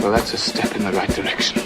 Well, that's a step in the right direction.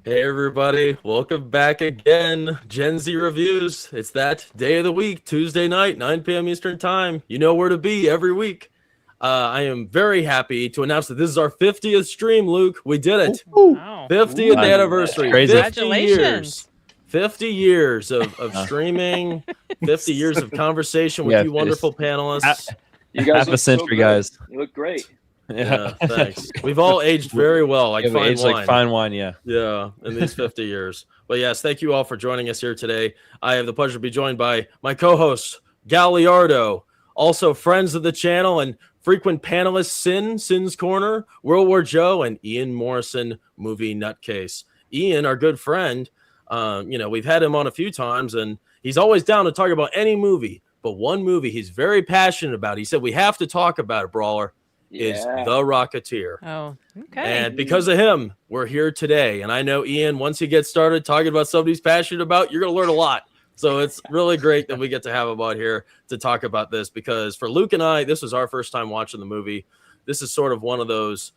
Hey everybody, welcome back again. Gen Z Reviews. It's that day of the week, Tuesday night, 9 p.m. Eastern Time. You know where to be every week. I am very happy to announce that this is our 50th stream, Luke. We did it. Wow. 50th anniversary. Crazy. 50 years. 50 years of streaming, 50 years of conversation with you wonderful panelists. You guys Half a look so century, good. guys. You look great. Yeah, thanks. We've all aged very well, like fine aged wine. like fine wine, yeah. Yeah, in these 50 years. But yes, thank you all for joining us here today. I have the pleasure to be joined by my co-host, Galliardo, also friends of the channel and frequent panelists, Sin's Corner, World War Joe, and Ian Morrison, Movie Nutcase. Ian, our good friend, we've had him on a few times, and he's always down to talk about any movie. But one movie he's very passionate about, he said we have to talk about it, Brawler, is The Rocketeer. Oh, okay. And because of him, we're here today. And I know, Ian, once he gets started talking about something he's passionate about, you're going to learn a lot. So it's really great that we get to have him on here to talk about this, because for Luke and I, this was our first time watching the movie. This is sort of one of those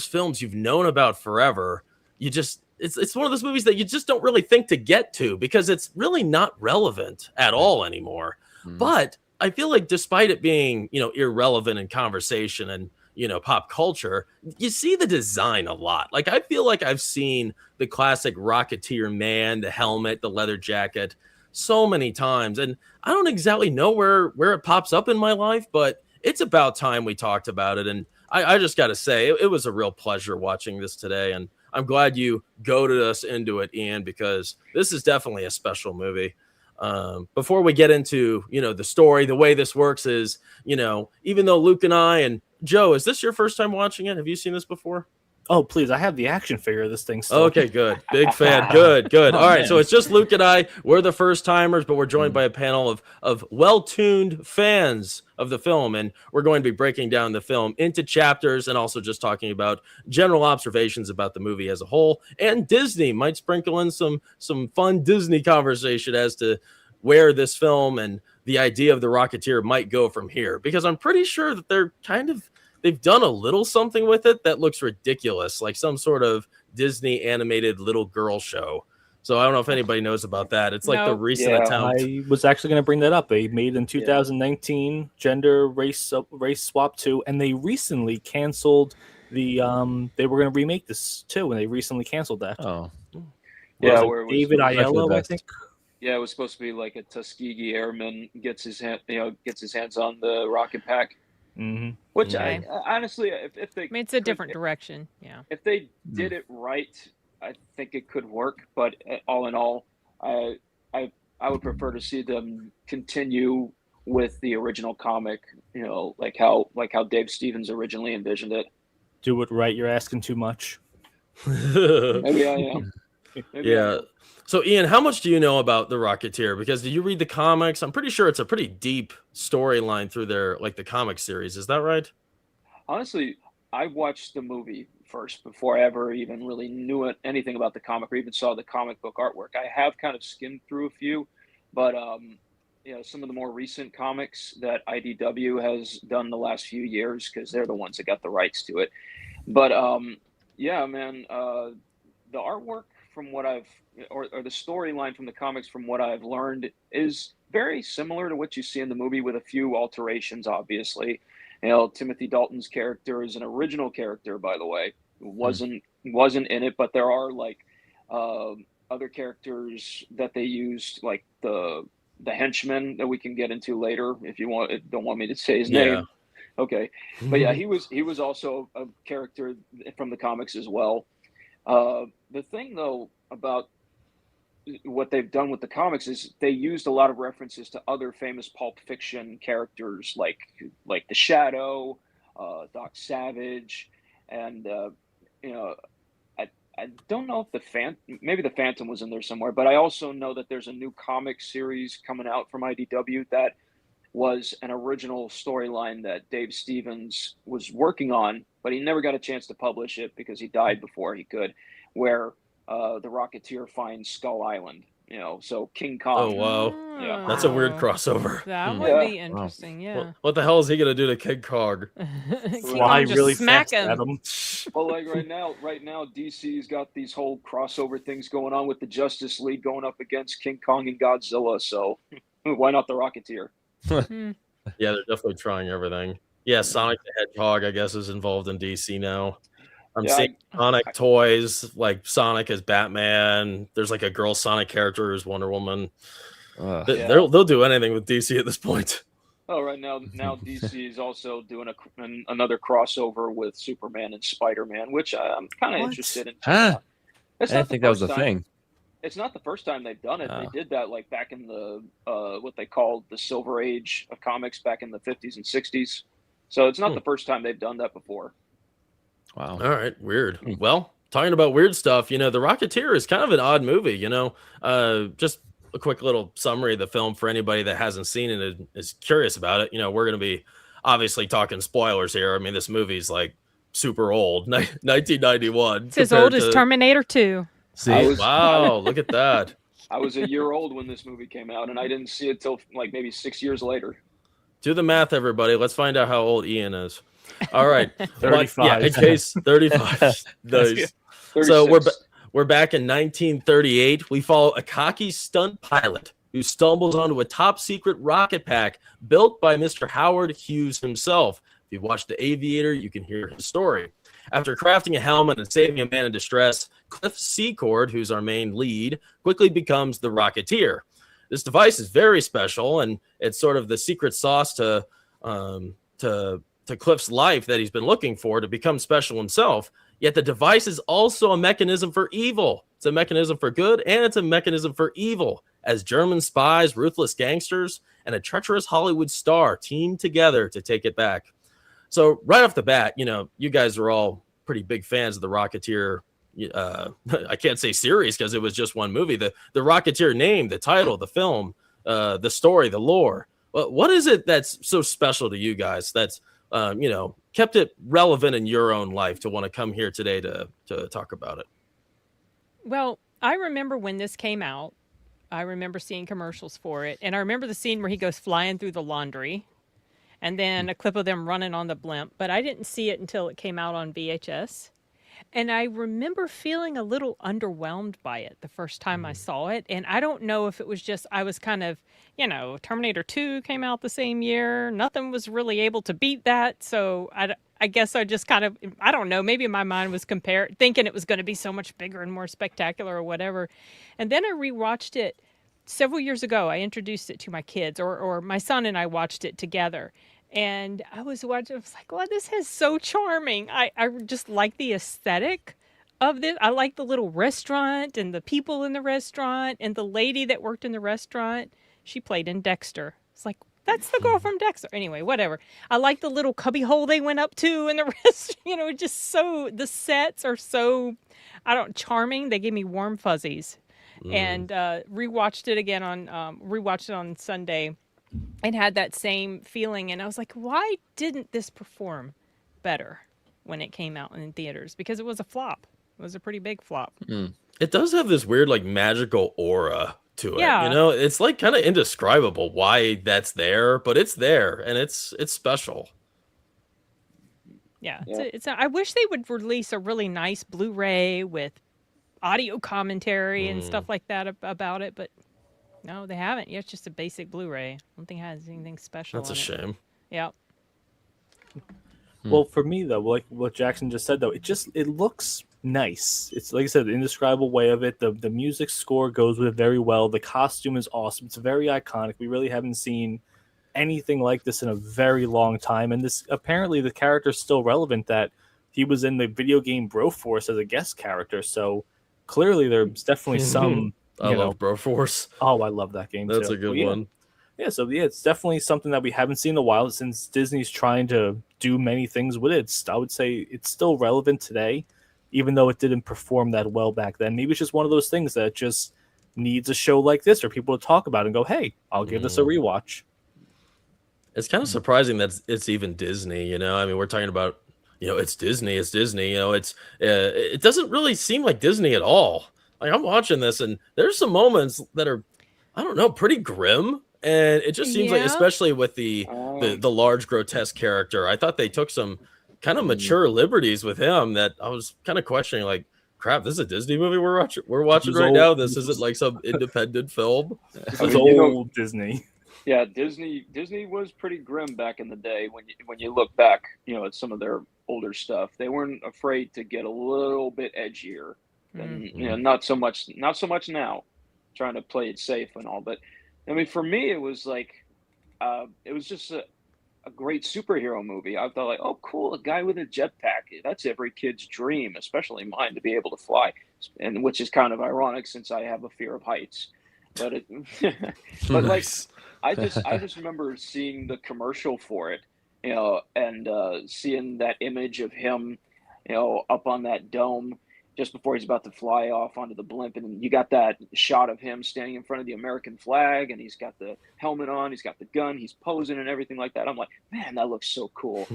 films you've known about forever. It's one of those movies that you just don't really think to get to because it's really not relevant at all anymore. But I feel like despite it being, irrelevant in conversation and, pop culture, you see the design a lot. Like, I feel like I've seen the classic Rocketeer man, the helmet, the leather jacket so many times. And I don't exactly know where it pops up in my life, but it's about time we talked about it. And I just got to say, it was a real pleasure watching this today. And I'm glad you goaded us into it, Ian, because this is definitely a special movie. Before we get into, the story, the way this works is, even though Luke and I and Joe, is this your first time watching it? Have you seen this before? Oh, please. I have the action figure of this thing still. Okay, good. Big fan. Good. All right. Man. So it's just Luke and I. We're the first timers, but we're joined by a panel of well-tuned fans of the film. And we're going to be breaking down the film into chapters and also just talking about general observations about the movie as a whole. And Disney might sprinkle in some fun Disney conversation as to where this film and the idea of the Rocketeer might go from here. Because I'm pretty sure that they've done a little something with it that looks ridiculous, like some sort of Disney animated little girl show. So I don't know if anybody knows about that. It's like the recent attempt. I was actually going to bring that up. They made in 2019 Gender Race Swap 2, and they recently canceled the they were going to remake this too, and they recently canceled that. Oh. Yeah, where it was David Aiello, I think. Yeah, it was supposed to be like a Tuskegee airman gets his hands on the rocket pack. Mm-hmm. Which I honestly, if they, it's a different direction. Yeah. If they did it right, I think it could work. But all in all, I would prefer to see them continue with the original comic. Like how Dave Stevens originally envisioned it. Do it right. You're asking too much. Maybe I am. Yeah. So, Ian, how much do you know about The Rocketeer? Because do you read the comics? I'm pretty sure it's a pretty deep storyline through their, the comic series. Is that right? Honestly, I watched the movie first before I ever even really knew anything about the comic or even saw the comic book artwork. I have kind of skimmed through a few, but some of the more recent comics that IDW has done the last few years, because they're the ones that got the rights to it. But the artwork from what I've or the storyline from the comics from what I've learned is very similar to what you see in the movie with a few alterations, obviously. Timothy Dalton's character is an original character, by the way. Wasn't in it, but there are other characters that they used, like the henchman that we can get into later if you don't want me to say his name. Okay. But yeah, he was also a character from the comics as well. The thing though about what they've done with the comics is they used a lot of references to other famous Pulp Fiction characters like the Shadow, Doc Savage, and I don't know if maybe the Phantom was in there somewhere, but I also know that there's a new comic series coming out from IDW that was an original storyline that Dave Stevens was working on, but he never got a chance to publish it because he died before he could, where the Rocketeer finds Skull Island. So King Oh Kong. wow, Yeah. that's a weird crossover. That Hmm. would Yeah. be interesting. Yeah. What the hell is he gonna do to King Kong? King Fly Kong just really smack fast at him. him. Well, like right now, DC's got these whole crossover things going on with the Justice League going up against King Kong and Godzilla. So why not the Rocketeer? Hmm. Yeah, they're definitely trying everything. Yeah, Sonic the Hedgehog, I guess, is involved in DC now. I'm Yeah, seeing Sonic toys, like Sonic as Batman. There's like a girl Sonic character who's Wonder Woman. Ugh. Yeah. They'll do anything with DC at this point. Oh, right now DC is also doing another crossover with Superman and Spider-Man, which I'm kind of What? interested in. Huh? It's I not didn't think that was first a time- thing. It's not the first time they've done it. Oh. They did that like back in the what they called the Silver Age of comics back in the 50s and 60s. So it's not the first time they've done that before. Wow. All right, weird. Hmm. Well, talking about weird stuff, The Rocketeer is kind of an odd movie, Just a quick little summary of the film for anybody that hasn't seen it and is curious about it. We're going to be obviously talking spoilers here. I mean, this movie's like super old, 1991. It's as old as Terminator 2. See, Wow, look at that. I was a year old when this movie came out, and I didn't see it till like maybe 6 years later. Do the math, everybody. Let's find out how old Ian is. All right. 35. Yeah, in case 35. Nice. So 36. we're back in 1938. We follow a cocky stunt pilot who stumbles onto a top secret rocket pack built by Mr. Howard Hughes himself. If you watch The Aviator, you can hear his story. After crafting a helmet and saving a man in distress, Cliff Secord, who's our main lead, quickly becomes the Rocketeer. This device is very special, and it's sort of the secret sauce to Cliff's life that he's been looking for to become special himself. Yet the device is also a mechanism for evil. It's a mechanism for good, and it's a mechanism for evil, as German spies, ruthless gangsters, and a treacherous Hollywood star team together to take it back. So right off the bat, you guys are all pretty big fans of the Rocketeer. I can't say series because it was just one movie. The Rocketeer name, the title, the film, the story, the lore. What is it that's so special to you guys that's kept it relevant in your own life to want to come here today to talk about it? Well, I remember when this came out. I remember seeing commercials for it, and I remember the scene where he goes flying through the laundry, and then a clip of them running on the blimp. But I didn't see it until it came out on VHS. And I remember feeling a little underwhelmed by it the first time I saw it. And I don't know if it was just, I was kind of, Terminator 2 came out the same year. Nothing was really able to beat that. So I guess I just kind of, I don't know, maybe my mind was thinking it was going to be so much bigger and more spectacular or whatever. And then I rewatched it several years ago. I introduced it to my kids, or my son and I watched it together. And I was watching, I was like, wow, this is so charming. I just like the aesthetic of this. I like the little restaurant and the people in the restaurant and the lady that worked in the restaurant. She played in Dexter. It's like, that's the girl from Dexter. Anyway, whatever. I like the little cubby hole they went up to in the restaurant. Just so, the sets are so, charming. They gave me warm fuzzies. And rewatched it on Sunday. And had that same feeling, and I was like, why didn't this perform better when it came out in theaters? Because it was a flop. It was a pretty big flop. It does have this weird magical aura to it. Yeah. It's like kind of indescribable why that's there, but it's there, and it's special. Yeah. I wish they would release a really nice Blu-ray with audio commentary and stuff like that about it, but no, they haven't. Yeah, it's just a basic Blu-ray. I don't think it has anything special. That's a shame. Yeah. Well, for me though, like what Jackson just said though, it looks nice. It's like I said, the indescribable way of it. The music score goes with it very well. The costume is awesome. It's very iconic. We really haven't seen anything like this in a very long time. And this apparently the character is still relevant, that he was in the video game Broforce as a guest character. So clearly there's definitely some I love Broforce. Oh, I love that game. That's too. a good one. Yeah, so it's definitely something that we haven't seen in a while since Disney's trying to do many things with it. I would say it's still relevant today, even though it didn't perform that well back then. Maybe it's just one of those things that just needs a show like this for people to talk about and go, hey, I'll give this a rewatch. It's kind of surprising that it's even Disney, I mean, we're talking about, it's Disney. It doesn't really seem like Disney at all. like I'm watching this, and there's some moments that are, I don't know, pretty grim, and it just seems like, Yeah. especially with the large grotesque character, I thought they took some kind of mature liberties with him that I was kind of questioning, like, crap, this is a Disney movie we're watching right now. This isn't like some independent film. This is old Disney. Yeah, Disney was pretty grim back in the day. When you look back, at some of their older stuff, they weren't afraid to get a little bit edgier. And not so much now, trying to play it safe and all. But I mean, for me, it was like, it was just a great superhero movie. I thought, like, oh, cool, a guy with a jetpack. That's every kid's dream, especially mine, to be able to fly. And which is kind of ironic since I have a fear of heights. But but Nice. like, I just remember seeing the commercial for it, and seeing that image of him, up on that dome just before he's about to fly off onto the blimp, and you got that shot of him standing in front of the American flag, and he's got the helmet on, he's got the gun, he's posing and everything like that. I'm like, man, that looks so cool.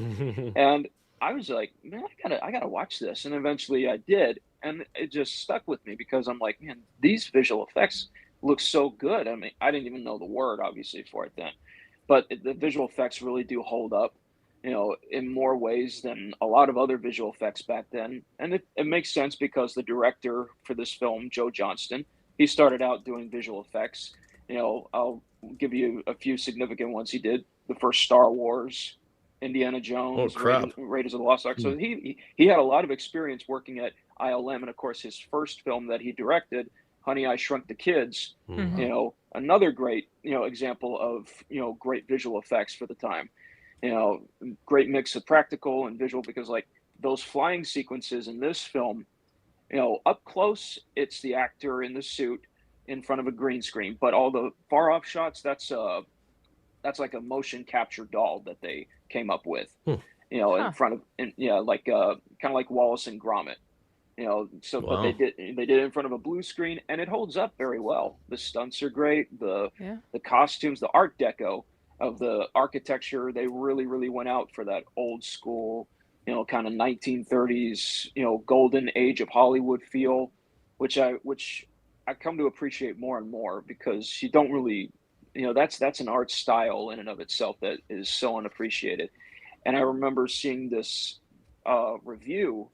And I was like, man, I gotta watch this. And eventually I did, and it just stuck with me because I'm like, man, these visual effects look so good. I mean, I didn't even know the word obviously for it then, but the visual effects really do hold up, in more ways than a lot of other visual effects back then. And it makes sense because the director for this film, Joe Johnston, he started out doing visual effects. I'll give you a few significant ones. He did the first Star Wars, Indiana Jones, Raiders of the Lost Ark. So he had a lot of experience working at ILM. And of course, his first film that he directed, Honey, I Shrunk the Kids, another great, example of, great visual effects for the time. Great mix of practical and visual, because like those flying sequences in this film, up close, it's the actor in the suit in front of a green screen, but all the far off shots, that's like a motion capture doll that they came up with, in front of, like kind of like Wallace and Gromit, so Wow. But they did it in front of a blue screen, and it holds up very well. The stunts are great, the costumes, the Art Deco of the architecture, they really went out for that old school, kind of 1930s, golden age of Hollywood feel, which I come to appreciate more and more, because you don't really, that's an art style in and of itself that is so unappreciated. And I remember seeing this review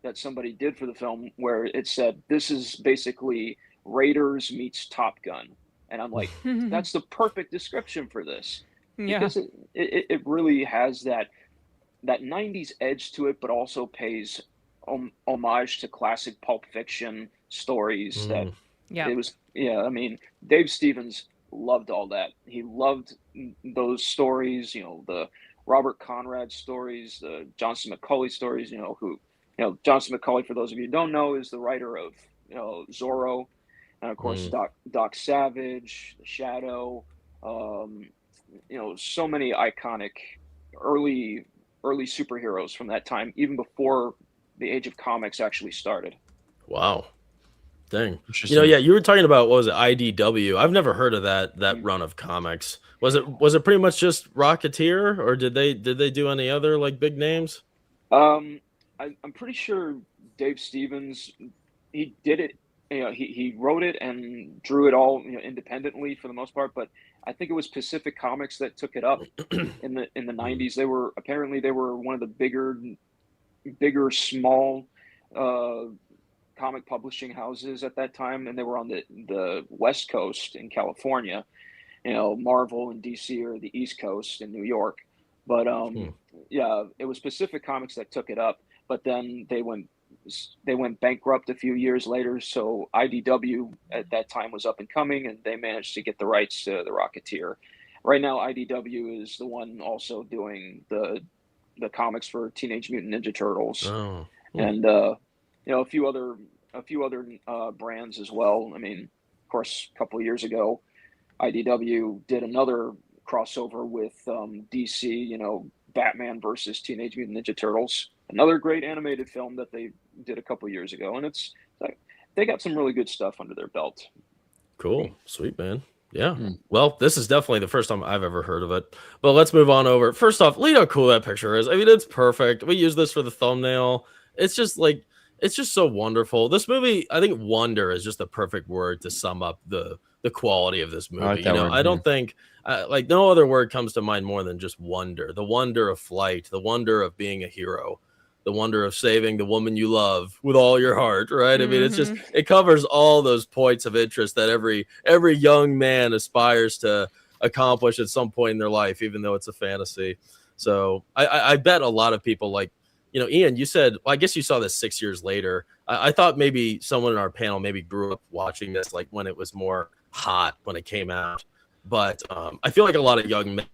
that somebody did for the film where it said, this is basically Raiders meets Top Gun. And I'm like, that's the perfect description for this. Yeah. Because it really has that 90s edge to it, but also pays homage to classic Pulp Fiction stories that it was. Yeah, I mean, Dave Stevens loved all that. He loved those stories, the Robert Conrad stories, the Johnson McCulley stories, Johnson McCulley, for those of you who don't know, is the writer of, Zorro, and of course, Doc Savage, The Shadow, so many iconic early superheroes from that time, even before the age of comics actually started. Wow. Dang. You were talking about, what was it, IDW? I've never heard of that run of comics. Was it pretty much just Rocketeer, or did they do any other like big names? I'm pretty sure Dave Stevens, he did it. He wrote it and drew it all independently for the most part, but I think it was Pacific Comics that took it up in the 90s. They were one of the bigger small comic publishing houses at that time, and they were on the West Coast in California. Marvel and DC are the East Coast in New York. But it was Pacific Comics that took it up, but then they went bankrupt a few years later. So IDW at that time was up and coming, and they managed to get the rights to the Rocketeer. Right now, IDW is the one also doing the comics for Teenage Mutant Ninja Turtles, and a few other brands as well. I mean, of course, a couple of years ago, IDW did another crossover with DC, Batman versus Teenage Mutant Ninja Turtles, another great animated film that they did a couple years ago, and it's like they got some really good stuff under their belt. Cool. Sweet, man. Yeah. Well, this is definitely the first time I've ever heard of it. But let's move on over. First off, look how cool that picture is. I mean, it's perfect. We use this for the thumbnail. It's just like, it's just so wonderful. This movie, I think wonder is just the perfect word to sum up the quality of this movie. like that word, I don't think like no other word comes to mind more than just wonder. The wonder of flight, the wonder of being a hero, the wonder of saving the woman you love with all your heart, right? I mean, it's just it covers all those points of interest that every young man aspires to accomplish at some point in their life, even though it's a fantasy. So I bet a lot of people like, Ian, you said, well, I guess you saw this 6 years later. I thought maybe someone in our panel maybe grew up watching this like when it was more hot when it came out. But I feel like a lot of young men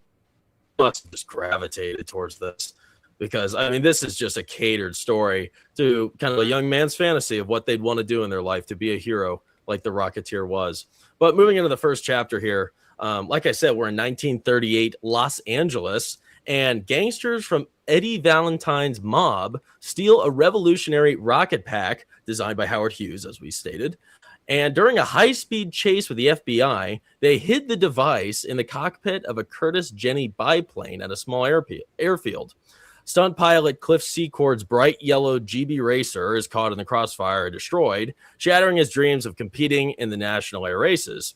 must just gravitated towards this because, I mean, this is just a catered story to kind of a young man's fantasy of what they'd want to do in their life, to be a hero like the Rocketeer was. But moving into the first chapter here, like I said, we're in 1938 Los Angeles, and gangsters from Eddie Valentine's mob steal a revolutionary rocket pack designed by Howard Hughes, as we stated. And during a high-speed chase with the FBI, they hid the device in the cockpit of a Curtiss Jenny biplane at a small airfield. Stunt pilot Cliff Secord's bright yellow GB Racer is caught in the crossfire and destroyed, shattering his dreams of competing in the national air races.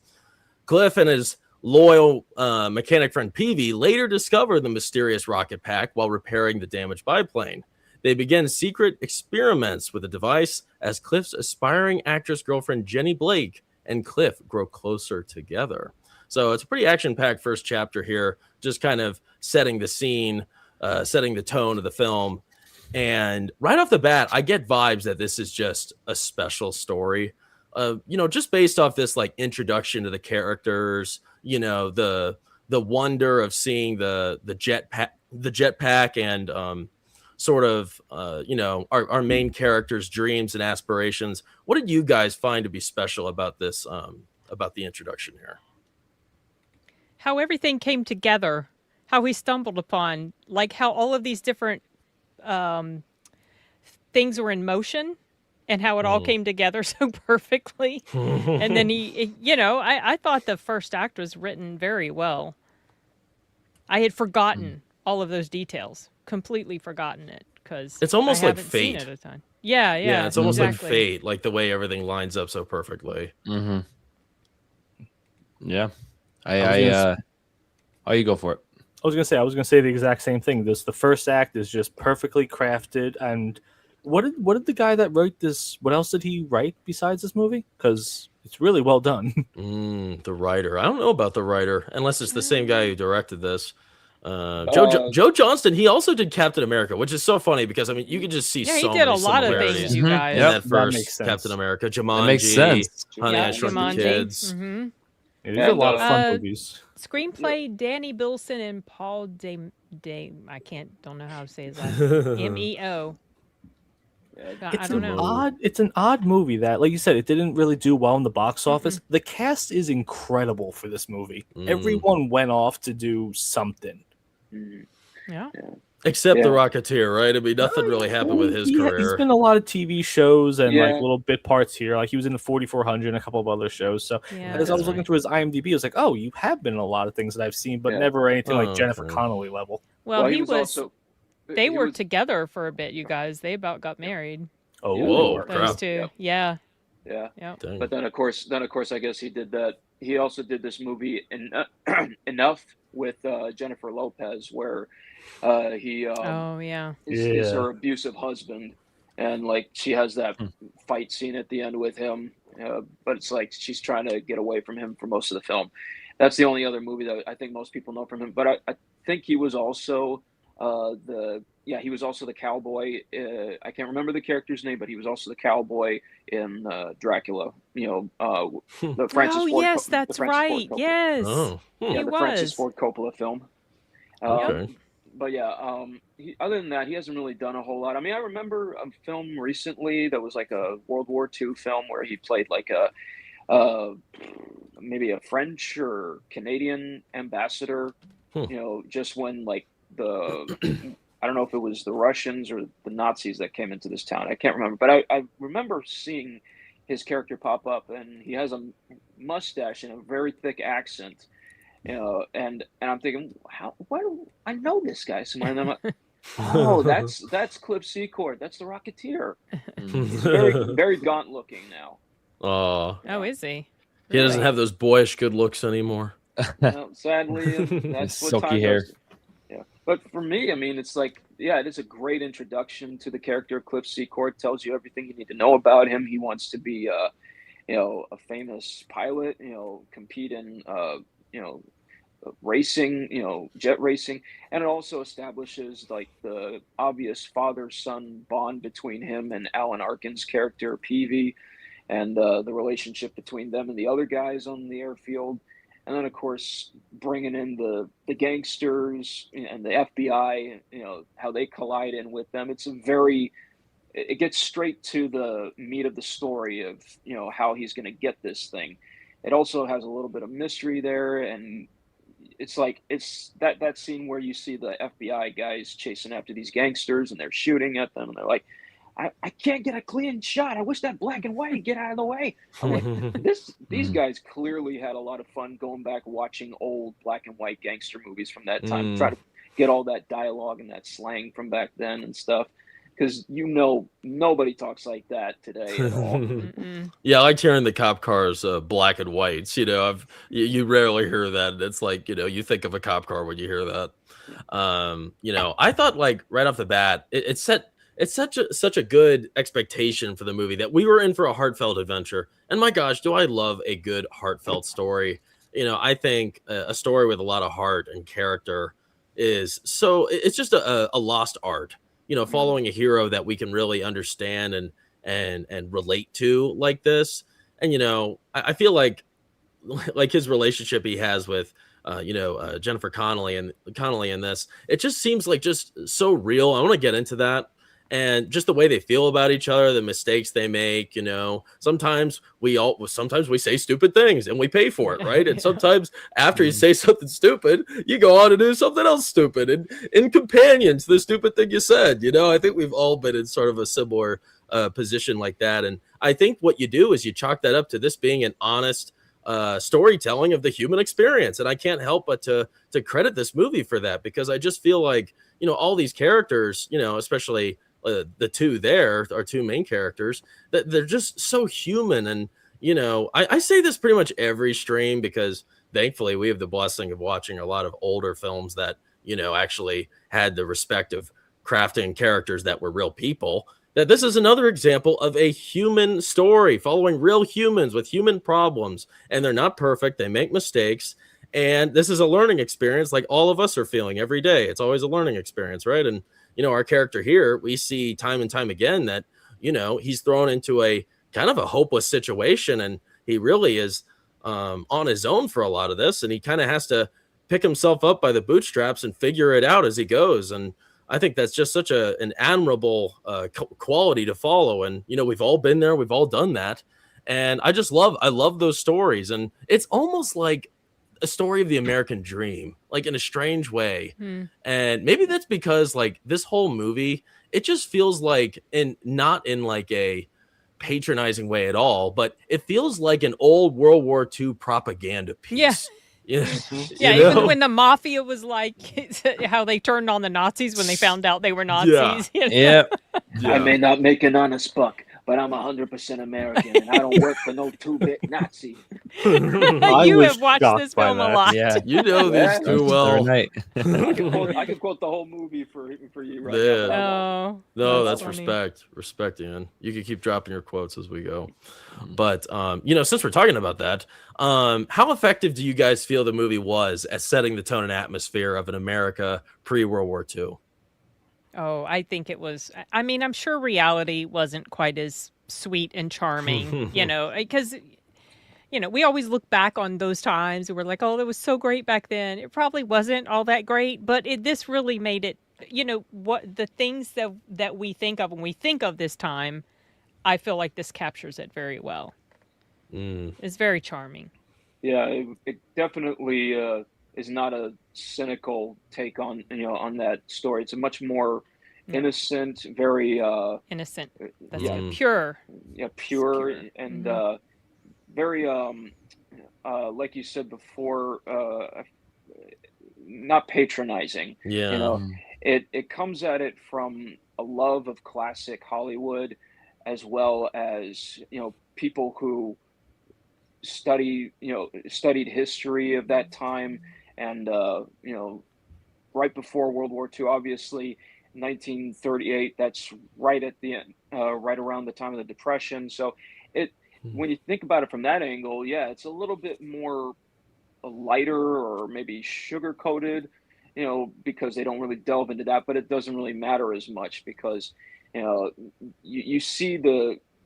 Cliff and his loyal mechanic friend Peavy later discover the mysterious rocket pack while repairing the damaged biplane. They begin secret experiments with the device as Cliff's aspiring actress girlfriend Jenny Blake and Cliff grow closer together. So it's a pretty action-packed first chapter here, just kind of setting the scene, setting the tone of the film. And right off the bat, I get vibes that this is just a special story. Just based off this like introduction to the characters, the wonder of seeing the jetpack and sort of our main characters' dreams and aspirations. What did you guys find to be special about this about the introduction here? How everything came together, how we stumbled upon, like how all of these different things were in motion and how it all came together so perfectly. And then I thought the first act was written very well. I had forgotten all of those details, completely forgotten it because it's almost I like haven't fate. seen it a ton. Yeah, it's almost exactly. like fate, like the way everything lines up so perfectly. Mm-hmm. Yeah, you go for it. I was gonna say the exact same thing. The first act is just perfectly crafted. And what did the guy that wrote this? What else did he write besides this movie? Because it's really well done. The writer. I don't know about the writer, unless it's the same guy who directed this. Joe Johnston. He also did Captain America, which is so funny because I mean you could just see he so did many a lot of similarities things, you guys. in that That first makes sense. Captain America. Jumanji, That makes sense. Honey, I Shrunk the Jumanji. Kids. Mhm. These are a lot of fun Uh, movies. Screenplay Danny Bilson and Paul don't know how to say his last name. MEO. I don't know. It's an odd movie that, like you said, it didn't really do well in the box office. The cast is incredible for this movie. Everyone went off to do something. Yeah. Except the Rocketeer, right? I mean, nothing really happened with his career. He's been in a lot of TV shows and like little bit parts here. Like he was in the 4400 and a couple of other shows. So as I was looking through his IMDb, I was like, oh, you have been in a lot of things that I've seen, but never anything like Jennifer Connelly level. Well, he was also. they worked together for a bit, you guys. They about got married. Oh, whoa, Those crap. two. Yeah. Dang. But then of course, I guess he did that. He also did this movie in Enough with Jennifer Lopez, where he is her abusive husband, and like she has that fight scene at the end with him, but it's like she's trying to get away from him for most of the film. That's the only other movie that I think most people know from him. But I think he was also he was also the cowboy. I can't remember the character's name, but he was also the cowboy in Dracula. The Francis Ford. Yes, that's right. Yes. Oh. The Francis Ford Coppola film. Okay. But other than that, he hasn't really done a whole lot. I mean, I remember a film recently that was like a World War II film where he played like maybe a French or Canadian ambassador. Just when like I don't know if it was the Russians or the Nazis that came into this town. I can't remember, but I remember seeing his character pop up, and he has a mustache and a very thick accent. And I'm thinking, why do I know this guy somewhere? And Oh, that's Cliff Secord. That's the Rocketeer. He's Mm. very gaunt looking now. Oh, Oh, is he? he doesn't Really? have those boyish good looks anymore. Well, sadly, that's what Silky time hair. does. Yeah, but for me, I mean, it's like, yeah, it is a great introduction to the character of Cliff Secord. Tells you everything you need to know about him. He wants to be, a famous pilot. Compete in, you know, racing, jet racing, and it also establishes like the obvious father-son bond between him and Alan Arkin's character Peavy, and the relationship between them and the other guys on the airfield. And then, of course, bringing in the gangsters and the FBI, how they collide in with them. It gets straight to the meat of the story of how he's going to get this thing. It also has a little bit of mystery there, and it's that scene where you see the FBI guys chasing after these gangsters and they're shooting at them and they're like, I can't get a clean shot. I wish that black and white get out of the way. I'm like, these guys clearly had a lot of fun going back watching old black and white gangster movies from that time, try to get all that dialogue and that slang from back then and stuff. Because nobody talks like that today at all. Yeah, I liked hearing the cop cars black and whites. You rarely hear that. It's like you think of a cop car when you hear that. I thought like right off the bat, it's such a good expectation for the movie that we were in for a heartfelt adventure. And my gosh, do I love a good heartfelt story? I think a story with a lot of heart and character it's just a lost art. Following a hero that we can really understand and relate to like this. And I feel like his relationship he has with Jennifer Connelly in this, it just seems like just so real. I want to get into that. And just the way they feel about each other, the mistakes they make, sometimes we say stupid things and we pay for it, right? And sometimes after you say something stupid, you go on to do something else stupid. And in companion to the stupid thing you said, I think we've all been in sort of a similar position like that. And I think what you do is you chalk that up to this being an honest storytelling of the human experience. And I can't help but to credit this movie for that, because I just feel like, all these characters, especially the our two main characters, that they're just so human. And I say this pretty much every stream, because thankfully we have the blessing of watching a lot of older films that actually had the respect of crafting characters that were real people. That this is another example of a human story following real humans with human problems, and they're not perfect, they make mistakes, and this is a learning experience like all of us are feeling every day. It's always a learning experience, right? And our character here, we see time and time again that, he's thrown into a kind of a hopeless situation, and he really is on his own for a lot of this. And he kind of has to pick himself up by the bootstraps and figure it out as he goes. And I think that's just such an admirable quality to follow. And, we've all been there. We've all done that. And I love those stories. And it's almost like a story of the American dream, like in a strange way. And maybe that's because like this whole movie, it just feels like not in like a patronizing way at all, but it feels like an old World War II propaganda piece. Yeah. Even when the mafia was like how they turned on the Nazis when they found out they were Nazis. Yeah. I may not make an honest buck, but I'm 100% American, and I don't work for no 2-bit Nazi. You have watched this film a lot. Yeah, these too well. I could quote the whole movie for you right now. No, that's funny. respect, Ian. You can keep dropping your quotes as we go. But since we're talking about that, how effective do you guys feel the movie was at setting the tone and atmosphere of an America pre-World War II? Oh, I think it was. I mean, I'm sure reality wasn't quite as sweet and charming, because, we always look back on those times and we're like, oh, that was so great back then. It probably wasn't all that great, but this really made it, what the things that we think of when we think of this time, I feel like this captures it very well. It's very charming. Yeah, it definitely is not a cynical take on on that story. It's a much more innocent, very innocent. That's good. Pure. Yeah, pure and very like you said before, not patronizing. it comes at it from a love of classic Hollywood, as well as people who studied history of that time, and right before World War II, obviously 1938. That's right at the end, right around the time of the Depression. So it when you think about it from that angle, yeah, it's a little bit more lighter or maybe sugar coated, because they don't really delve into that, but it doesn't really matter as much because, you know, you see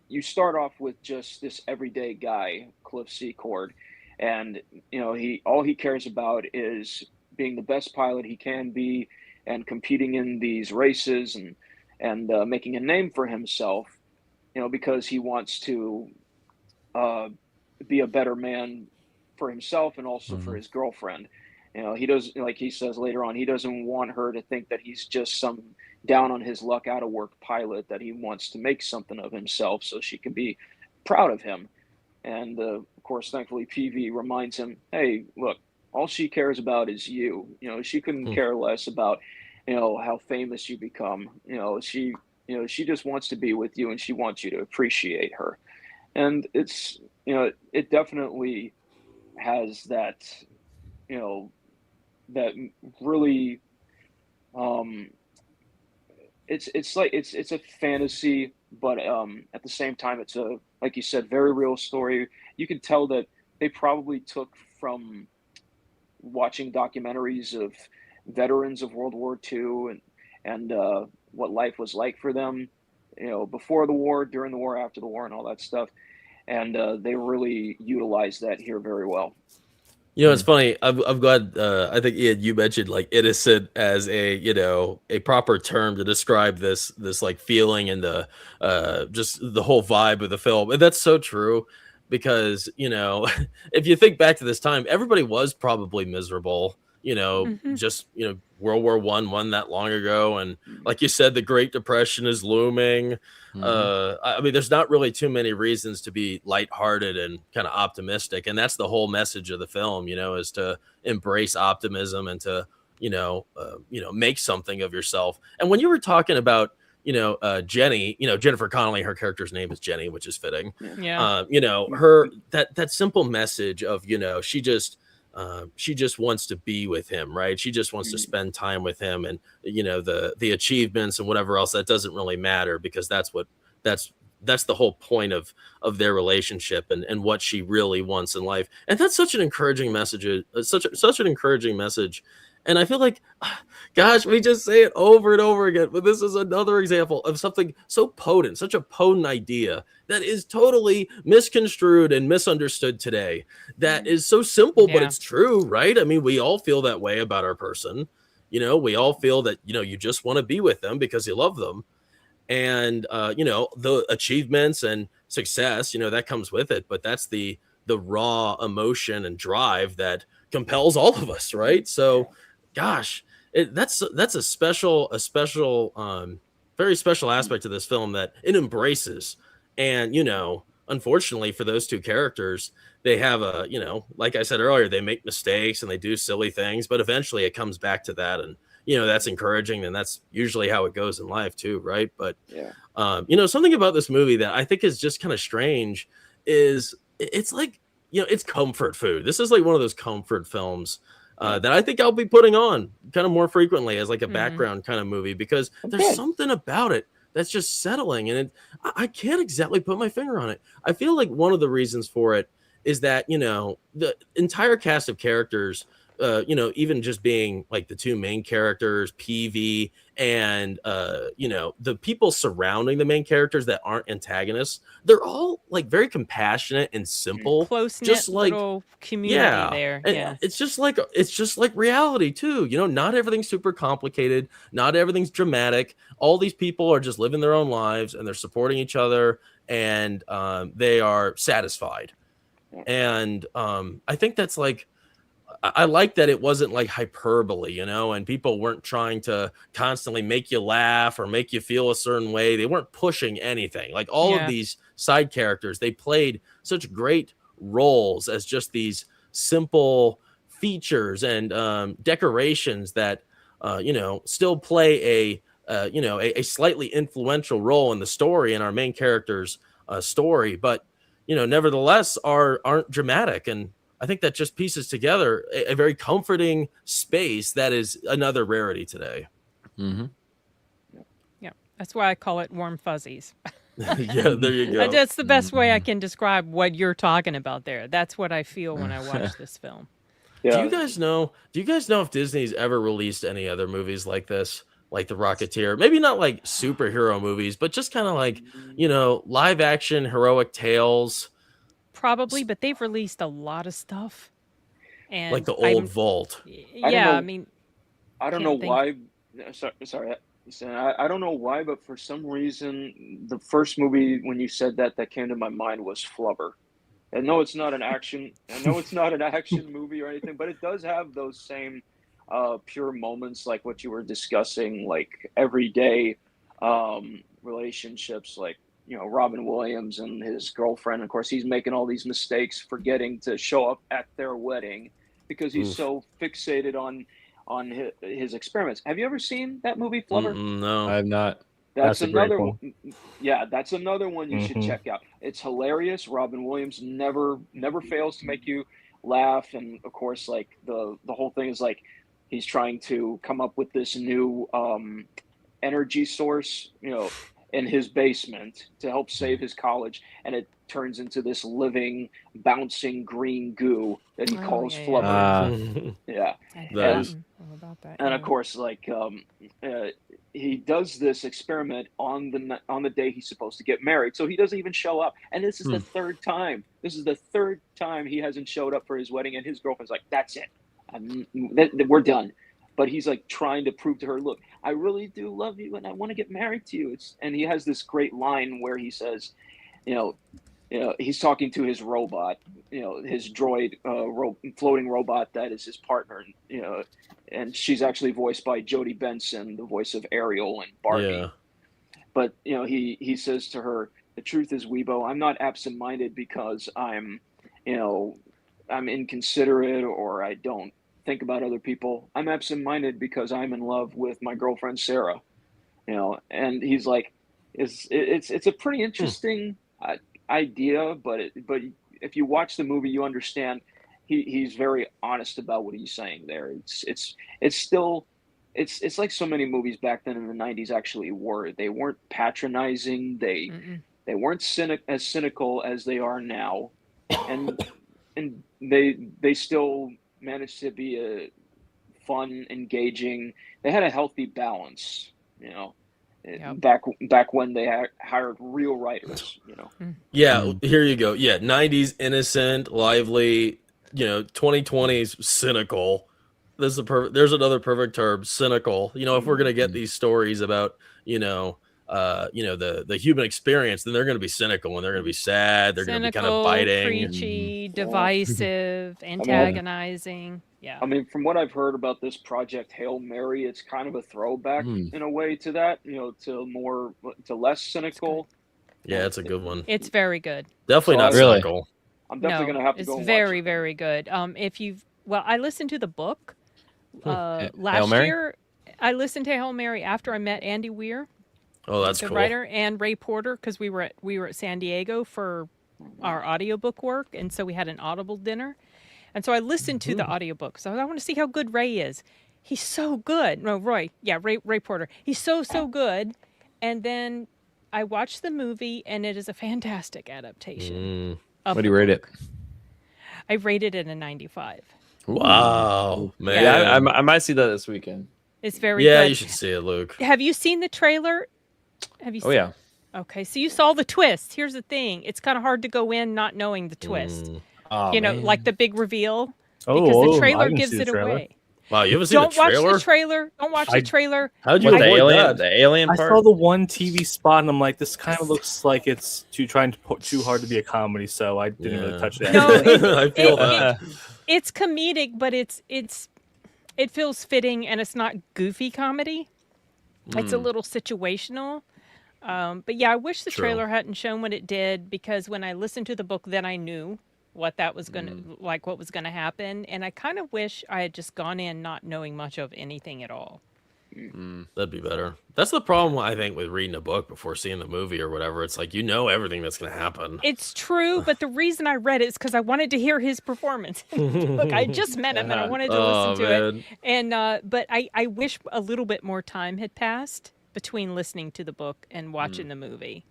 you start off with just this everyday guy, Cliff Secord, and, all he cares about is being the best pilot he can be and competing in these races and making a name for himself, because he wants to uh, be a better man for himself and also for his girlfriend. He does, like he says later on, he doesn't want her to think that he's just some down on his luck, out of work pilot, that he wants to make something of himself so she can be proud of him. And of course, thankfully, PV reminds him, hey, look, all she cares about is you. She couldn't care less about, how famous you become. She just wants to be with you and she wants you to appreciate her. And it's, it definitely has that, that really, it's a fantasy, but at the same time, it's a, like you said, very real story. You can tell that they probably took from watching documentaries of veterans of World War II and what life was like for them, before the war, during the war, after the war, and all that stuff. And they really utilized that here very well. It's funny. I'm glad. I think Ian, you mentioned like innocent as a proper term to describe this like feeling and the just the whole vibe of the film, and that's so true because if you think back to this time, everybody was probably miserable. Just World War One wasn't that long ago, and like you said, the Great Depression is looming. I mean, there's not really too many reasons to be lighthearted and kind of optimistic, and that's the whole message of the film. Is to embrace optimism and to make something of yourself. And when you were talking about Jenny, Jennifer Connelly, her character's name is Jenny, which is fitting. Yeah. Her that simple message of she just wants to be with him, right? She just wants to spend time with him, and the achievements and whatever else, that doesn't really matter because that's the whole point of their relationship and what she really wants in life. And that's such an encouraging message. Such an encouraging message. And I feel like, gosh, we just say it over and over again, but this is another example of something so potent, such a potent idea that is totally misconstrued and misunderstood today. That is so simple, but it's true, right? I mean, we all feel that way about our person. We all feel that, you just want to be with them because you love them. And, the achievements and success, that comes with it. But that's the raw emotion and drive that compels all of us, right? So, gosh, that's a special, very special aspect of this film that it embraces. And, unfortunately for those two characters, they have like I said earlier, they make mistakes and they do silly things, but eventually it comes back to that. And, that's encouraging. And that's usually how it goes in life too. Right. But, something about this movie that I think is just kind of strange is it's like, it's comfort food. This is like one of those comfort films that I think I'll be putting on kind of more frequently as like a background kind of movie, because there's something about it that's just settling. And I can't exactly put my finger on it. I feel like one of the reasons for it is that, the entire cast of characters, even just being like the two main characters, PV, and the people surrounding the main characters that aren't antagonists, they're all like very compassionate and simple, close-knit, just like little community there. And Yeah, it's just like reality too. Not everything's super complicated, not everything's dramatic. All these people are just living their own lives and they're supporting each other, and they are satisfied. And I think that's like, I like that it wasn't like hyperbole, and people weren't trying to constantly make you laugh or make you feel a certain way. They weren't pushing anything. Like all of these side characters, they played such great roles as just these simple features and decorations that still play a slightly influential role in the story and our main character's story, but nevertheless aren't dramatic. And I think that just pieces together a very comforting space that is another rarity today. Mm-hmm. Yeah, that's why I call it warm fuzzies. Yeah, there you go. That's the best way I can describe what you're talking about there. That's what I feel when I watch this film. Yeah. Do you guys know if Disney's ever released any other movies like this, like The Rocketeer? Maybe not like superhero movies, but just kind of like, live action heroic tales. Probably, but they've released a lot of stuff. And Like the old Vault. Yeah, I mean, I don't know why. Sorry. I don't know why, but for some reason, the first movie when you said that came to my mind was Flubber. I know it's not an action. Movie or anything, but it does have those same pure moments, like what you were discussing, like everyday relationships, like Robin Williams and his girlfriend. Of course, he's making all these mistakes, forgetting to show up at their wedding because he's so fixated on his experiments. Have you ever seen that movie, Flubber? No, I have not. That's a great another one. Yeah, that's another one you should check out. It's hilarious. Robin Williams never fails to make you laugh, and of course, like the whole thing is like he's trying to come up with this new energy source, in his basement to help save his college, and it turns into this living, bouncing green goo that he calls Flubber. Yeah, all about that. and of course, like he does this experiment on the day he's supposed to get married, so he doesn't even show up. And this is the third time. This is the third time he hasn't showed up for his wedding, and his girlfriend's like, "That's it, we're done." But he's like trying to prove to her, "Look, I really do love you, and I want to get married to you." And he has this great line where he says, he's talking to his robot, his droid, floating robot that is his partner, and she's actually voiced by Jodie Benson, the voice of Ariel and Barbie. Yeah. But he says to her, "The truth is, Weibo, I'm not absent-minded because I'm inconsiderate or I don't think about other people. I'm absent-minded because I'm in love with my girlfriend Sarah." And he's like, it's a pretty interesting idea, but if you watch the movie, you understand he's very honest about what he's saying there. It's still like so many movies back then in the 90s actually were. They weren't patronizing. They weren't as cynical as they are now, and they still managed to be fun, engaging. They had a healthy balance, back when they hired real writers, Yeah, here you go. Yeah, 90s innocent, lively, 2020s cynical. There's another perfect term, cynical. If we're gonna get these stories about, the human experience, then they're gonna be cynical and they're gonna be sad. They're gonna be kind of biting, preachy, divisive, antagonizing. Yeah. I mean, from what I've heard about this project, Hail Mary, it's kind of a throwback in a way to that, to less cynical. Yeah, it's a good one. It's very good. Definitely not cynical. I'm definitely gonna have to go. It's very, very good. I listened to the book last Mary? year. I listened to Hail Mary after I met Andy Weir. Oh, that's the cool. writer, and Ray Porter, because we were at San Diego for our audiobook work, and so we had an Audible dinner. And so I listened to the audiobook. So I want to see how good Ray is. He's so good. No, Roy. Yeah, Ray Porter. He's so good. And then I watched the movie, and it is a fantastic adaptation. What do you rate it? I rated it a 95. Wow, man. Yeah, I might see that this weekend. It's very good. You should see it, Luke. Have you seen the trailer? Have you seen yeah. Okay, so you saw the twist. Here's the thing. It's kind of hard to go in not knowing the twist. Oh, Like the big reveal. Oh, because the trailer I didn't gives see the it trailer. away. Wow, you haven't seen Don't the trailer? watch the trailer. Don't watch the trailer. How'd you the avoid that? alien I part? saw the one TV spot, and I'm like, this kind of looks like it's trying to put too hard to be a comedy, so I didn't really touch that. No, I feel that. It's comedic, but it feels fitting, and it's not goofy comedy. It's a little situational. But yeah, I wish the trailer hadn't shown what it did, because when I listened to the book, then I knew what that was going to what was going to happen. And I kind of wish I had just gone in not knowing much of anything at all. That'd be better. That's the problem, I think, with reading a book before seeing the movie or whatever. It's like, you know everything that's going to happen. It's true, but the reason I read it is because I wanted to hear his performance. Look, I just met him and I wanted to listen to it. And but I wish a little bit more time had passed between listening to the book and watching the movie.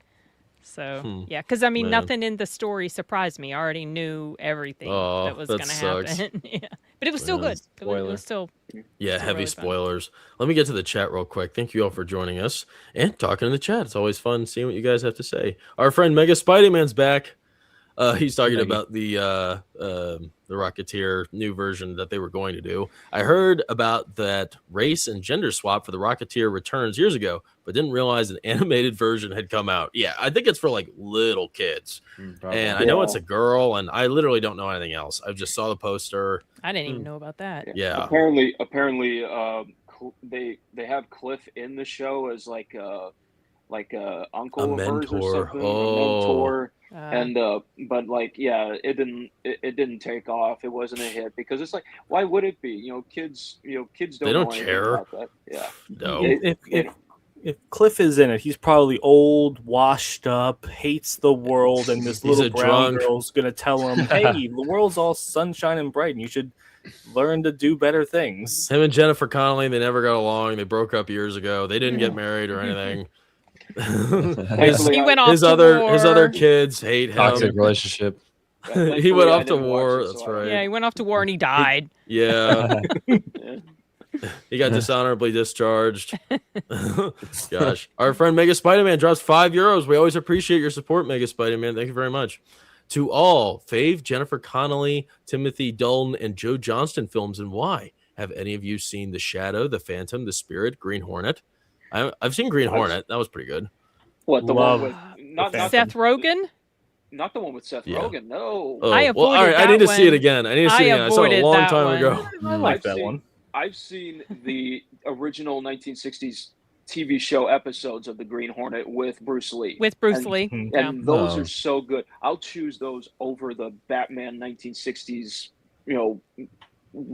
So yeah, because I mean, nothing in the story surprised me. I already knew everything that was going to happen. Yeah, but it was still good. It was still heavy really spoilers. Let me get to the chat real quick. Thank you all for joining us and talking in the chat. It's always fun seeing what you guys have to say. Our friend Mega Spidey-Man's back. He's talking about the Rocketeer new version that they were going to do. I heard about that race and gender swap for the Rocketeer Returns years ago, but didn't realize an animated version had come out. Yeah, I think it's for like little kids. And I know it's a girl, and I literally don't know anything else. I just saw the poster. I didn't even know about that. Yeah. Apparently, they have Cliff in the show as like a uncle A of hers or mentor. something. Oh. A mentor. And but like it didn't take off. It wasn't a hit because it's like, why would it be? Kids They don't know anything care. about that. Yeah. No. If Cliff is in it, he's probably old, washed up, hates the world, and this He's little a brown drunk. girl's gonna tell him, "Hey, the world's all sunshine and bright, and you should learn to do better things." Him and Jennifer Connelly, they never got along. They broke up years ago. They didn't get married or anything. He went off his to other war. kids hate him. Toxic relationship. He went off to war. That's right. Yeah, he went off to war and he died. Yeah. He got dishonorably discharged. Gosh. Our friend Mega Spider-Man drops €5. We always appreciate your support, Mega Spider-Man. Thank you very much. To all Fave, Jennifer Connelly, Timothy Dalton, and Joe Johnston films, and why? Have any of you seen The Shadow, The Phantom, The Spirit, Green Hornet? I've seen Green Hornet. That was pretty good. What the Love one with not Seth Rogen? Not the one with Seth Yeah. Rogen. No. Oh, I well, all avoided right. I need to that see it one. again. I saw it a avoided long that time one. ago. I like I've that seen- one. I've seen the original 1960s TV show episodes of the Green Hornet with Bruce Lee. With Bruce And- Lee. and Yeah. And those Oh. are so good. I'll choose those over the Batman 1960s,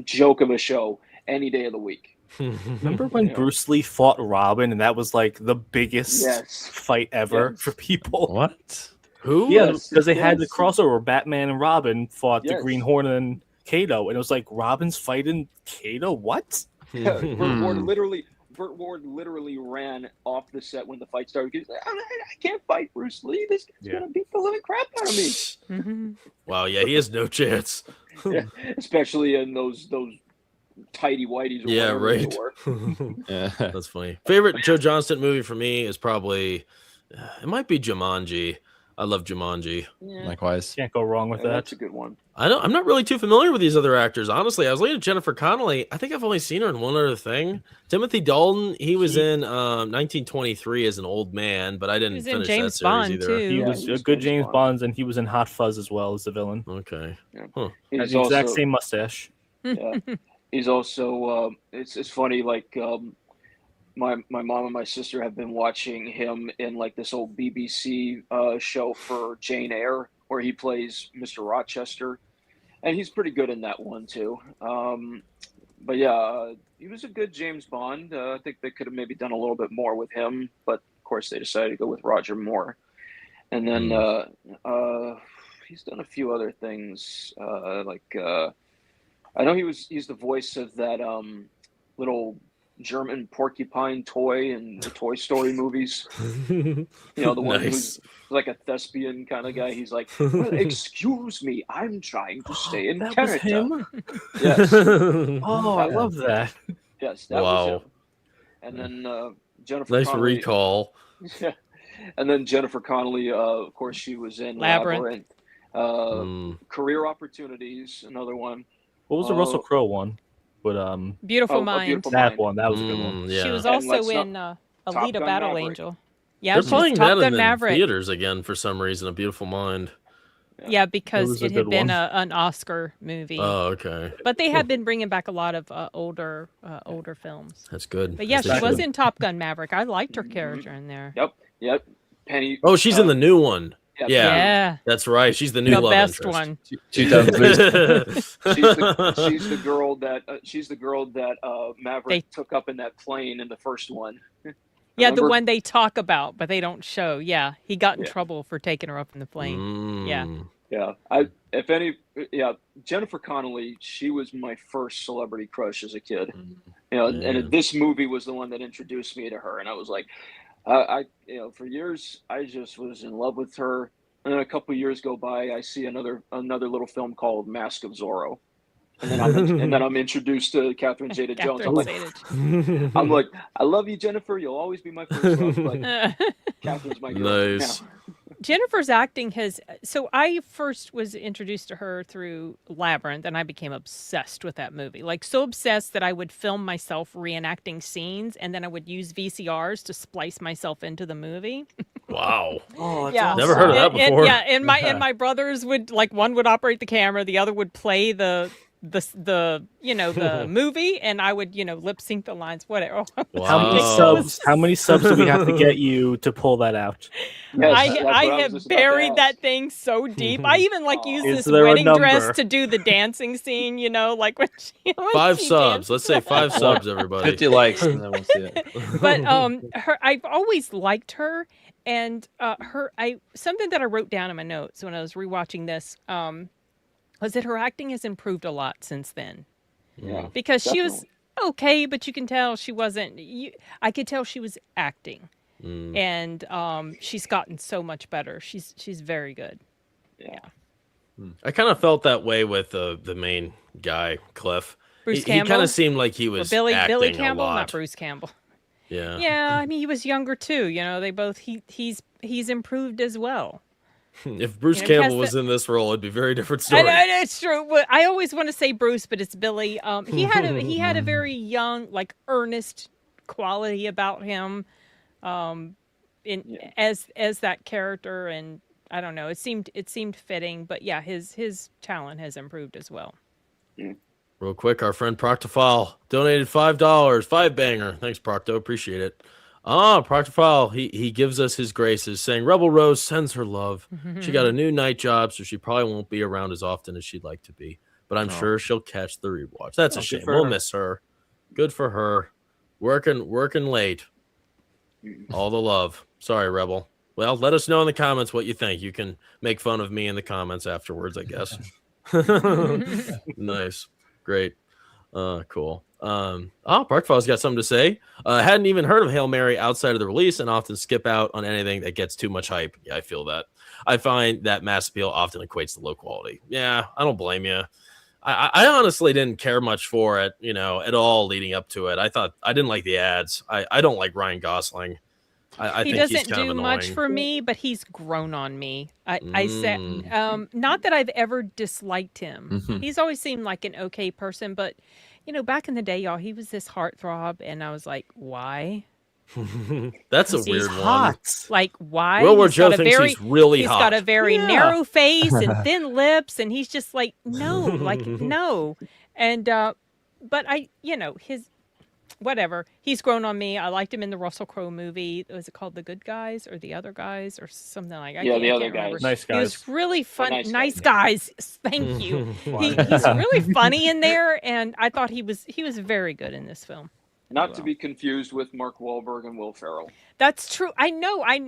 joke of a show any day of the week. Remember when Yeah. Bruce Lee fought Robin, and that was like the biggest Yes. fight ever Yes. for people? What? Who? Yeah, Yes, because they had the yes. crossover where Batman and Robin fought the Yes. Green Hornet and Kato, and it was like Robin's fighting Kato. What? Burt Ward literally ran off the set when the fight started. He's like, I can't fight Bruce Lee. This guy's gonna beat the living crap out of me. Mhm. Wow, yeah, he has no chance. Yeah, especially in those tidy whities. Or Yeah, whatever they right. were. Yeah. That's funny. Favorite Joe Johnston movie for me is probably, it might be Jumanji. I love Jumanji. Yeah, Likewise. Can't go wrong with that. that's a good one. I'm not really too familiar with these other actors. Honestly, I was looking at Jennifer Connelly. I think I've only seen her in one other thing. Timothy Dalton, he was in 1923 as an old man, but I He didn't was in finish James that series Bond, either. too. He Yeah, was he was a good James James Bond, and he was in Hot Fuzz as well as the villain. Okay. Had He's the exact also, same mustache. yeah, he's also. It's funny. Like my mom and my sister have been watching him in like this old BBC show for Jane Eyre, where he plays Mr. Rochester, and he's pretty good in that one too. But yeah, he was a good James Bond. I think they could have maybe done a little bit more with him, but of course they decided to go with Roger Moore. And then he's done a few other things. I know he's the voice of that little German porcupine toy in the Toy Story movies. The one who's like a thespian kind of guy. He's like, well, excuse me, I'm trying to stay in That was character. him? Yes, Oh, I love that. yes, that Wow. was him. And then Jennifer Nice Connelly, recall. Yeah. And then Jennifer Connelly, of course, she was in Labyrinth. Career Opportunities, another one. What was the Russell Crowe one? But Beautiful A Mind. Beautiful that Mind. one, that was a good one. Yeah. She was And also let's in Top Alita Gun Battle Maverick. Angel. Yeah, They're she was playing Top that Gun in Maverick. theaters again for some reason. A Beautiful Mind. Yeah, It because was a it had good been one. an Oscar movie. Oh, okay. But they have been bringing back a lot of older films. That's good. But yeah, As she they was should. in Top Gun Maverick. I liked her character in there. Yep. Penny. Oh, she's in the new one. Yeah, Yeah. that's right. She's the new The love best interest. one. 2003. she's the girl that Maverick They- took up in that plane in the first one. Yeah, the Remember? one they talk about, but they don't show. Yeah, he got in Yeah. trouble for taking her up in the plane. Yeah. Yeah, Jennifer Connelly, she was my first celebrity crush as a kid. And this movie was the one that introduced me to her, and I was like, for years I just was in love with her. And then a couple of years go by, I see another little film called Mask of Zorro, and then I'm introduced to Catherine Zeta-Jones. I'm like, I love you, Jennifer. You'll always be my first love, but Catherine's my girl. Nice. Now. Jennifer's acting so I first was introduced to her through Labyrinth, and I became obsessed with that movie. Like, so obsessed that I would film myself reenacting scenes, and then I would use VCRs to splice myself into the movie. Wow. Oh, that's Yeah. awesome. Never heard of that before. And my brothers would, like, one would operate the camera, the other would play the movie, and I would lip sync the lines, whatever. Wow. How many subs do we have to get you to pull that out? Yes, I was have just about to buried ask. that thing so deep. I even used Is this there a wedding dress number? to do the dancing scene, like when she 5 she subs. danced. Let's say 5 subs, everybody. 50 likes, and then we'll see it. But I've always liked her, and something that I wrote down in my notes when I was rewatching this was that her acting has improved a lot since then. Yeah, Because she was definitely. okay, but you can tell she wasn't. I could tell she was acting, and she's gotten so much better. She's very good. Yeah. I kind of felt that way with the main guy, Cliff. Bruce He Campbell. kind of seemed like he was Billy acting Campbell, a lot. not Bruce Campbell. Yeah. Yeah, I mean he was younger too. They both he's improved as well. If Bruce You know, Campbell was in this role, it'd be a very different I story. know, it's true. But I always want to say Bruce, but it's Billy. He had a very young, like, earnest quality about him, as that character, and I don't know. It seemed fitting, but yeah, his talent has improved as well. Real quick, our friend Proctophile donated $5. 5-banger. Thanks, Procto. Appreciate it. Proctophile, he gives us his graces, saying Rebel Rose sends her love. She got a new night job, so she probably won't be around as often as she'd like to be. But I'm sure she'll catch the rewatch. That's a shame. We'll miss her. Good for her. Working late. All the love. Sorry, Rebel. Well, let us know in the comments what you think. You can make fun of me in the comments afterwards, I guess. Nice. Great. Cool. Parkfall's got something to say. Hadn't even heard of Hail Mary outside of the release and often skip out on anything that gets too much hype. Yeah, I feel that. I find that mass appeal often equates to low quality. Yeah, I don't blame you. I honestly didn't care much for it, at all leading up to it. I didn't like the ads. I don't like Ryan Gosling. I He think he's doesn't kind do of much annoying. for me, but he's grown on me. I said, not that I've ever disliked him. He's always seemed like an okay person, but back in the day, y'all, he was this heartthrob, and I was like, why? That's a He's weird one. Hot. Like, why? Will Ward He's got Joe a thinks very- he's really He's hot. got a very Yeah. narrow face and thin lips, and he's just like, no, no. And but his whatever. He's grown on me. I liked him in the Russell Crowe movie. Was it called The Good Guys or The Other Guys or something like that? Yeah, The I Other can't remember. Guys. Nice He was guys. really fun. Nice Nice Guys. guys. Thank you. He's really funny in there, and I thought he was very good in this film. Not to be confused with Mark Wahlberg and Will Ferrell. That's true. I know. I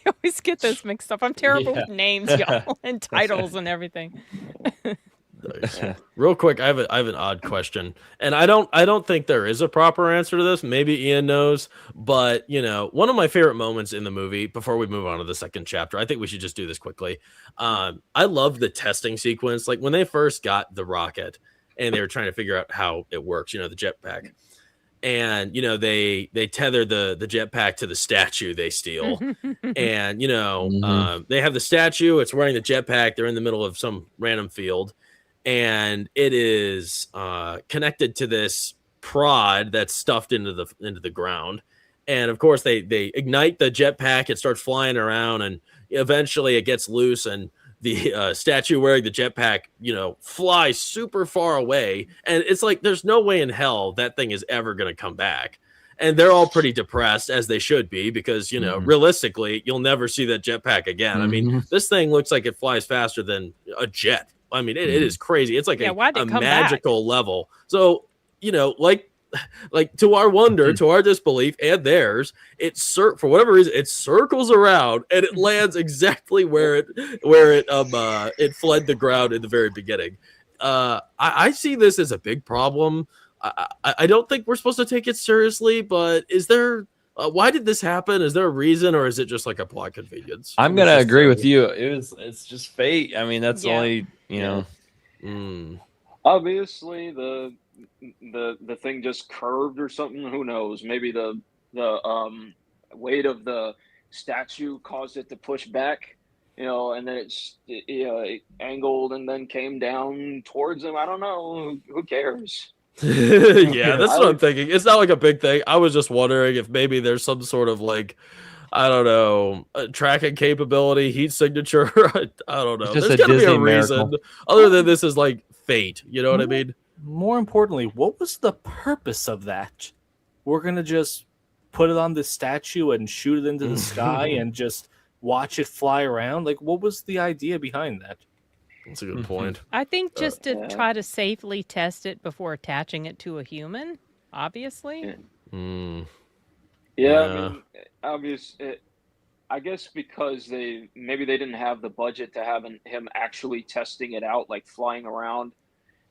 always get those mixed up. I'm terrible with names, y'all, and titles and everything. Nice. Real quick, I have an odd question, and I don't think there is a proper answer to this. Maybe Ian knows, but one of my favorite moments in the movie. Before we move on to the second chapter, I think we should just do this quickly. I love the testing sequence, like when they first got the rocket and they were trying to figure out how it works. The jetpack, and they tether the jetpack to the statue they steal, and they have the statue. It's wearing the jetpack. They're in the middle of some random field. And it is connected to this prod that's stuffed into the ground, and of course they ignite the jetpack. It starts flying around, and eventually it gets loose, and the statue wearing the jetpack, flies super far away, and it's like there's no way in hell that thing is ever going to come back. and they're all pretty depressed, as they should be, because realistically, you'll never see that jetpack again. I mean, this thing looks like it flies faster than a jet. I mean, it is crazy. It's like a magical level. So, like to our wonder, to our disbelief and theirs, for whatever reason, it circles around and it lands exactly where it fled the ground in the very beginning. I see this as a big problem. I don't think we're supposed to take it seriously, but is there? Why did this happen? Is there a reason, or is it just like a plot convenience? I'm gonna agree with you. It's just fate. I mean, that's the only Obviously, the thing just curved or something. Who knows? Maybe the weight of the statue caused it to push back. And then it angled and then came down towards him. I don't know. Who cares? Yeah, that's what I'm thinking. It's not like a big thing. I was just wondering if maybe there's some sort of like, I don't know, tracking capability, heat signature. I don't know. There's got to be a reason other than this is like fate. You know what I mean? More importantly, what was the purpose of that? We're going to just put it on the statue and shoot it into the sky and just watch it fly around? Like, what was the idea behind that? That's a good point. I think just to try to safely test it before attaching it to a human, obviously. I mean, I guess because they didn't have the budget to have him actually testing it out, like flying around.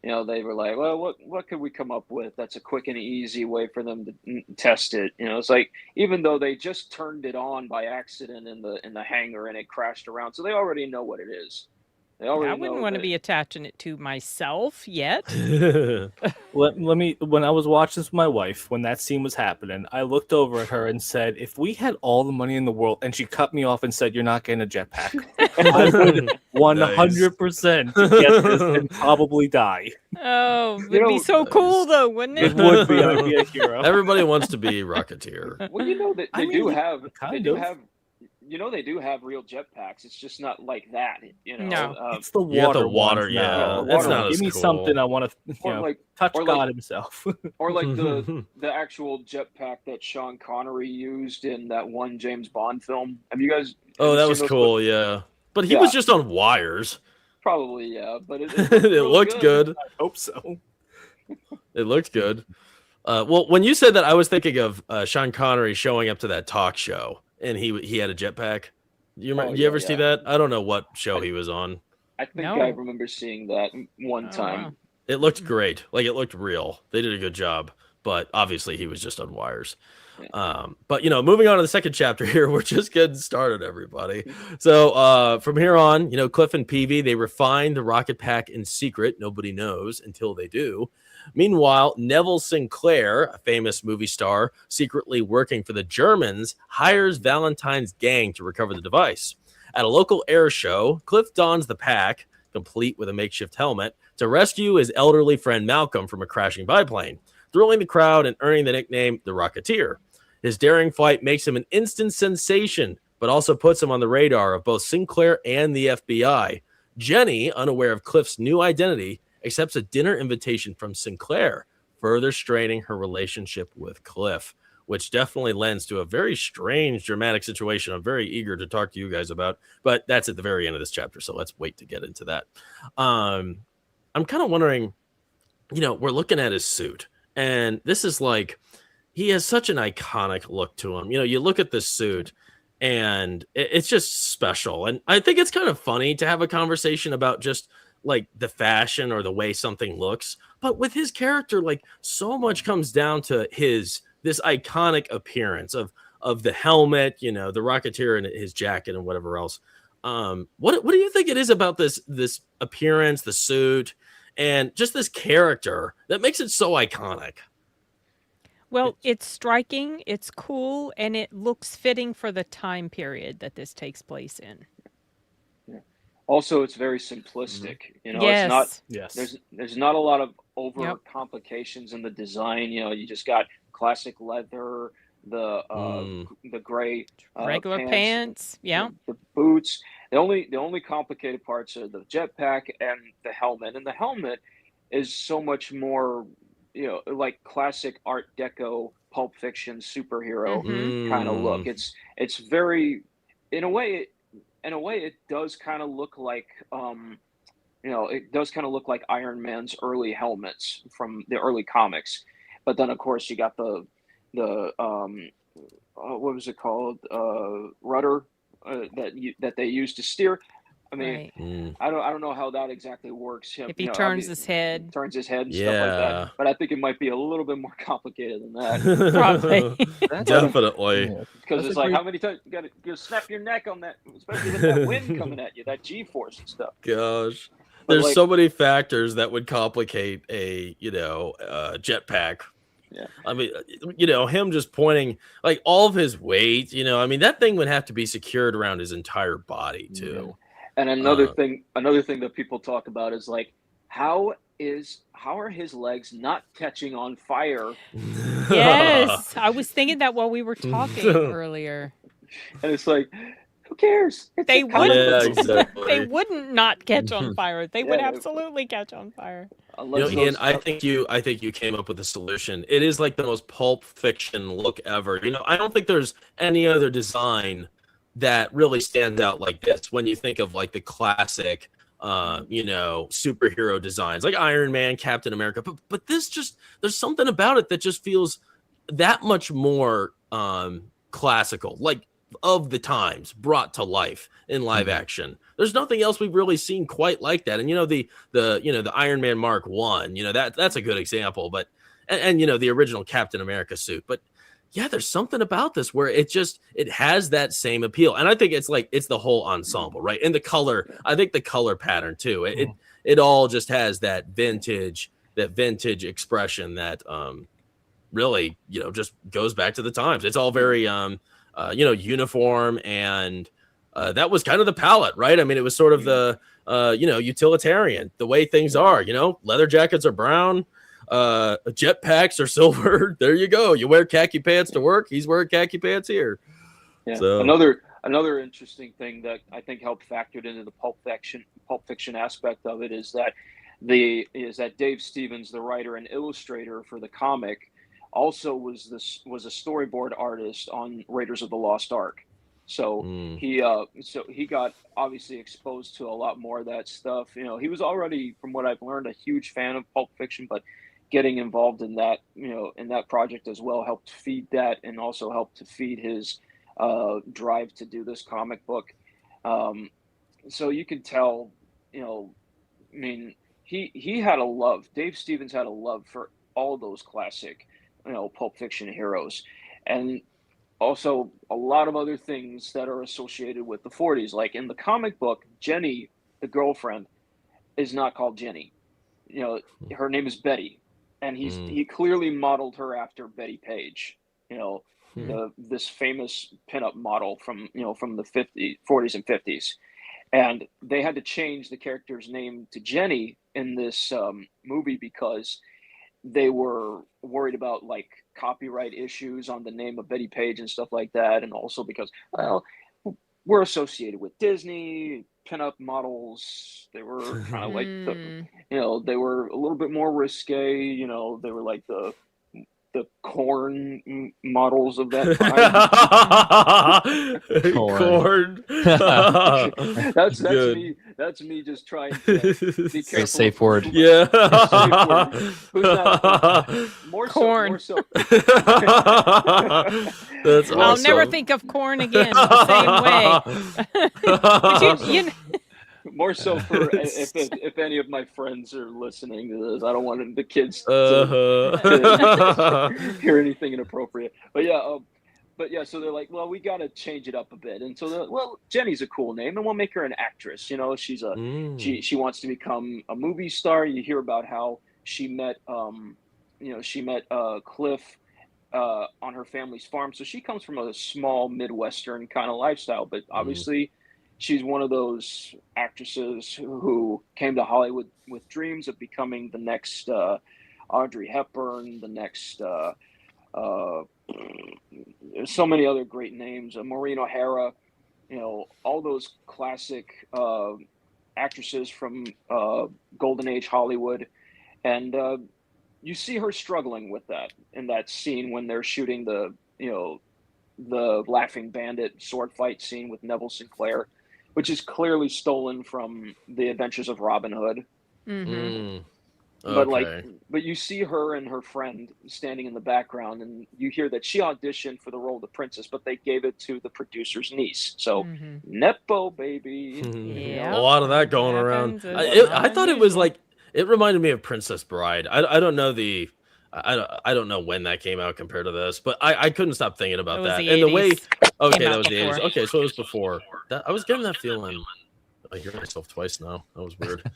They were like, well, what could we come up with that's a quick and easy way for them to test it? It's like, even though they just turned it on by accident in the hangar and it crashed around, so they already know what it is. I wouldn't want to be attaching it to myself yet. Let me. When I was watching this with my wife, when that scene was happening, I looked over at her and said, "If we had all the money in the world," and she cut me off and said, "You're not getting a jetpack," I would 100% get this and probably die. Oh, it'd be so cool though, wouldn't it? It would be. I'd be a hero. Everybody wants to be Rocketeer. Well, they do have real jetpacks. It's just not like that. No. It's the water. The water, ones yeah. now. It's not Give as me cool. something I want to touch God himself. Or like the actual jetpack that Sean Connery used in that one James Bond film. Have you guys? Oh, that was cool. Yeah, but he was just on wires. Probably, yeah. But it looked good. I hope so. It looked good. Well, when you said that, I was thinking of Sean Connery showing up to that talk show, and he had a jetpack. You ever see that? I don't know what show he was on. I think I remember seeing that one time. Wow. It looked great. Like, it looked real. They did a good job. But obviously, he was just on wires. But, moving on to the second chapter here, we're just getting started, everybody. So from here on, Cliff and Peavy, they refine the rocket pack in secret. Nobody knows until they do. Meanwhile, Neville Sinclair, a famous movie star, secretly working for the Germans, hires Valentine's gang to recover the device. At a local air show, Cliff dons the pack, complete with a makeshift helmet, to rescue his elderly friend Malcolm from a crashing biplane, thrilling the crowd and earning the nickname the Rocketeer. His daring flight makes him an instant sensation, but also puts him on the radar of both Sinclair and the FBI. Jenny, unaware of Cliff's new identity, accepts a dinner invitation from Sinclair, further straining her relationship with Cliff, which definitely lends to a very strange, dramatic situation I'm very eager to talk to you guys about, but that's at the very end of this chapter, so let's wait to get into that. I'm kind of wondering, we're looking at his suit, and this is like, he has such an iconic look to him. You look at this suit, and it's just special, and I think it's kind of funny to have a conversation about just like the fashion or the way something looks, but with his character, like, so much comes down to this iconic appearance of the helmet, the Rocketeer and his jacket and whatever else. What do you think it is about this appearance, the suit, and just this character that makes it so iconic? Well, it's striking, it's cool, and it looks fitting for the time period that this takes place in. Also, it's very simplistic. Yes. It's not. There's not a lot of over complications in the design. You just got classic leather, the gray regular pants. Yeah. The boots. The only complicated parts are the jetpack and the helmet. And the helmet is so much more, like classic Art Deco Pulp Fiction superhero Mhm. kind of look. It's very, in a way, it does kind of look like it does kind of look like Iron Man's early helmets from the early comics. But then, of course, you got the what was it called? Rudder that they used to steer. I mean, Right. I don't know how that exactly works. If he turns his head. Turns his head and stuff like that. Yeah. But I think it might be a little bit more complicated than that. Probably. Definitely. Yeah. Because That's it's a like, great- how many times you got to snap your neck on that, especially with that wind coming at you, that G-force and stuff. Gosh. But There's like, so many factors that would complicate a, jetpack. Yeah. I mean, him just pointing, like, all of his weight, I mean, that thing would have to be secured around his entire body too. and another thing that people talk about is like, how are his legs not catching on fire? Yes, I was thinking that while we were talking earlier. And it's like, who cares? It's They a comic wouldn't. Yeah, book. exactly. They wouldn't not catch on fire. They would Yeah. absolutely catch on fire. Unless Ian, those- I think you came up with a solution. It is like the most Pulp Fiction look ever. I don't think there's any other design that really stands out like this when you think of like the classic superhero designs like Iron Man, Captain America. But this just, there's something about it that just feels that much more classical, like of the times brought to life in live action. There's nothing else we've really seen quite like that. And the Iron Man Mark 1, that's a good example, but and the original Captain America suit. But yeah, there's something about this where it has that same appeal. And I think it's the whole ensemble, right? And the color, I think the color pattern too. It all just has that vintage expression that really, just goes back to the times. It's all very uniform, and that was kind of the palette, right? I mean, it was sort of the utilitarian, the way things are. Leather jackets are brown, jetpacks are silver. There you go. You wear khaki pants to work. He's wearing khaki pants here. Yeah. So Another interesting thing that I think helped factored into the Pulp Fiction aspect of it is that Dave Stevens, the writer and illustrator for the comic, also was a storyboard artist on Raiders of the Lost Ark. So he got obviously exposed to a lot more of that stuff. He was already, from what I've learned, a huge fan of Pulp Fiction, but getting involved in that, in that project as well helped feed that, and also helped to feed his drive to do this comic book. So you can tell, I mean, he had a love. Dave Stevens had a love for all those classic, Pulp Fiction heroes, and also a lot of other things that are associated with the 40s. Like in the comic book, Jenny, the girlfriend, is not called Jenny. Her name is Betty, and he clearly modeled her after Betty Page. This famous pinup model from the 40s and 50s, and they had to change the character's name to Jenny in this movie because they were worried about like copyright issues on the name of Betty Page and stuff like that, and also because, well, we're associated with Disney pinup models. They were kind of like they were a little bit more risque. They were like the corn models of that time. Corn. That's Good. me. That's me just trying to be careful. Safe word. Yeah. Who's not? More Corn. So. That's awesome. I'll never think of corn again the same way. But More so for if any of my friends are listening to this, I don't want the kids to hear anything inappropriate. But yeah, so they're like, well, we got to change it up a bit, and so they're like, well, Jenny's a cool name, and we'll make her an actress. She's she wants to become a movie star. You hear about how she met Cliff on her family's farm, so she comes from a small Midwestern kind of lifestyle, but obviously. She's one of those actresses who came to Hollywood with dreams of becoming the next Audrey Hepburn, the next so many other great names, Maureen O'Hara, all those classic actresses from Golden Age Hollywood. And you see her struggling with that in that scene when they're shooting the Laughing Bandit sword fight scene with Neville Sinclair, which is clearly stolen from The Adventures of Robin Hood. Mm-hmm. But you see her and her friend standing in the background, and you hear that she auditioned for the role of the princess, but they gave it to the producer's niece. So nepo baby. Yeah, a lot of that going around. happens. I thought it was like it reminded me of Princess Bride. I don't know I don't know when that came out compared to this, but I couldn't stop thinking It about was that. the And the way 80s. okay, Came that out was the 80s. before. Okay, so it was before. That I was getting that feeling. I hear myself twice now. That was weird.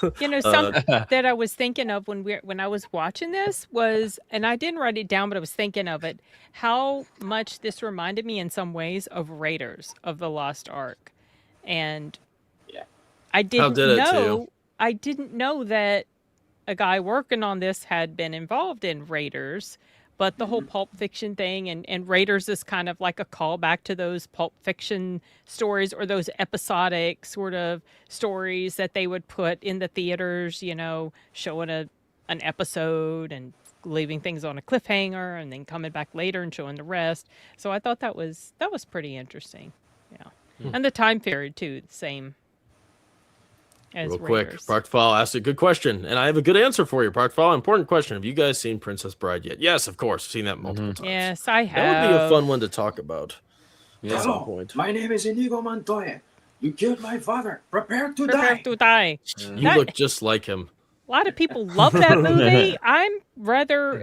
Something that I was thinking of when I was watching this was, and I didn't write it down, but I was thinking of it, how much this reminded me in some ways of Raiders of the Lost Ark. And I didn't did it to know you? I didn't know that a guy working on this had been involved in Raiders, but the whole Pulp Fiction thing and Raiders is kind of like a callback to those Pulp Fiction stories or those episodic sort of stories that they would put in the theaters, showing an episode and leaving things on a cliffhanger and then coming back later and showing the rest. So I thought that was pretty interesting. Yeah. And the time period too, the same as Real quick, Raiders. Parkfall asked a good question, and I have a good answer for you, Parkfall. Important question. Have you guys seen Princess Bride yet? Yes, of course. Seen that multiple times. Yes, I have. That would be a fun one to talk about at some Hello, point. my name is Inigo Montoya. You killed my father. Prepare to Prepare die. to die. You That- look just like him. A lot of people love that movie. I'm rather,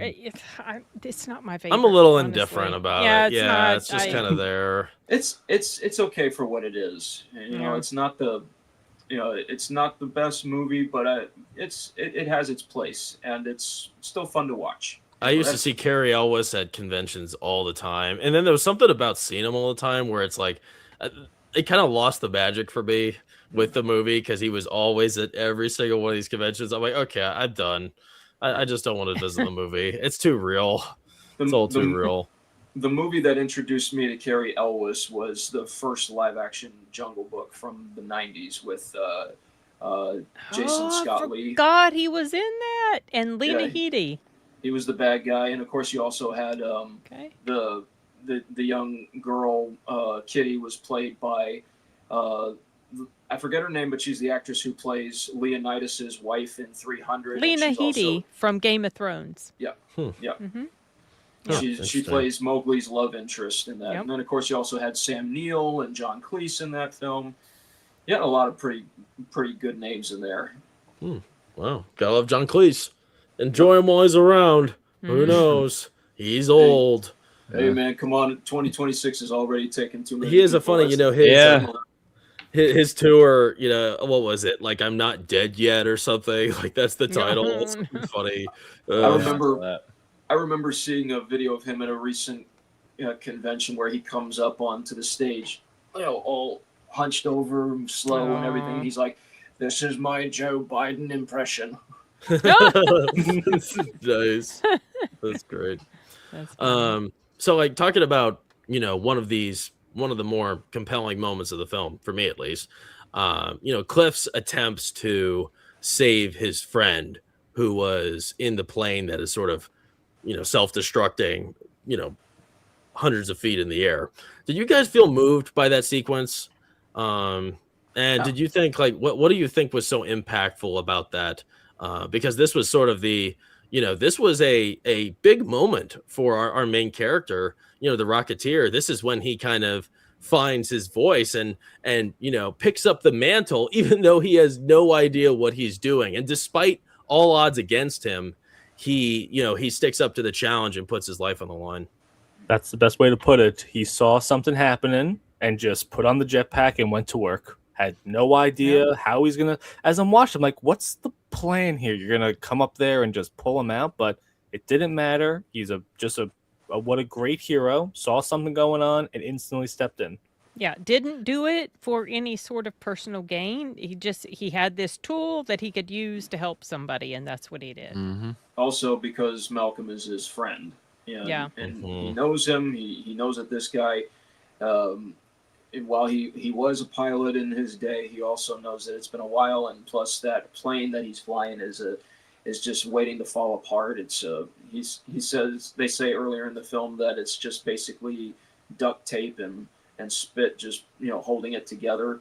it's not my favorite. I'm a little honestly. indifferent about Yeah, it. it's not. It's just kind of there. It's okay for what it is. Yeah. It's not the it's not the best movie, but it has its place, and it's still fun to watch. I used to see Carrie Elwes at conventions all the time, and then there was something about seeing him all the time where it's like it kind of lost the magic for me with the movie because he was always at every single one of these conventions. I'm like, okay, I'm done. I just don't want to visit the movie. It's too real. It's all too real. The movie that introduced me to Carrie Elwes was the first live-action Jungle Book from the '90s with Jason Scott Lee. God, he was in that, and Lena Yeah. Headey. He was the bad guy, and of course, you also had Okay. the young girl Kitty was played by I forget her name, but she's the actress who plays Leonidas's wife in 300. and Lena she's Headey also- from Game of Thrones. Yeah. Mm-hmm. She Interesting. plays Mowgli's love interest in that. Yep. And then, of course, you also had Sam Neill and John Cleese in that film. You had a lot of pretty good names in there. Wow, gotta love John Cleese. Enjoy him while he's around. Who knows? He's old. Hey, man, come on. 2026 is already taking too many He is a people. funny, his tour, what was it? Like, I'm not dead yet or something. Like, that's the title. It's funny. I remember seeing a video of him at a recent convention where he comes up onto the stage, all hunched over, slow and everything. He's like, "This is my Joe Biden impression." Nice. That's great. That's funny. So like talking about, one of the more compelling moments of the film, for me at least, Cliff's attempts to save his friend who was in the plane that is sort of, self-destructing, hundreds of feet in the air. Did you guys feel moved by that sequence? And did you think, like, what do you think was so impactful about that? Because this was sort of this was a big moment for our main character, the Rocketeer. This is when he kind of finds his voice and picks up the mantle, even though he has no idea what he's doing. And despite all odds against him, he sticks up to the challenge and puts his life on the line. That's the best way to put it. He saw something happening and just put on the jetpack and went to work. Had no idea how he's gonna. As I'm watching, I'm like, what's the plan here? You're gonna come up there and just pull him out, but it didn't matter. He's what a great hero. Saw something going on and instantly stepped in. Yeah, didn't do it for any sort of personal gain. He had this tool that he could use to help somebody, and that's what he did. Also, because Malcolm is his friend. Yeah. And he knows him. He knows that this guy, while he was a pilot in his day, he also knows that it's been a while. And plus, that plane that he's flying is is just waiting to fall apart. It's they say earlier in the film that it's just basically duct tape and spit just holding it together.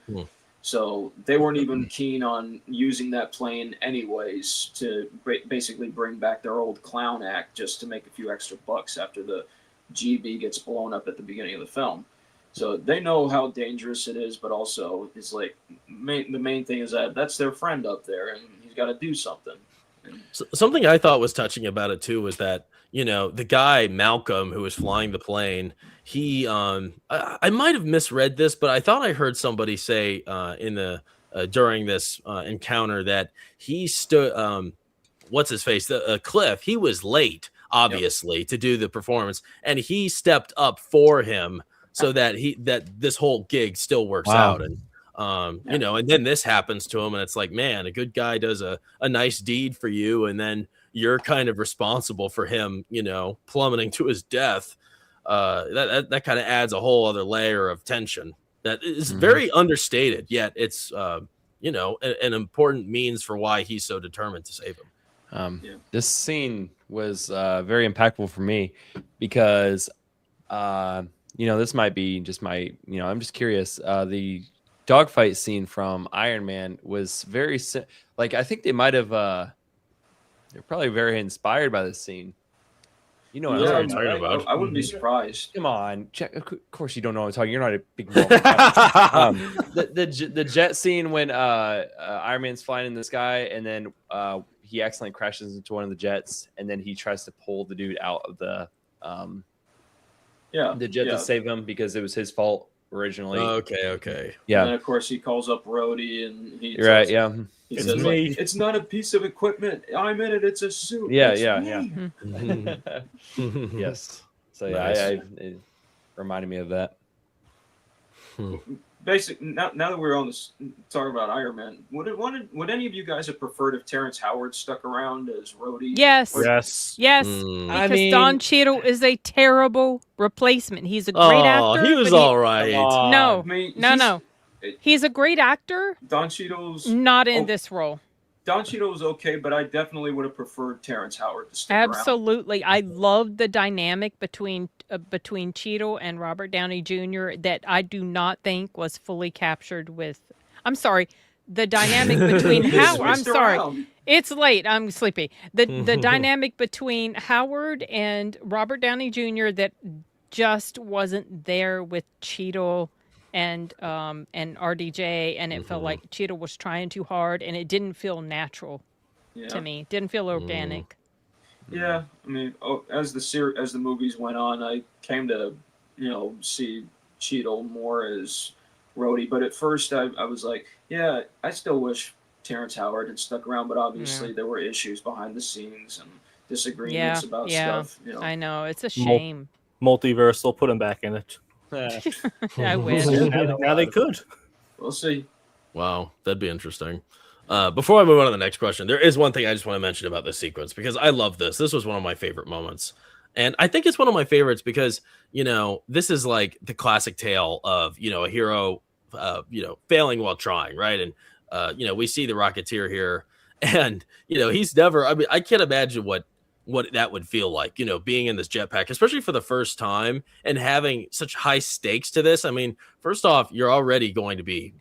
So they weren't even keen on using that plane anyways to basically bring back their old clown act just to make a few extra bucks after the GB gets blown up at the beginning of the film. So they know how dangerous it is, but also it's like the main thing is that that's their friend up there and he's got to do something. Something I thought was touching about it too was that, the guy Malcolm who was flying the plane, he I might have misread this, but I thought I heard somebody say during this encounter that he stood what's his face, Cliff, he was late obviously to do the performance, and he stepped up for him so that this whole gig still works out. And and then this happens to him, and it's like, man, a good guy does a nice deed for you, and then you're kind of responsible for him, plummeting to his death. That kind of adds a whole other layer of tension that is very understated, yet it's an important means for why he's so determined to save him. This scene was very impactful for me because this might be just my I'm just curious. The dogfight scene from Iron Man was very I think they might have they're probably very inspired by this scene. You know what I'm talking about. I wouldn't be surprised. Come on, of course you don't know what I'm talking. You're not a big the jet scene when Iron Man's flying in the sky and then he accidentally crashes into one of the jets and then he tries to pull the dude out of the jet to save him because it was his fault originally. Okay. Yeah. And then of course he calls up Rhodey and he He It's says, me. it's not a piece of equipment. I'm in it. It's a suit. Yeah. Yes. So it reminded me of that. Now that we're on this talking about Iron Man, would any of you guys have preferred if Terrence Howard stuck around as Rhodey? Yes. Yes. Because Don Cheadle is a terrible replacement. He's a great actor. He was all right. No. I mean, No. He's a great actor. Don Cheadle's not in this role. Don Cheadle's okay, but I definitely would have preferred Terrence Howard to stick around. Absolutely. I loved the dynamic between Cheadle and Robert Downey Jr. that I do not think was fully captured with. I'm sorry. The dynamic between Howard. I'm sorry. It's late. I'm sleepy. The dynamic between Howard and Robert Downey Jr. that just wasn't there with Cheadle and RDJ, and it felt like Cheadle was trying too hard, and it didn't feel natural to me. Didn't feel organic. Yeah, I mean, as the movies went on, I came to see Cheadle more as Rhodey, but at first I was like, yeah, I still wish Terrence Howard had stuck around, but obviously there were issues behind the scenes and disagreements about stuff. I know, it's a shame. Multiversal, put him back in it. I wish. Now they could. We'll see. Wow, that'd be interesting. Before I move on to the next question, there is one thing I just want to mention about this sequence because I love this. This was one of my favorite moments. And I think it's one of my favorites because, this is like the classic tale of, a hero, failing while trying, right? And, we see the Rocketeer here and, he's never, I can't imagine what that would feel like, being in this jetpack, especially for the first time and having such high stakes to this. I mean, first off, you're already going to be,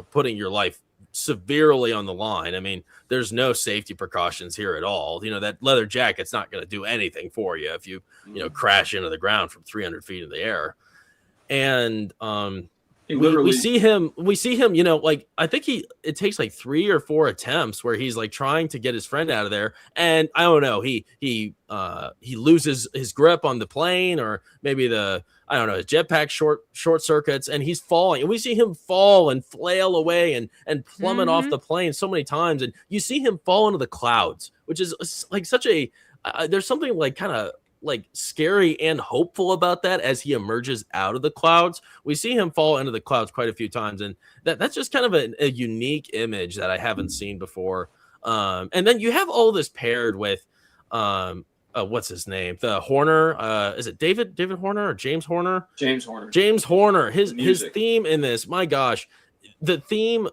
putting your life severely on the line. I mean, there's no safety precautions here at all. That leather jacket's not going to do anything for you if you, crash into the ground from 300 feet in the air. And, we see him, I think it takes like 3 or 4 attempts where he's like trying to get his friend out of there. And I don't know, he loses his grip on the plane, or maybe his jetpack short circuits and he's falling, and we see him fall and flail away and plummet off the plane so many times. And you see him fall into the clouds, which is like such a, there's something like kind of like scary and hopeful about that as he emerges out of the clouds. We see him fall into the clouds quite a few times, and that's just kind of a unique image that I haven't seen before. And then you have all this paired with what's his name? The Horner. Is it David Horner or James Horner? James Horner. James Horner. His theme in this, my gosh, the theme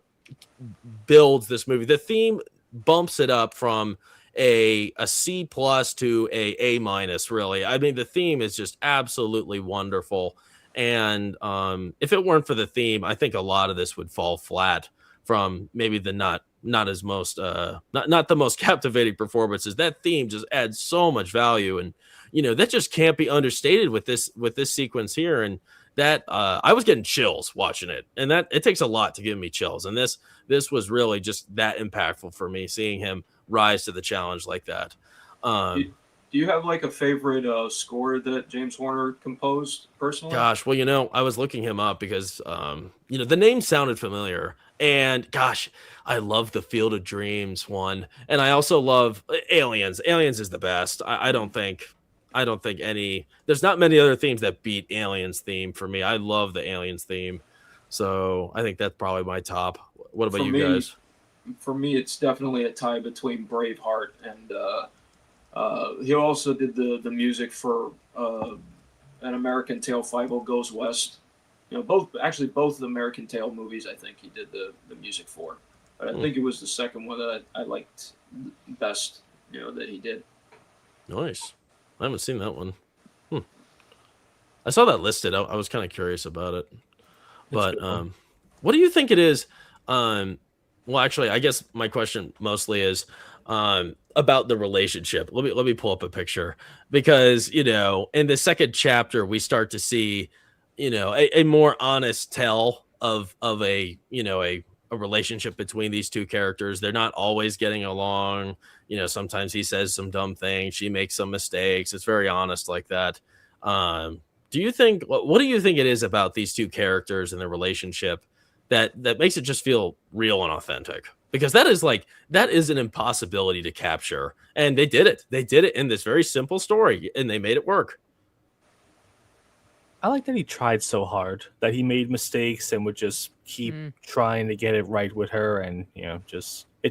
builds this movie. The theme bumps it up from a C+ to a A-. Really, I mean, the theme is just absolutely wonderful. And if it weren't for the theme, I think a lot of this would fall flat from maybe the not as most not the most captivating performances. That theme just adds so much value, and that just can't be understated with this sequence here. And that I was getting chills watching it, and that it takes a lot to give me chills. And this was really just that impactful for me, seeing him rise to the challenge like that. Do you have like a favorite score that James Horner composed personally? Gosh, well, I was looking him up because the name sounded familiar, and gosh, I love the Field of Dreams one, and I also love Aliens. Aliens is the best. I don't think there's not many other themes that beat Aliens theme for me. I love the Aliens theme, so I think that's probably my top. What about you guys? For me, it's definitely a tie between Braveheart and he also did the music for An American Tail, 50 Goes West. Both of the American Tail movies, I think he did the music for. But I think it was the second one that I liked best, that he did. Nice. I haven't seen that one. I saw that listed. I was kind of curious about it. But what do you think it is? Well, actually, I guess my question mostly is about the relationship. Let me pull up a picture, because in the second chapter we start to see a more honest tell of a relationship between these two characters. They're not always getting along. Sometimes he says some dumb things, she makes some mistakes. It's very honest like that. What do you think it is about these two characters and their relationship that makes it just feel real and authentic? Because that is an impossibility to capture, and they did it in this very simple story, and they made it work. I like that he tried so hard, that he made mistakes and would just keep trying to get it right with her, and it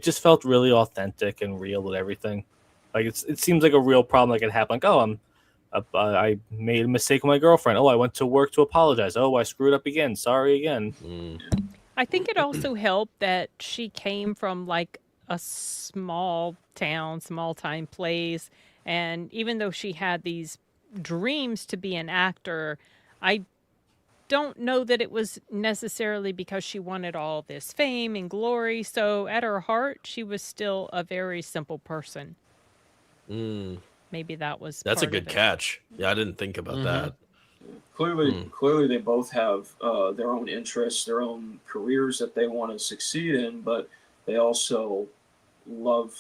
just felt really authentic and real with everything. Like it seems like a real problem that could happen. Like, I made a mistake with my girlfriend. Oh, I went to work to apologize. Oh, I screwed up again. Sorry again. I think it also helped that she came from like a small town, small time place. And even though she had these dreams to be an actor, I don't know that it was necessarily because she wanted all this fame and glory. So at her heart, she was still a very simple person. Maybe that's a good catch. Yeah, I didn't think about that. Clearly, they both have their own interests, their own careers that they want to succeed in, but they also love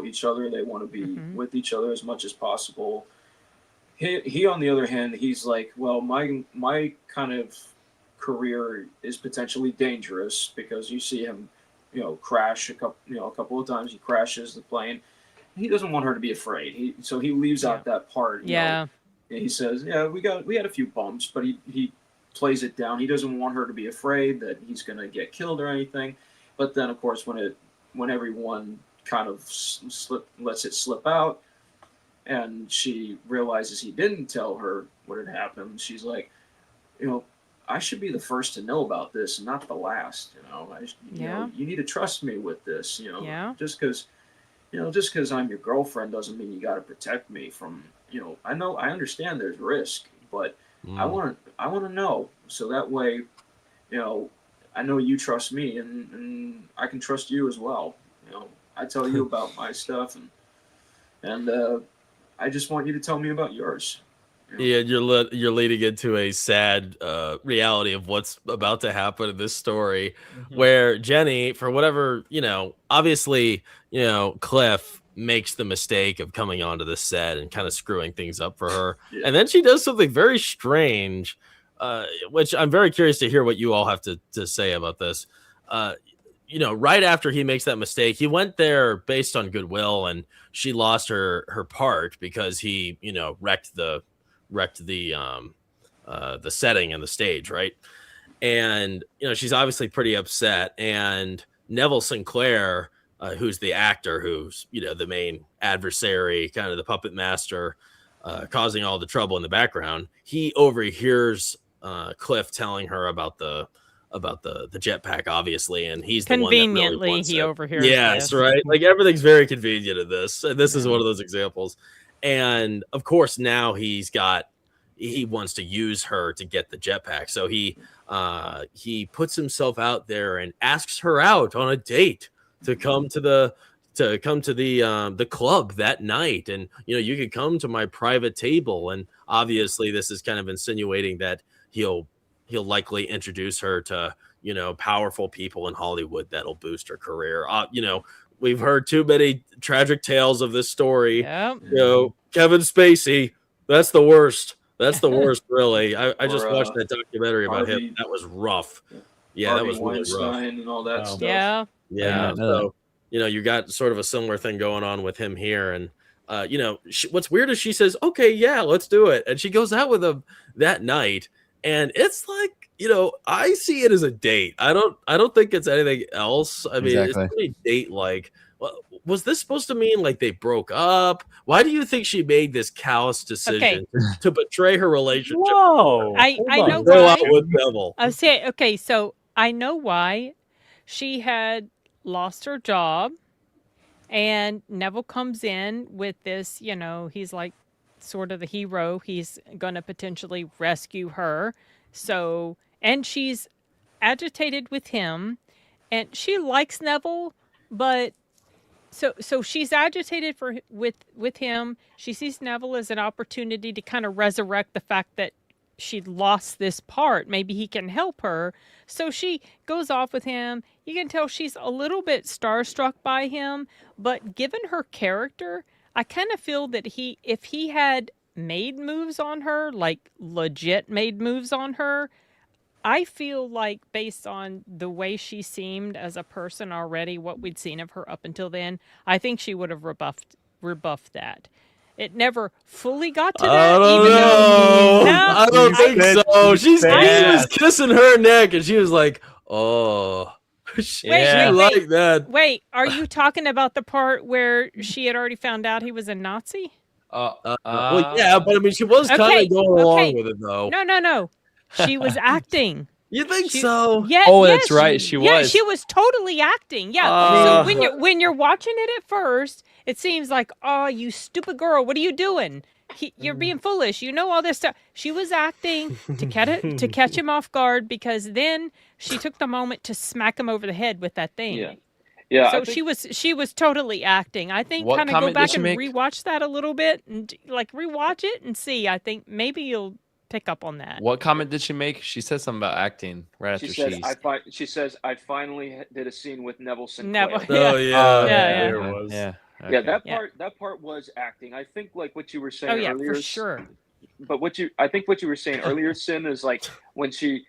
each other. They want to be with each other as much as possible. He on the other hand, he's like, well, my kind of career is potentially dangerous, because you see him crash a couple of times. He crashes the plane. He doesn't want her to be afraid. So he leaves out that part. He says, "Yeah, we had a few bumps," but he plays it down. He doesn't want her to be afraid that he's going to get killed or anything. But then, of course, when everyone kind of lets it slip out, and she realizes he didn't tell her what had happened, she's like, I should be the first to know about this and not the last. You need to trust me with this. Just because I'm your girlfriend doesn't mean you got to protect me from. I understand there's risk, but I want to know, so that way, I know you trust me, and I can trust you as well. I tell you about my stuff, and I just want you to tell me about yours. Yeah, you're leading into a sad reality of what's about to happen in this story, where Jenny, for whatever, obviously, Cliff makes the mistake of coming onto the set and kind of screwing things up for her. Yeah. And then she does something very strange, which I'm very curious to hear what you all have to say about this. Right after he makes that mistake, he went there based on goodwill, and she lost her part because he, wrecked the setting and the stage, right? And she's obviously pretty upset, and Neville Sinclair, who's the actor, who's the main adversary, kind of the puppet master, causing all the trouble in the background, he overhears Cliff telling her about the the jetpack, obviously, and he's the one that really Conveniently, wants he it. overhears Yes, this. right. Like everything's very convenient in this, and this is one of those examples. And of course, now he wants to use her to get the jetpack, so he puts himself out there and asks her out on a date to come to the club that night, and you could come to my private table. And obviously this is kind of insinuating that he'll likely introduce her to powerful people in Hollywood that'll boost her career. We've heard too many tragic tales of this story. Yep. Kevin Spacey, that's the worst. That's the worst, really. I just watched that documentary about him. That was rough. Yeah, that was really rough. And all that stuff. Yeah. Yeah. So, you got sort of a similar thing going on with him here. And, what's weird is she says, okay, yeah, let's do it. And she goes out with him that night. And it's like, I see it as a date. I don't think it's anything else. I mean, It's pretty date-like. Was this supposed to mean like they broke up? Why do you think she made this callous decision to betray her relationship? Whoa! I know Go why. out with Neville. I say, okay, so I know why. She had lost her job, and Neville comes in with this, he's like sort of the hero. He's going to potentially rescue her. So, and she's agitated with him, and she likes Neville, but so she's agitated with him. She sees Neville as an opportunity to kind of resurrect the fact that she'd lost this part. Maybe he can help her. So she goes off with him. You can tell she's a little bit starstruck by him, but given her character, I kind of feel that if he had made moves on her, like legit made moves on her, I feel like based on the way she seemed as a person already, what we'd seen of her up until then, I think she would have rebuffed that. It never fully got to that. I don't think so. He was kissing her neck, and she was like, "Oh, she liked that." Wait, are you talking about the part where she had already found out he was a Nazi? Well, yeah, but I mean, she was kind of going along with it, though. No. She was acting. You think so? Yeah. Oh, that's right. She was. Yeah, she was totally acting. Yeah. So when you're watching it at first, it seems like, oh, you stupid girl, what are you doing? You're being foolish. You know all this stuff. She was acting to catch him off guard, because then she took the moment to smack him over the head with that thing. Yeah. So she was totally acting. I think kind of go back and rewatch that a little bit, and like rewatch it and see. I think maybe you'll pick up on that. What comment did she make? She said something about acting right after she says, I finally did a scene with Neville Sinclair. Oh yeah. There it was. Yeah. Okay. Yeah, that part was acting. I think like what you were saying earlier. For sure. But I think what you were saying earlier, Sin, is like when she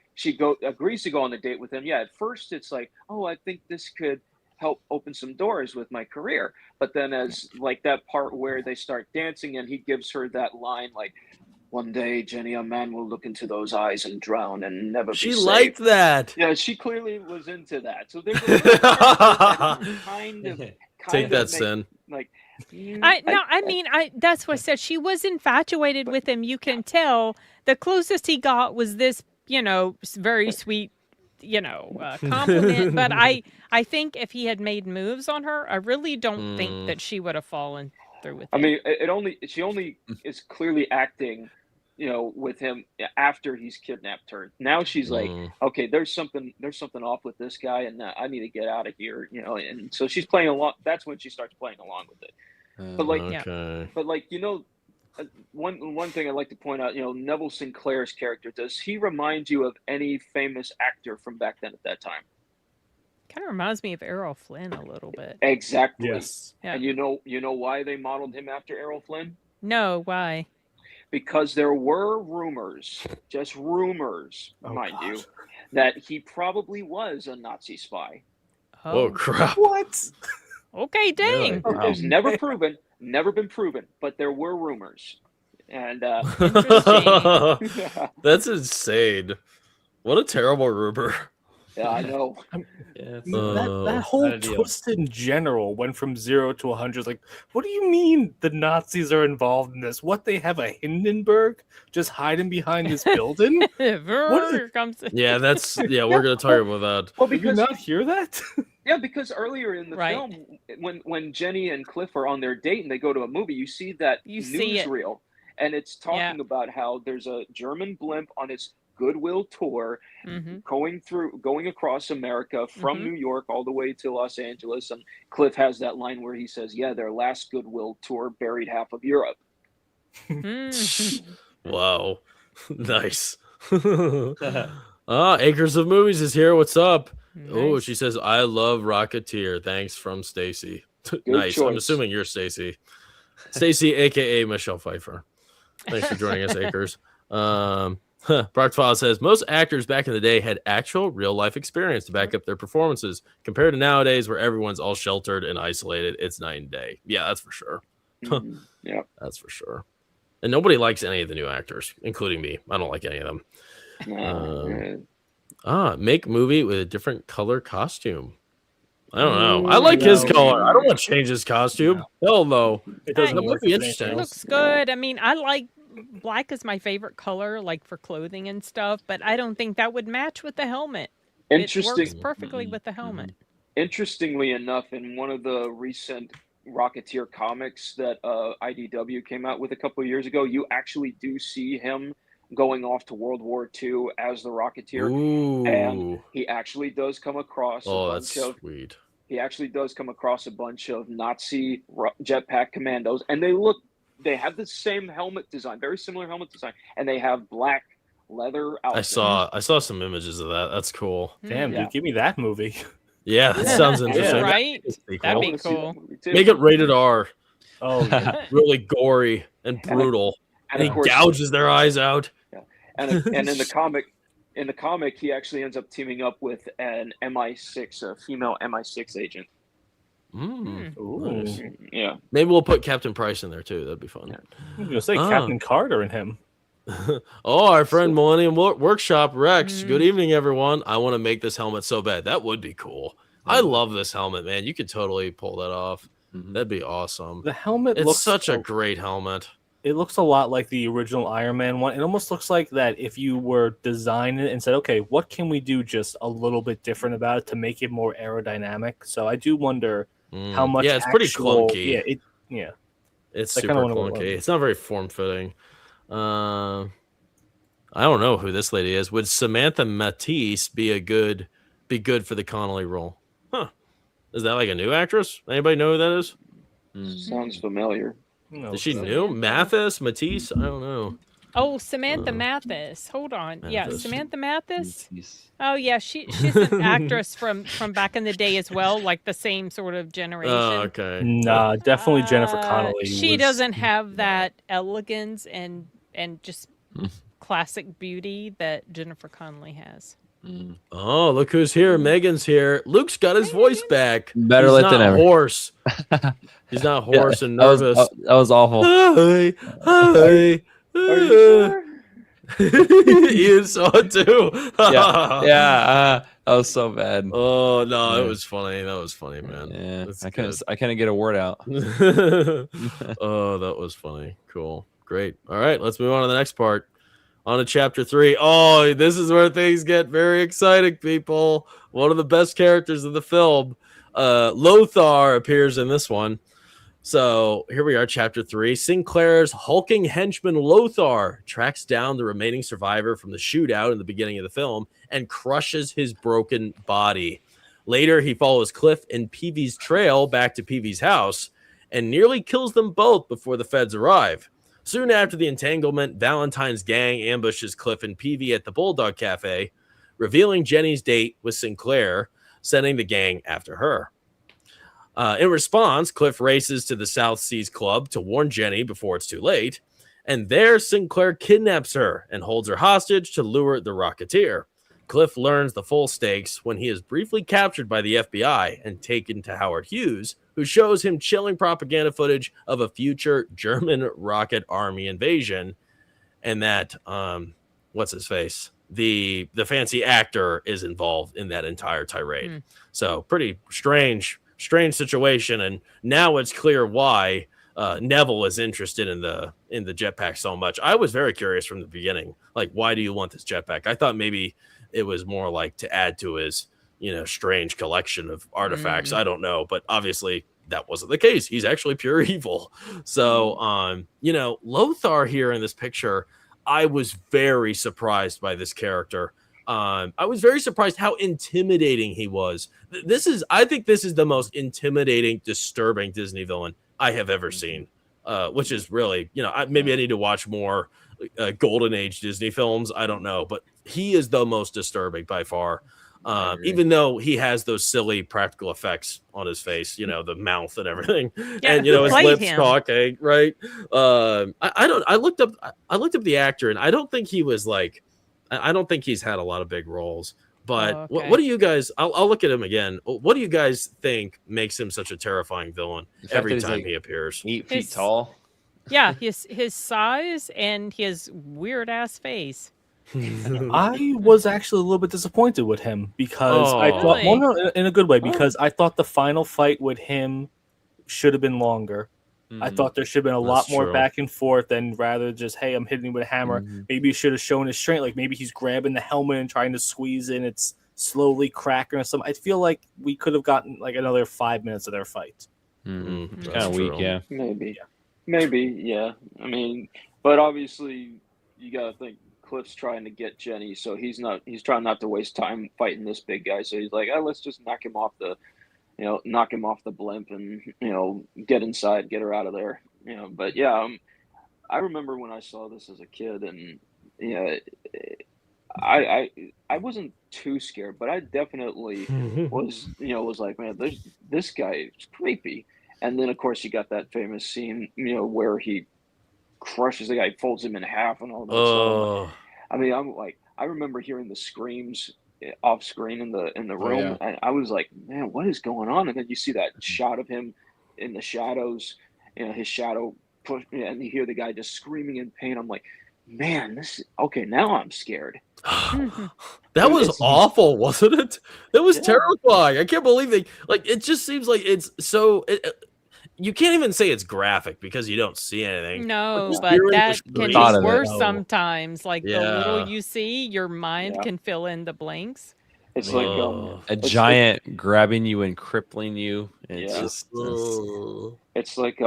agrees to go on the date with him. Yeah, at first it's like, oh, I think this could help open some doors with my career. But then as like that part where they start dancing and he gives her that line like, one day, Jenny, a man will look into those eyes and drown and never be safe. She liked that. Yeah, she clearly was into that. So there's a kind of take that, Sin. Like, that's what I said. She was infatuated with him. You can tell. The closest he got was this, very sweet, compliment. But I think if he had made moves on her, I really don't think that she would have fallen through with him. I mean, she only is clearly acting, with him after he's kidnapped her. Now she's like, okay, there's something off with this guy, and I need to get out of here, And so she's playing along. That's when she starts playing along with it. One thing I'd like to point out, Neville Sinclair's character, does he remind you of any famous actor from back then at that time? Kind of reminds me of Errol Flynn a little bit. Exactly. Yes. Yeah. And you know why they modeled him after Errol Flynn? No, why? Because there were rumors, just rumors, mind you, that he probably was a Nazi spy. Oh crap! What? Okay, dang. Really? It was never been proven, but there were rumors. And interesting. That's insane. What a terrible rumor. Yeah, I know. Yeah, That whole Ideal. twist in general went from 0 to 100. Like, what do you mean the Nazis are involved in this? What, they have a Hindenburg just hiding behind this building? Here comes Yeah, we're gonna talk about that. Well, Did you not hear that? yeah, because earlier in the Right. film, when Jenny and Cliff are on their date and they go to a movie, you see that You see it. newsreel, and it's talking about how there's a German blimp on its goodwill tour Mhm. going across America from Mhm. New York all the way to Los Angeles. And Cliff has that line where he says, "Yeah, their last goodwill tour buried half of Europe." Mhm. Wow, nice. Acres of Movies is here. What's up? Oh, Nice. she says, "I love Rocketeer." Thanks from Stacy. Nice. I'm choice. assuming you're Stacy. Stacy, aka Michelle Pfeiffer. Thanks for joining us, Acres. Brock File says most actors back in the day had actual real life experience to back up their performances compared to nowadays where everyone's all sheltered and isolated. It's night and day. Yeah, that's for sure. Mhm. Yeah. That's for sure. And nobody likes any of the new actors, including me. I don't like any of them. Make movie with a different color costume. I don't know. I like his color. I don't want to change his costume. Hell no. It doesn't That work would be with interesting. It anything looks good. I mean, I like black is my favorite color, like for clothing and stuff, but I don't think that would match with the helmet. It works Interesting. perfectly with the helmet. Interestingly enough, in one of the recent Rocketeer comics that IDW came out with a couple of years ago, you actually do see him going off to World War II as the Rocketeer, and Ooh. he actually does come across Oh, a that's bunch of sweet. he actually does come across a bunch of Nazi jetpack commandos, and they have the same helmet design, very similar helmet design, and they have black leather outfits. I saw some images of that. That's cool. Damn, Yeah. dude, give me that movie. Yeah, that sounds interesting. Right? That'd That'd I be wanna see cool. that movie too. Make it rated R. Oh, yeah. Really gory and brutal. And And of he course, gouges their eyes out. and in the comic, he actually ends up teaming up with an MI6, a female MI6 agent. Ooh. Nice. Yeah. Maybe we'll put Captain Price in there too. That'd be fun. I was going to say Captain Carter and him. Oh, our friend Millennium Workshop Rex. Good evening, everyone. I want to make this helmet so bad. That would be cool. I love this helmet, man. You could totally pull that off. That'd be awesome. The helmet It's looks such a great helmet. It looks a lot like the original Iron Man one. It almost looks like that if you were designing it and said, okay, what can we do just a little bit different about it to make it more aerodynamic? So I do wonder how much. Yeah, it's pretty clunky. It's I super kinda wanna clunky. It's not very form fitting. I don't know who this lady is. Would Samantha Matisse be good for the Connelly role? Huh? Is that like a new actress? Anybody know who that is? Sounds familiar. Is she new? Matisse? I don't know. Oh, Samantha Mathis. Hold on. Yeah, Mathis. Samantha Mathis. Oh yeah, she's an actress from back in the day as well, like the same sort of generation. Oh, okay. Nah, definitely Jennifer Connelly. She doesn't have that elegance and just classic beauty that Jennifer Connelly has. Oh, look who's here. Megan's here. Luke's got his voice back. Better He's late not than ever. Hoarse. He's not hoarse and That nervous. was awful. Hi. Are you sure? You saw it too. That was so bad. Oh no, it was funny. That was funny, man. Yeah, That's I good. couldn't get a word out. Oh, that was funny. Cool. Great. All right, let's move on to the next part. On to chapter 3. Oh, this is where things get very exciting, people. One of the best characters of the film. Lothar appears in this one. So here we are, chapter 3. Sinclair's hulking henchman Lothar tracks down the remaining survivor from the shootout in the beginning of the film and crushes his broken body. Later, he follows Cliff and Peavy's trail back to Peavy's house and nearly kills them both before the feds arrive. Soon after the entanglement, Valentine's gang ambushes Cliff and Peavy at the Bulldog Cafe, revealing Jenny's date with Sinclair, sending the gang after her. In response, Cliff races to the South Seas Club to warn Jenny before it's too late, and there Sinclair kidnaps her and holds her hostage to lure the Rocketeer. Cliff learns the full stakes when he is briefly captured by the FBI and taken to Howard Hughes, who shows him chilling propaganda footage of a future German rocket army invasion, and that what's his face? the fancy actor is involved in that entire tirade. Mm. So pretty strange situation. And now it's clear why Neville is interested in the jetpack so much. I was very curious from the beginning, like, why do you want this jetpack? I thought maybe it was more like to add to his, strange collection of artifacts. I don't know, but obviously that wasn't the case. He's actually pure evil. So, Lothar here in this picture, I was very surprised by this character. I was very surprised how intimidating he was. I think this is the most intimidating, disturbing Disney villain I have ever seen, which is really, maybe I need to watch more Golden Age Disney films. I don't know, but he is the most disturbing by far. Even though he has those silly practical effects on his face, the mouth and everything, and his lips talking, right? I looked up the actor, and I don't think he was like, I don't think he's had a lot of big roles. But what do you guys? I'll look at him again. What do you guys think makes him such a terrifying villain every time he appears? 8 feet tall. Yeah, his size and his weird ass face. I was actually a little bit disappointed with him because I thought, well, no, in a good way, because I thought the final fight with him should have been longer. I thought there should have been a lot more back and forth, and rather just, hey, I'm hitting you with a hammer. Maybe he should have shown his strength. Like maybe he's grabbing the helmet and trying to squeeze in. It's slowly cracking or something. I feel like we could have gotten like another 5 minutes of their fight. It's kind of weak, yeah. Maybe, yeah. I mean, but obviously you got to think Cliff's trying to get Jenny, so he's trying not to waste time fighting this big guy. So he's like, let's just knock him off the blimp and, get inside, get her out of there. But yeah, I remember when I saw this as a kid, and I wasn't too scared, but I definitely was like, man, this guy is creepy. And then of course you got that famous scene, where he crushes the guy, folds him in half and all that stuff. I mean, I remember hearing the screams off screen in the room, and I was like, man, what is going on? And then you see that shot of him in the shadows, his shadow push, and you hear the guy just screaming in pain. I'm like, man, now I'm scared. That was awful, wasn't it? That was terrifying. I can't believe it just seems like it's so you can't even say it's graphic because you don't see anything. No, but that can be worse sometimes. Like the little you see, your mind can fill in the blanks. It's like a giant grabbing you and crippling you. It's like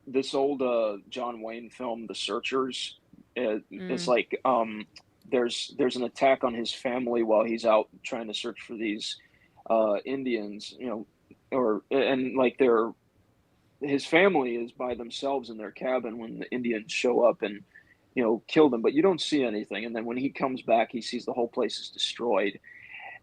this old John Wayne film, The Searchers. It's like there's an attack on his family while he's out trying to search for these Indians, his family is by themselves in their cabin when the Indians show up and kill them, but you don't see anything. And then when he comes back, he sees the whole place is destroyed,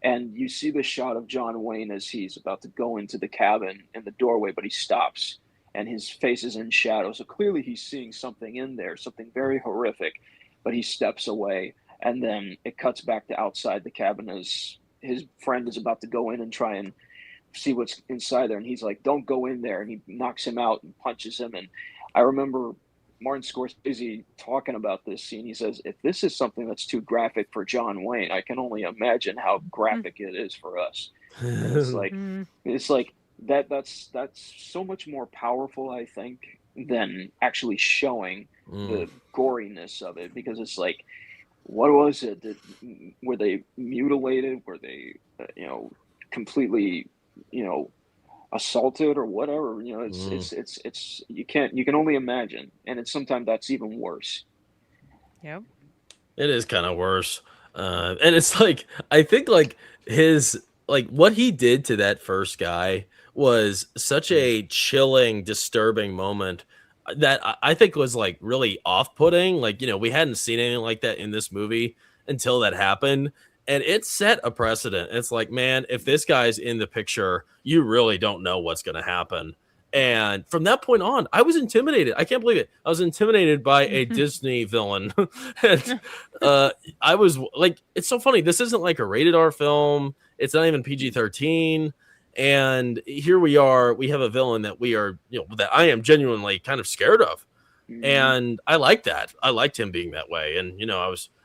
and you see the shot of John Wayne as he's about to go into the cabin in the doorway, but he stops and his face is in shadow, so clearly he's seeing something in there, something very horrific, but he steps away. And then it cuts back to outside the cabin as his friend is about to go in and try and see what's inside there, and he's like, don't go in there, and he knocks him out and punches him. And I remember Martin Scorsese talking about this scene. He says, if this is something that's too graphic for John Wayne, I can only imagine how graphic it is for us. It's like that's so much more powerful, I think, than actually showing the goriness of it, because it's like, what was it? Were they mutilated? Were they completely assaulted or whatever? It's you can only imagine, and it's sometimes that's even worse. Yep, it is kind of worse, and it's like, I think like his, like what he did to that first guy was such a chilling, disturbing moment that I think was like really off-putting. Like, we hadn't seen anything like that in this movie until that happened. And it set a precedent. It's like, man, if this guy's in the picture, you really don't know what's going to happen. And from that point on, I was intimidated. I can't believe it. I was intimidated by a Disney villain. And, I was like, it's so funny. This isn't like a rated R film. It's not even PG-13. And here we are. We have a villain that we are, that I am genuinely kind of scared of. And I like that. I liked him being that way. And,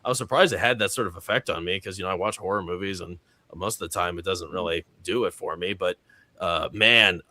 I was surprised it had that sort of effect on me because I watch horror movies and most of the time it doesn't really do it for me. But man,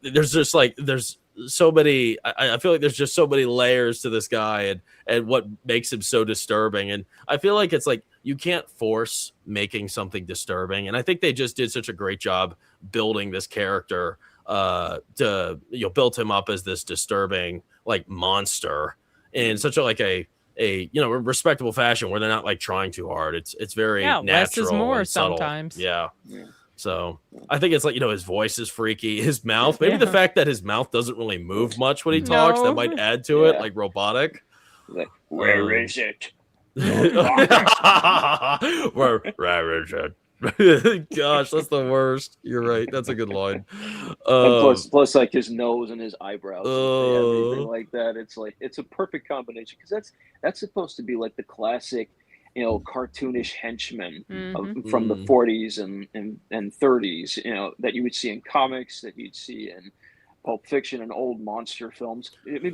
there's just like there's so many. I feel like there's just so many layers to this guy and what makes him so disturbing. And I feel like it's like you can't force making something disturbing. And I think they just did such a great job building this character to built him up as this disturbing like monster in such a respectable fashion where they're not like trying too hard. It's very natural. Less is more and subtle. sometimes. Yeah. So I think it's like his voice is freaky, his mouth, maybe the fact that his mouth doesn't really move much when he talks, that might add to it, like robotic. Like, where is it? Where is it? Gosh, that's the worst. You're right. That's a good line. Plus, like his nose and his eyebrows, and everything like that. It's a perfect combination because that's supposed to be like the classic, cartoonish henchman from the 40s and 30s, that you would see in comics, that you'd see in Pulp Fiction and old monster films. I mean,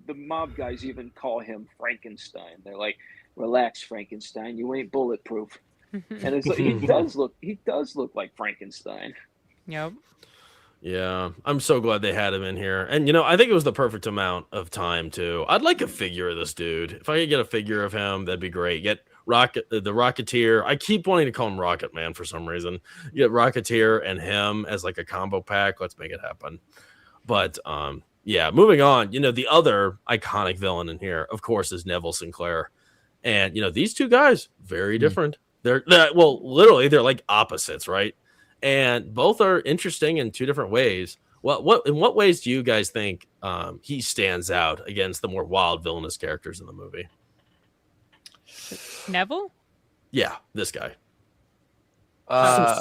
the mob guys even call him Frankenstein. They're like, "Relax, Frankenstein. You ain't bulletproof." And it's like he does look like Frankenstein. Yep. Yeah, I'm so glad they had him in here. And I think it was the perfect amount of time too. I'd like a figure of this dude. If I could get a figure of him, that'd be great. Get the Rocketeer. I keep wanting to call him Rocket Man for some reason. Get Rocketeer and him as like a combo pack. Let's make it happen. But yeah, moving on. The other iconic villain in here, of course, is Neville Sinclair. And these two guys, very different. They're literally they're like opposites, right? And both are interesting in two different ways. In what ways do you guys think he stands out against the more wild villainous characters in the movie? Neville? Yeah, this guy.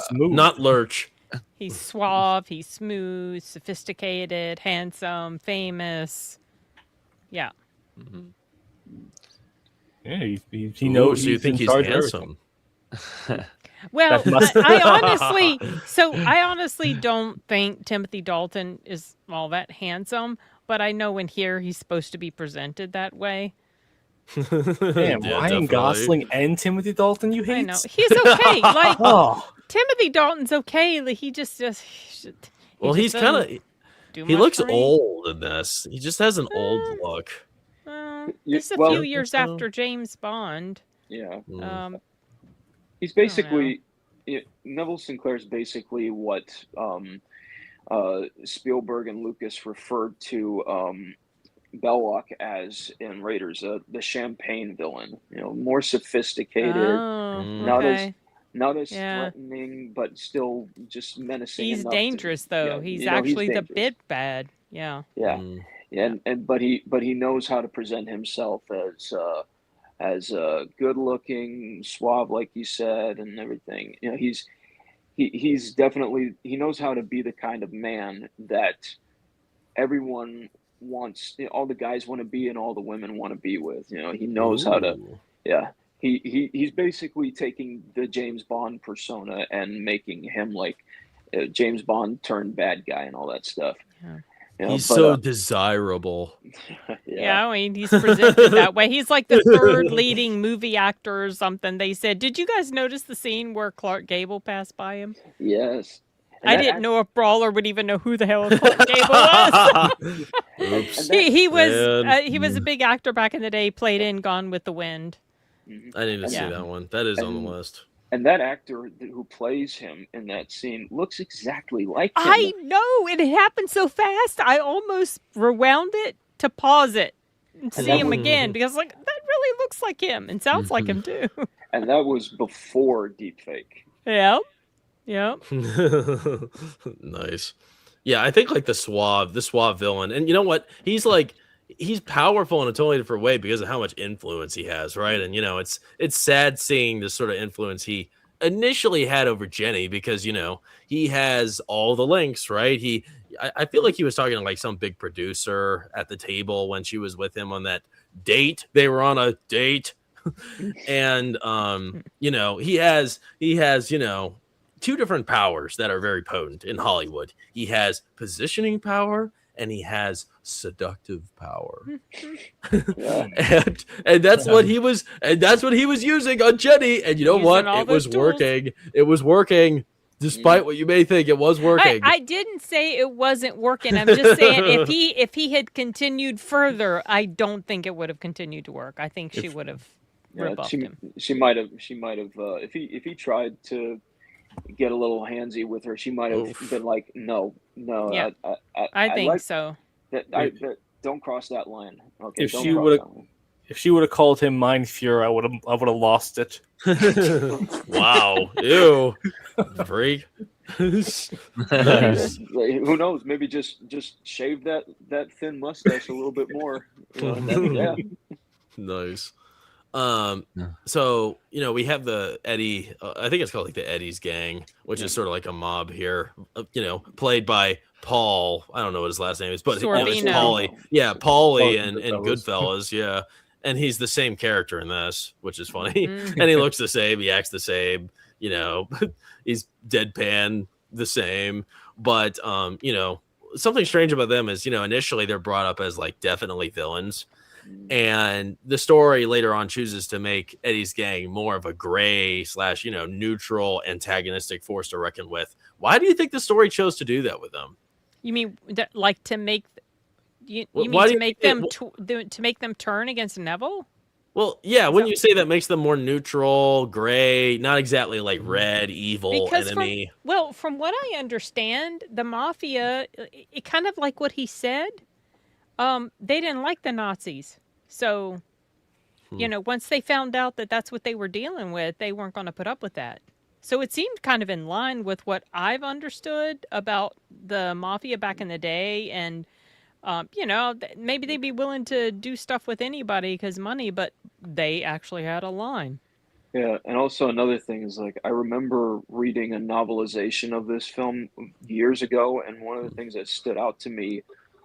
Smooth. Not Lurch. He's suave, he's smooth, sophisticated, handsome, famous. Yeah. Mm-hmm. Yeah, he knows. So you think he's handsome? Well, I honestly don't think Timothy Dalton is all that handsome, but I know in here he's supposed to be presented that way. Damn, Yeah, Ryan definitely. Gosling and Timothy Dalton, you hate? I know he's okay. Like Oh, Timothy Dalton's okay. Like, he just Well, he's kind of. do He much looks for me. old in this. He just has an old look. Just a Well- few years after James Bond. Yeah. I He's don't basically Neville Sinclair's basically what Spielberg and Lucas referred to Belloc as in Raiders, the champagne villain. More sophisticated, Oh, not okay. not as Yeah. threatening, but still just menacing. He's enough dangerous though. yeah, He's he's actually the dangerous. bit bad. Yeah. Yeah, Mm. but he knows how to present himself as good looking, suave, like you said, and everything. He's definitely, he knows how to be the kind of man that everyone wants. All the guys want to be, and all the women want to be with. He knows how to. Ooh. Yeah, he's basically taking the James Bond persona and making him like James Bond turned bad guy and all that stuff. Yeah. He's so desirable. Yeah, I mean, he's presented that way. He's like the third leading movie actor or something. They said, did you guys notice the scene where Clark Gable passed by him? Yes. I didn't know if Brawler would even know who the hell Clark Gable was. Oops. he Man. was a big actor back in the day. Played in Gone with the Wind. I need to see Yeah. that one. That is on the list. And that actor who plays him in that scene looks exactly like him. I know it happened so fast. I almost rewound it to pause it and see him again because like that really looks like him and sounds like him too. And that was before deepfake. Yep. Nice. Yeah, I think like the suave villain. And you know what? He's powerful in a totally different way because of how much influence he has, right? And it's sad seeing this sort of influence he initially had over Jenny because he has all the links, right? I feel like he was talking to like some big producer at the table when she was with him on that date. They were on a date. And he has two different powers that are very potent in Hollywood. He has positioning power and he has seductive power. Yeah. and that's what he was using on Jenny. And you know Using what? all It was those tools. working. It was working. Despite what you may think, it was working. I didn't say it wasn't working. I'm just saying if he had continued further, I don't think it would have continued to work. I think she would have rebuffed him. She might have if he tried to get a little handsy with her, she might have been like, no, Yeah. I think like so. that don't cross that line. Okay, If don't she cross would've- that line. If she would have called him Mind Fury, I would have lost it. Wow. Ew. Freak. Like, who knows? Maybe just shave that thin mustache a little bit more. You know, yeah. Nice. So, we have the Eddie, I think it's called like the Eddie's Gang, which is sort of like a mob here, played by Paul. I don't know what his last name is, but it's Sorvino. Paulie. Yeah, Paulie Oh, and Goodfellas. Goodfellas. Yeah. And he's the same character in this, which is funny. And he looks the same. He acts the same. He's deadpan the same. But, something strange about them is, initially they're brought up as like definitely villains. And the story later on chooses to make Eddie's gang more of a gray / neutral antagonistic force to reckon with. Why do you think the story chose to do that with them? You mean like to make you Why mean do to you make think them to make them turn against Neville? Well, yeah, when you say that makes them more neutral, gray, not exactly like red, evil enemy. From what I understand, the mafia, it kind of like what he said. They didn't like the Nazis, so once they found out that that's what they were dealing with, they weren't going to put up with that. So it seemed kind of in line with what I've understood about the mafia back in the day, and maybe they'd be willing to do stuff with anybody because money, but they actually had a line. Yeah, and also another thing is like I remember reading a novelization of this film years ago, and one of the things that stood out to me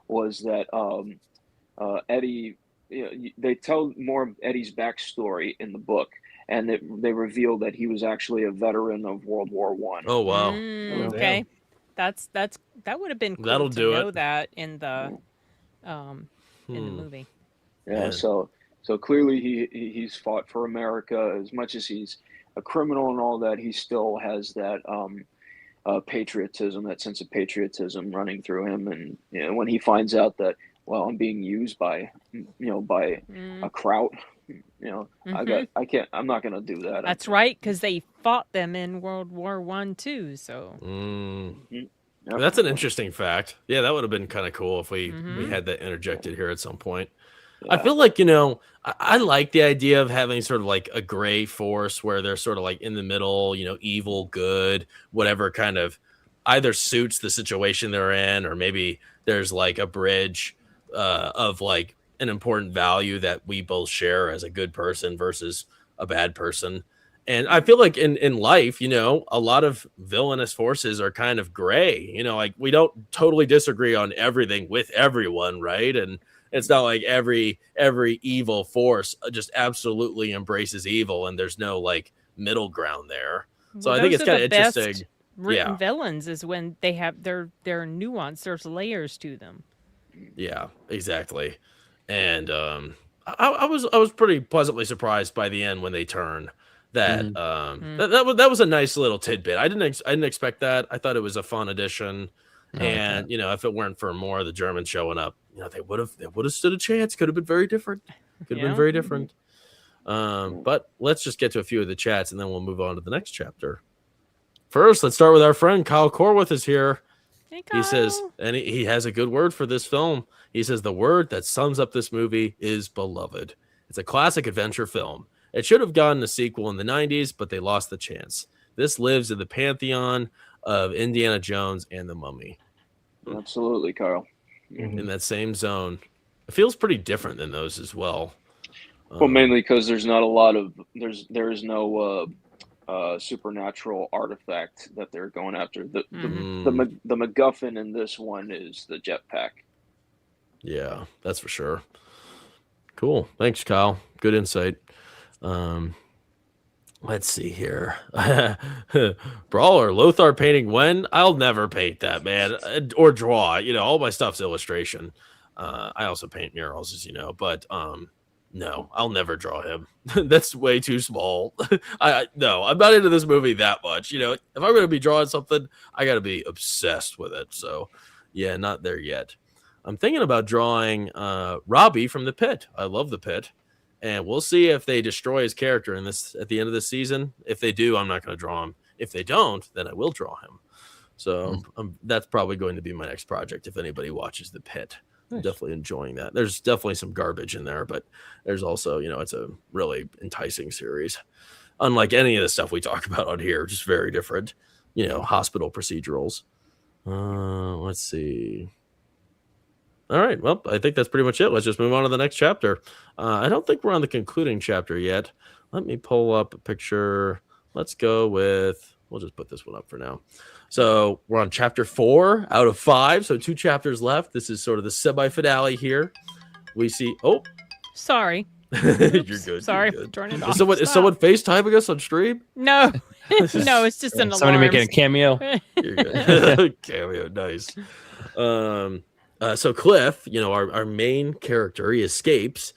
was that Eddie, they tell more of Eddie's backstory in the book, and they reveal that he was actually a veteran of World War I. Oh wow! Okay, that would have been cool That'll to do know it. that in the movie. Yeah, so clearly he's fought for America. As much as he's a criminal and all that, he still has that patriotism, that sense of patriotism running through him. And when he finds out that, well, I'm being used by a crowd, I'm not gonna do that. That's right, because they fought them in World War I too. So Yep. That's an interesting fact. Yeah, that would have been kind of cool if we had that interjected here at some point. Yeah. I feel like, I like the idea of having sort of like a gray force where they're sort of like in the middle, evil, good, whatever kind of either suits the situation they're in, or maybe there's like a bridge of like an important value that we both share as a good person versus a bad person. And I feel like in life, a lot of villainous forces are kind of gray. Like we don't totally disagree on everything with everyone, right? And it's not like every evil force just absolutely embraces evil, and there's no like middle ground there. So I think it's kind of interesting. Written villains is when they have their nuance. There's layers to them. Yeah, exactly. And I was pretty pleasantly surprised by the end when they turn. That that was a nice little tidbit. I didn't expect that. I thought it was a fun addition. And if it weren't for more of the Germans showing up, they would have stood a chance. Could have been very different. Could have been very different. But let's just get to a few of the chats, and then we'll move on to the next chapter. First, let's start with our friend Kyle Corwith is here. Hey, Kyle. He says, and he has a good word for this film. He says the word that sums up this movie is beloved. It's a classic adventure film. It should have gotten a sequel in the 90s, but they lost the chance. This lives in the pantheon of Indiana Jones and the Mummy. Absolutely, Carl. In that same zone. It feels pretty different than those as well. Well, mainly because there's not a lot of there is no supernatural artifact that they're going after. The MacGuffin in this one is the jetpack. Yeah, that's for sure. Cool. Thanks, Kyle. Good insight. Let's see here. Brawler, Lothar painting when? I'll never paint that, man. Or draw. All my stuff's illustration. I also paint murals, as you know, but no, I'll never draw him. That's way too small. No, I'm not into this movie that much. If I'm gonna be drawing something, I gotta be obsessed with it. So yeah, not there yet. I'm thinking about drawing Robbie from The Pit. I love The Pit. And we'll see if they destroy his character in this at the end of the season. If they do, I'm not going to draw him. If they don't, then I will draw him. So that's probably going to be my next project. If anybody watches The Pit, I'm definitely enjoying that. There's definitely some garbage in there, but there's also, it's a really enticing series. Unlike any of the stuff we talk about on here, just very different, hospital procedurals. Let's see. All right. Well, I think that's pretty much it. Let's just move on to the next chapter. I don't think we're on the concluding chapter yet. Let me pull up a picture. Let's go with, we'll just put this one up for now. So we're on chapter 4 out of 5. So 2 chapters left. This is sort of the semi-finale here. We see, Sorry. You're good. Sorry. You're good. Turn it off. Is someone FaceTiming us on stream? No. No, it's just an alarm. Somebody making a cameo. You're good. Cameo. Nice. So Cliff, our main character, he escapes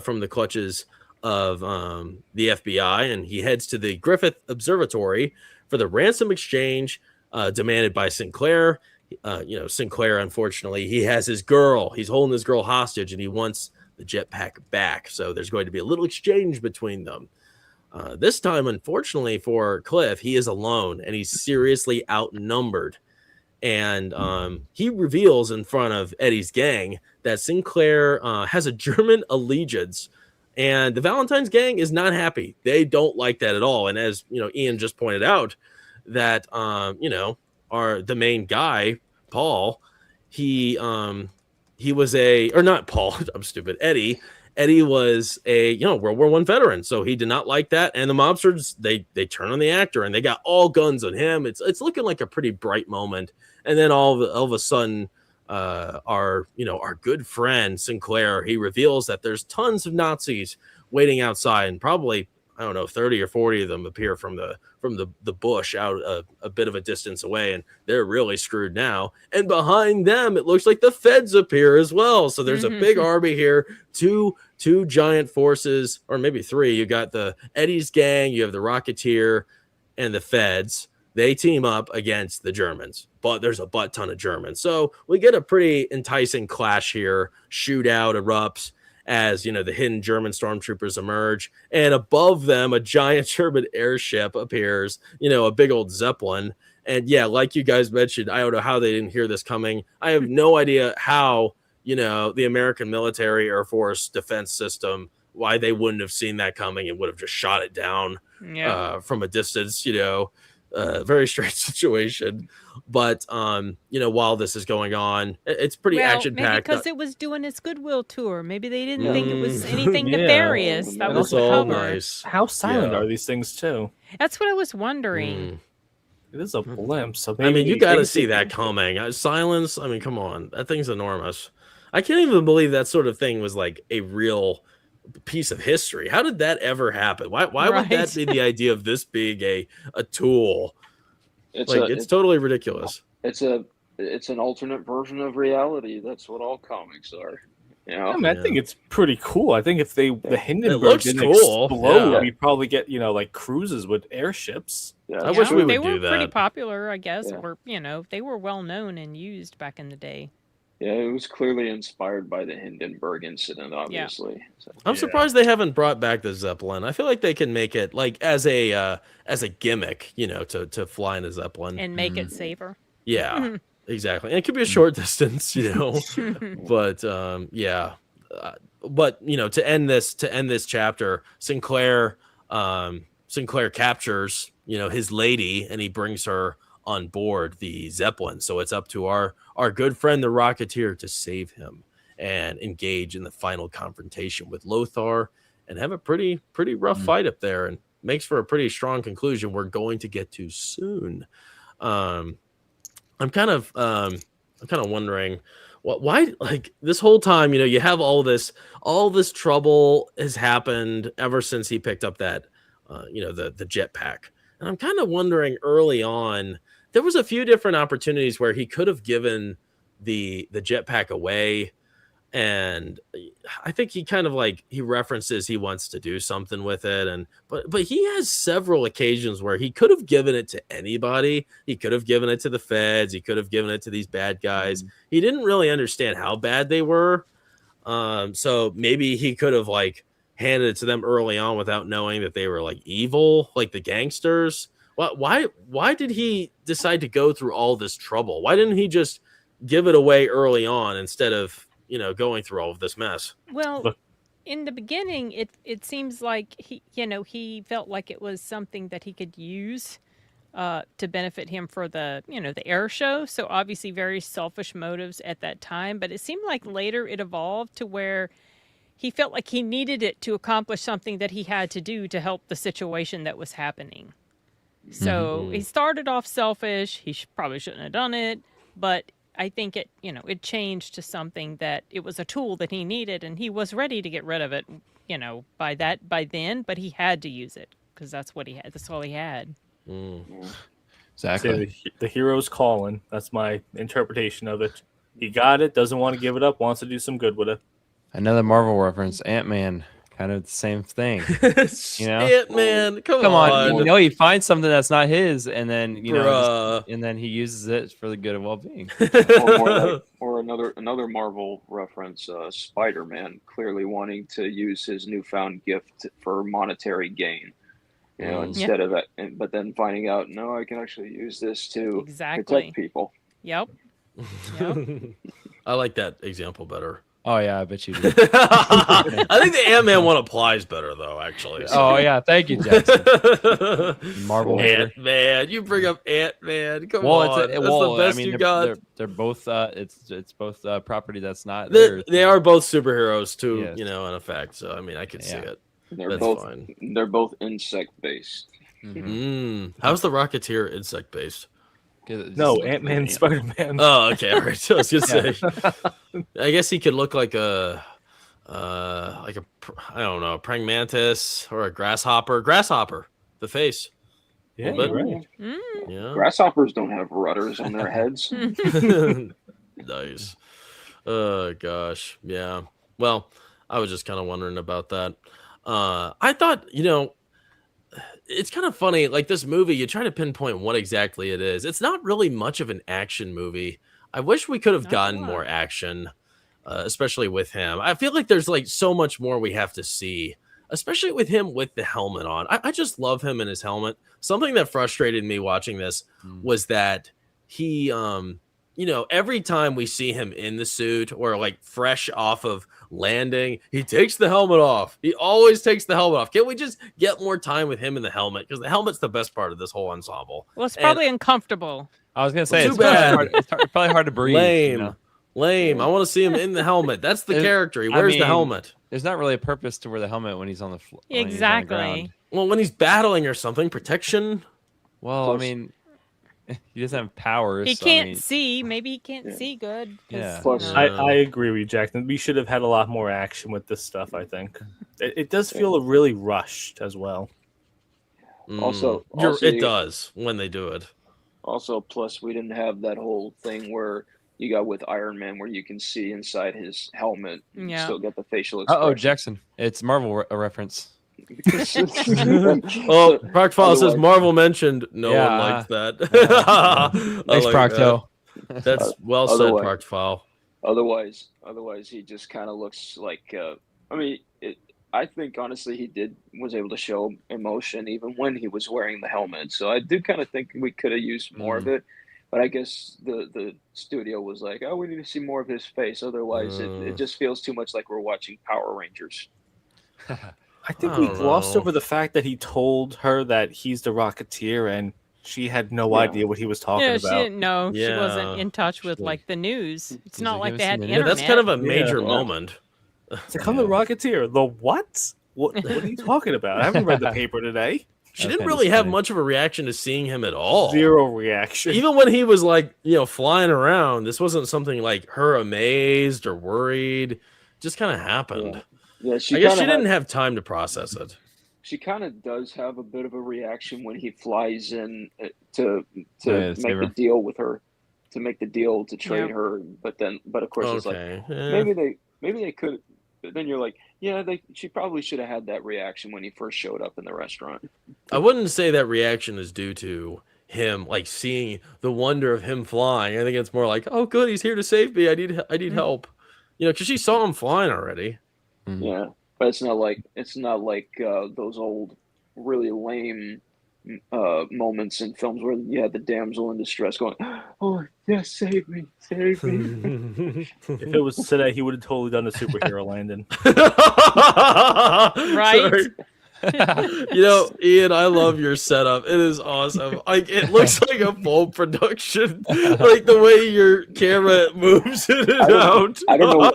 from the clutches of the FBI, and he heads to the Griffith Observatory for the ransom exchange demanded by Sinclair. Sinclair, unfortunately, he has his girl. He's holding his girl hostage, and he wants the jetpack back. So there's going to be a little exchange between them. This time, unfortunately for Cliff, he is alone, and he's seriously outnumbered. And he reveals in front of Eddie's gang that Sinclair has a German allegiance, and the Valentine's gang is not happy. They don't like that at all. And as Ian just pointed out, that the main guy, Paul, he was not Paul. I'm stupid. Eddie was a World War I veteran, so he did not like that. And the mobsters they turn on the actor, and they got all guns on him. It's looking like a pretty bright moment. And then all of a sudden, our good friend Sinclair, he reveals that there's tons of Nazis waiting outside, and probably 30 or 40 of them appear from the bush out a bit of a distance away, and they're really screwed now. And behind them, it looks like the feds appear as well. So there's a big army here, two giant forces, or maybe 3. You got the Eddie's gang, you have the Rocketeer, and the feds. They team up against the Germans, but there's a butt ton of Germans. So we get a pretty enticing clash here. Shootout erupts as, the hidden German stormtroopers emerge. And above them, a giant German airship appears, a big old Zeppelin. And yeah, like you guys mentioned, I don't know how they didn't hear this coming. I have no idea how, the American military Air Force defense system, why they wouldn't have seen that coming and would have just shot it down from a distance, very strange situation. But while this is going on, it's pretty action packed. Maybe because it was doing its goodwill tour. Maybe they didn't think it was anything nefarious. That was the all cover. nice. How silent are these things too? That's what I was wondering. It is a blimp. So you got to see that coming. Silence. Come on, that thing's enormous. I can't even believe that sort of thing was like a real piece of history. How did that ever happen? Why would that be the idea of this being a tool? It's totally ridiculous. It's an alternate version of reality. That's what all comics are. I think it's pretty cool. I think if the Hindenburg didn't explode, we'd probably get cruises with airships. I wish we would They do were that. pretty popular, I guess, or they were well known and used back in the day. Yeah, it was clearly inspired by the Hindenburg incident, obviously. Yeah. So, I'm surprised they haven't brought back the Zeppelin. I feel like they can make it as a gimmick, to fly in a Zeppelin and make it safer. Yeah, exactly. And it could be a short distance, but but to end this chapter, Sinclair captures his lady, and he brings her on board the Zeppelin. So it's up to our good friend the Rocketeer to save him and engage in the final confrontation with Lothar and have a pretty rough fight up there, and makes for a pretty strong conclusion we're going to get to soon. I'm kind of wondering why, like, this whole time, you have all this trouble has happened ever since he picked up that the jetpack. And I'm kind of wondering early on, there was a few different opportunities where he could have given the jetpack away. And I think he kind of like, he references he wants to do something with it. But he has several occasions where he could have given it to anybody. He could have given it to the feds. He could have given it to these bad guys. He didn't really understand how bad they were. So maybe he could have like handed it to them early on without knowing that they were like evil, like the gangsters. Why did he decide to go through all this trouble? Why didn't he just give it away early on instead of, going through all of this mess? Well, in the beginning, it seems like he felt like it was something that he could use to benefit him for the air show. So obviously very selfish motives at that time. But it seemed like later it evolved to where he felt like he needed it to accomplish something that he had to do to help the situation that was happening. So he started off selfish. He probably shouldn't have done it, but I think it changed to something that it was a tool that he needed, and he was ready to get rid of it, by then, but he had to use it because that's what he had. That's all he had. Exactly. The hero's calling. That's my interpretation of it. He got it, doesn't want to give it up, wants to do some good with it. Another Marvel reference, Ant-Man. Kind of the same thing. Ant-Man, come on. He finds something that's not his, and then and then he uses it for the good of well-being. or another Marvel reference, Spider-Man clearly wanting to use his newfound gift for monetary gain. Instead of that, but then finding out, no, I can actually use this to protect people. Yep. I like that example better. Oh yeah, I bet you do. I think the Ant-Man one applies better though, actually. Oh yeah, thank you, Jackson. Marvel Ant-Man, you bring up Ant-Man. Come on, that's the best you got. They're both. It's both property that's not theirs. They are both superheroes too, in effect. So I mean, I can see it. They're both insect based. How's the Rocketeer insect based? No, Ant-Man and Spider-Man. Oh, okay. All right. So I was gonna say, I guess he could look like a I don't know, a praying mantis or a grasshopper. Grasshopper, the face. Yeah, right. Yeah. Grasshoppers don't have rudders on their heads. Nice. Oh gosh, yeah. Well, I was just kind of wondering about that. I thought, it's kind of funny, like this movie, you try to pinpoint what exactly it is. It's not really much of an action movie. I wish we could have gotten more action, especially with him. I feel like there's like so much more we have to see, especially with him with the helmet on. I just love him in his helmet. Something that frustrated me watching this was that he, every time we see him in the suit or like fresh off of landing, he takes the helmet off. He always takes the helmet off. Can't we just get more time with him in the helmet? Because the helmet's the best part of this whole ensemble. Well, it's probably uncomfortable. I was gonna say it's bad. It's probably hard to breathe. Lame. I want to see him in the helmet. That's the character. He wears the helmet. There's not really a purpose to wear the helmet when he's on the floor. Exactly. Well, when he's battling or something, protection. Well, I mean, he doesn't have powers. He can't see. Maybe he can't see good. Yeah. I agree with you, Jackson. We should have had a lot more action with this stuff, I think. It does feel really rushed as well. Also, it does when they do it. Also, plus we didn't have that whole thing where you got with Iron Man where you can see inside his helmet and still get the facial expression. Oh, Jackson. It's Marvel a reference. Oh, Proctfile says Marvel mentioned. No one liked that. Thanks, Procto. That's well said, Proctfile. Otherwise, he just kind of looks like. I think honestly, he was able to show emotion even when he was wearing the helmet. So I do kind of think we could have used more of it. But I guess the studio was like, oh, we need to see more of his face. Otherwise, it just feels too much like we're watching Power Rangers. I think we glossed over the fact that he told her that he's the Rocketeer, and she had no idea what he was talking about. She didn't know. She wasn't in touch with like the news. It's not like they had the internet. That's kind of a major moment. It's like, I'm the Rocketeer. The what? What are you talking about? I haven't read the paper today. She didn't really have much of a reaction to seeing him at all. Zero reaction. Even when he was like, flying around, this wasn't something like her amazed or worried. It just kind of happened. Yeah, I guess she didn't have time to process it. she kind of does have a bit of a reaction when he flies in to Yeah, make save the her. deal with her, to make the deal to trade Yeah. her. But of course it's like Okay. Yeah. maybe they could. But then you're like, yeah, she probably should have had that reaction when he first showed up in the restaurant. I wouldn't say that reaction is due to him like seeing the wonder of him flying. I think it's more like, oh, good, he's here to save me. I need help. You know, because she saw him flying already. Mhm. Yeah, but it's not like those old really lame moments in films where you had the damsel in distress going, "Oh yes, save me, save me." If it was today, he would have totally done the superhero landing. Right? Sorry. You know, Ian, I love your setup. It is awesome. Like it looks like a full production. Like the way your camera moves in and out. I don't know.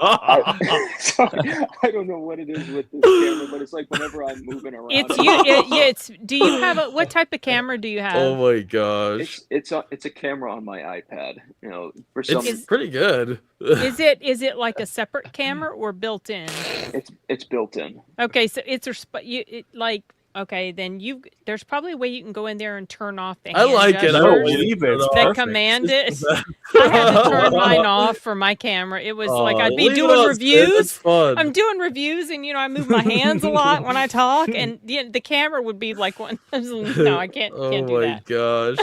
Sorry, I don't know what it is with this camera, but it's like whenever I'm moving around, It's you. It's. Do you have a what type of camera do you have? Oh my gosh. it's a camera on my iPad. You know, for some, It's pretty good. Is it like a separate camera or built in? it's built in. Okay, so okay, then there's probably a way you can go in there and turn off the I hand like it. I No, don't gestures leave it. It's that perfect. command it. I had to turn mine off for my camera. It was like I'd be leave it doing on, Sid. reviews. It's fun. I'm doing reviews, and I move my hands a lot when I talk, and the camera would be like one. No, I can't. Oh Can't do my that. gosh.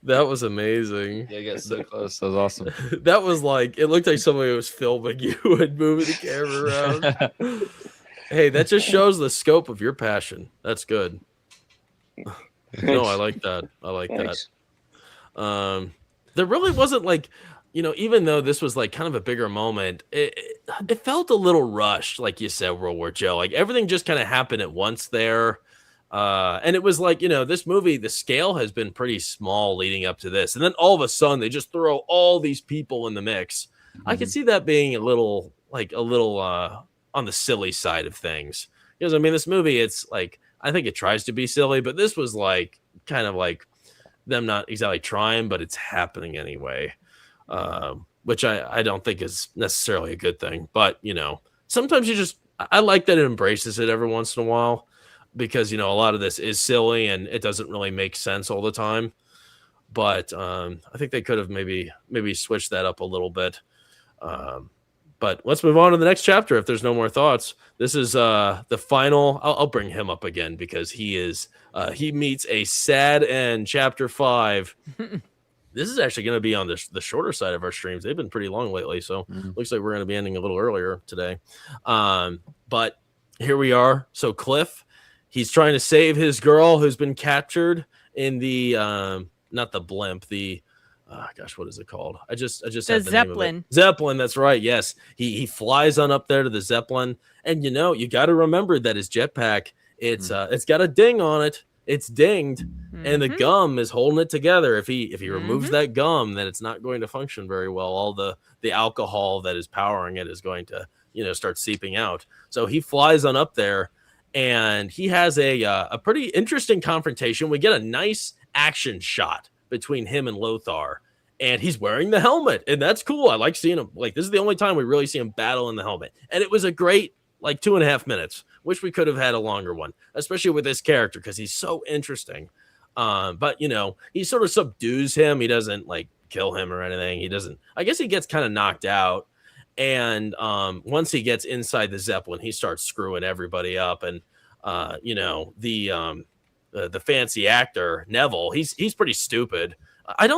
That was amazing. Yeah, get so close. That was awesome. That was like, it looked like somebody was filming you and moving the camera around. Hey, that just shows the scope of your passion. That's good. No, I like that. I like Thanks. that. There really wasn't like, even though this was like kind of a bigger moment, it felt a little rushed, like you said, World War Joe. Like everything just kind of happened at once there. And it was like, this movie, the scale has been pretty small leading up to this. And then all of a sudden they just throw all these people in the mix. I could see that being a little on the silly side of things. Because I mean, this movie, it's like, I think it tries to be silly, but this was like kind of like them not exactly trying, but it's happening anyway. Which I don't think is necessarily a good thing. But, sometimes I like that it embraces it every once in a while. Because a lot of this is silly and it doesn't really make sense all the time, but I think they could have maybe switched that up a little bit. But let's move on to the next chapter. If there's no more thoughts, this is the final. I'll bring him up again because he meets a sad end. Chapter 5. This is actually going to be on the shorter side of our streams. They've been pretty long lately, so looks like we're going to be ending a little earlier today. But here we are. So Cliff. He's trying to save his girl who's been captured in the not the blimp, the what is it called? I just The had the Zeppelin. name of it. Zeppelin, that's right. Yes. He flies on up there to the Zeppelin, and you got to remember that his jetpack, it's got a ding on it. It's dinged, and the gum is holding it together. If he removes that gum, then it's not going to function very well. All the alcohol that is powering it is going to start seeping out. So he flies on up there. And he has a pretty interesting confrontation. We get a nice action shot between him and Lothar. And he's wearing the helmet. And that's cool. I like seeing him. Like, this is the only time we really see him battle in the helmet. And it was a great, 2.5 minutes. Wish we could have had a longer one, especially with this character, because he's so interesting. But, he sort of subdues him. He doesn't, kill him or anything. He doesn't. I guess he gets kind of knocked out. And once he gets inside the Zeppelin, he starts screwing everybody up. And the fancy actor Neville, he's pretty stupid. I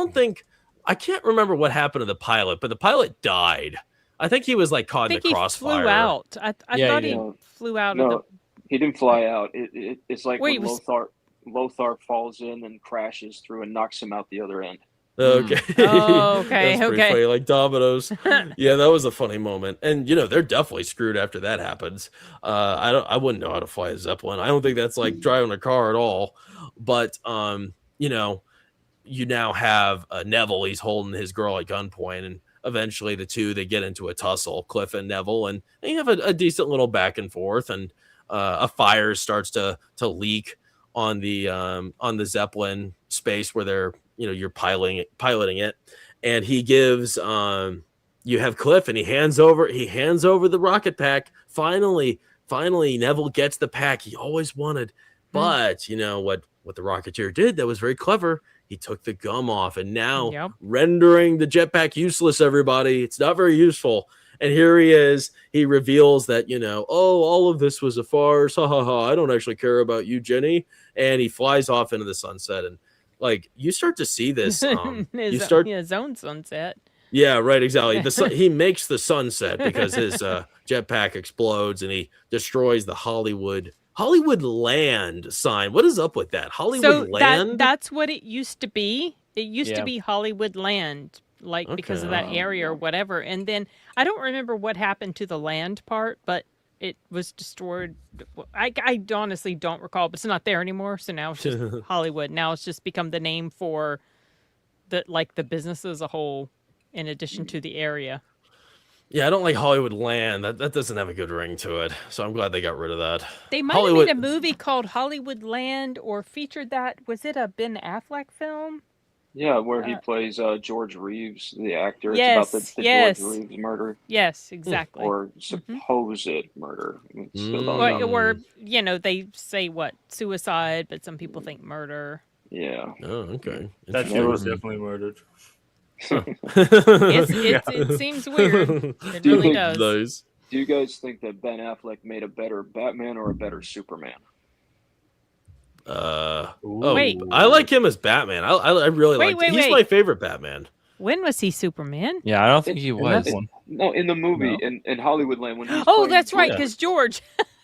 can't remember what happened to the pilot, but the pilot died. I think he was caught in the crossfire. He flew out. I thought he flew out. No, he didn't fly out. It's like Wait, when Lothar falls in and crashes through and knocks him out the other end. Okay. Oh, okay. That's pretty funny, like dominoes. Yeah, that was a funny moment. And they're definitely screwed after that happens. I wouldn't know how to fly a Zeppelin. I don't think that's like driving a car at all. But you now have Neville. He's holding his girl at gunpoint, and eventually the two they get into a tussle, Cliff and Neville, and they have a decent little back and forth. And a fire starts to leak on the Zeppelin space where they're you're piloting it, and he gives you have Cliff, and he hands over the rocket pack. Finally finally Neville gets the pack he always wanted. But you know what the Rocketeer did that was very clever. He took the gum off, and now rendering the jetpack useless. Everybody, it's not very useful. And here he is. He reveals that, you know, oh, all of this was a farce. Ha ha ha. I don't actually care about you, Jenny. And he flies off into the sunset. And like, you start to see this. His own sunset. Yeah, right. Exactly. He makes the sunset because his jetpack explodes and he destroys the Hollywood Land sign. What is up with that? Hollywood Land? That's what it used to be. It used to be Hollywood Land. Because of that area or whatever. And then I don't remember what happened to the land part, but it was destroyed. I honestly don't recall, but it's not there anymore. So now it's just Hollywood. Now it's just become the name for the business as a whole, in addition to the area. Yeah, I don't like Hollywood Land. That doesn't have a good ring to it. So I'm glad they got rid of that. They might have made a movie called Hollywood Land or featured that. Was it a Ben Affleck film? Yeah, where he plays George Reeves, the actor. Yes, it's about the George Reeves murder. Yes, exactly. Or supposed murder. Or, you know, they say suicide, but some people think murder. Yeah. Oh, okay. That shit was definitely murdered. It seems weird. It really does. Nice. Do you guys think that Ben Affleck made a better Batman or a better Superman? Wait. I like him as Batman. I really like him. He's my favorite Batman. When was he Superman? Yeah, I don't think he was. No, in the movie, in Hollywood Land. When he's that's right, because George.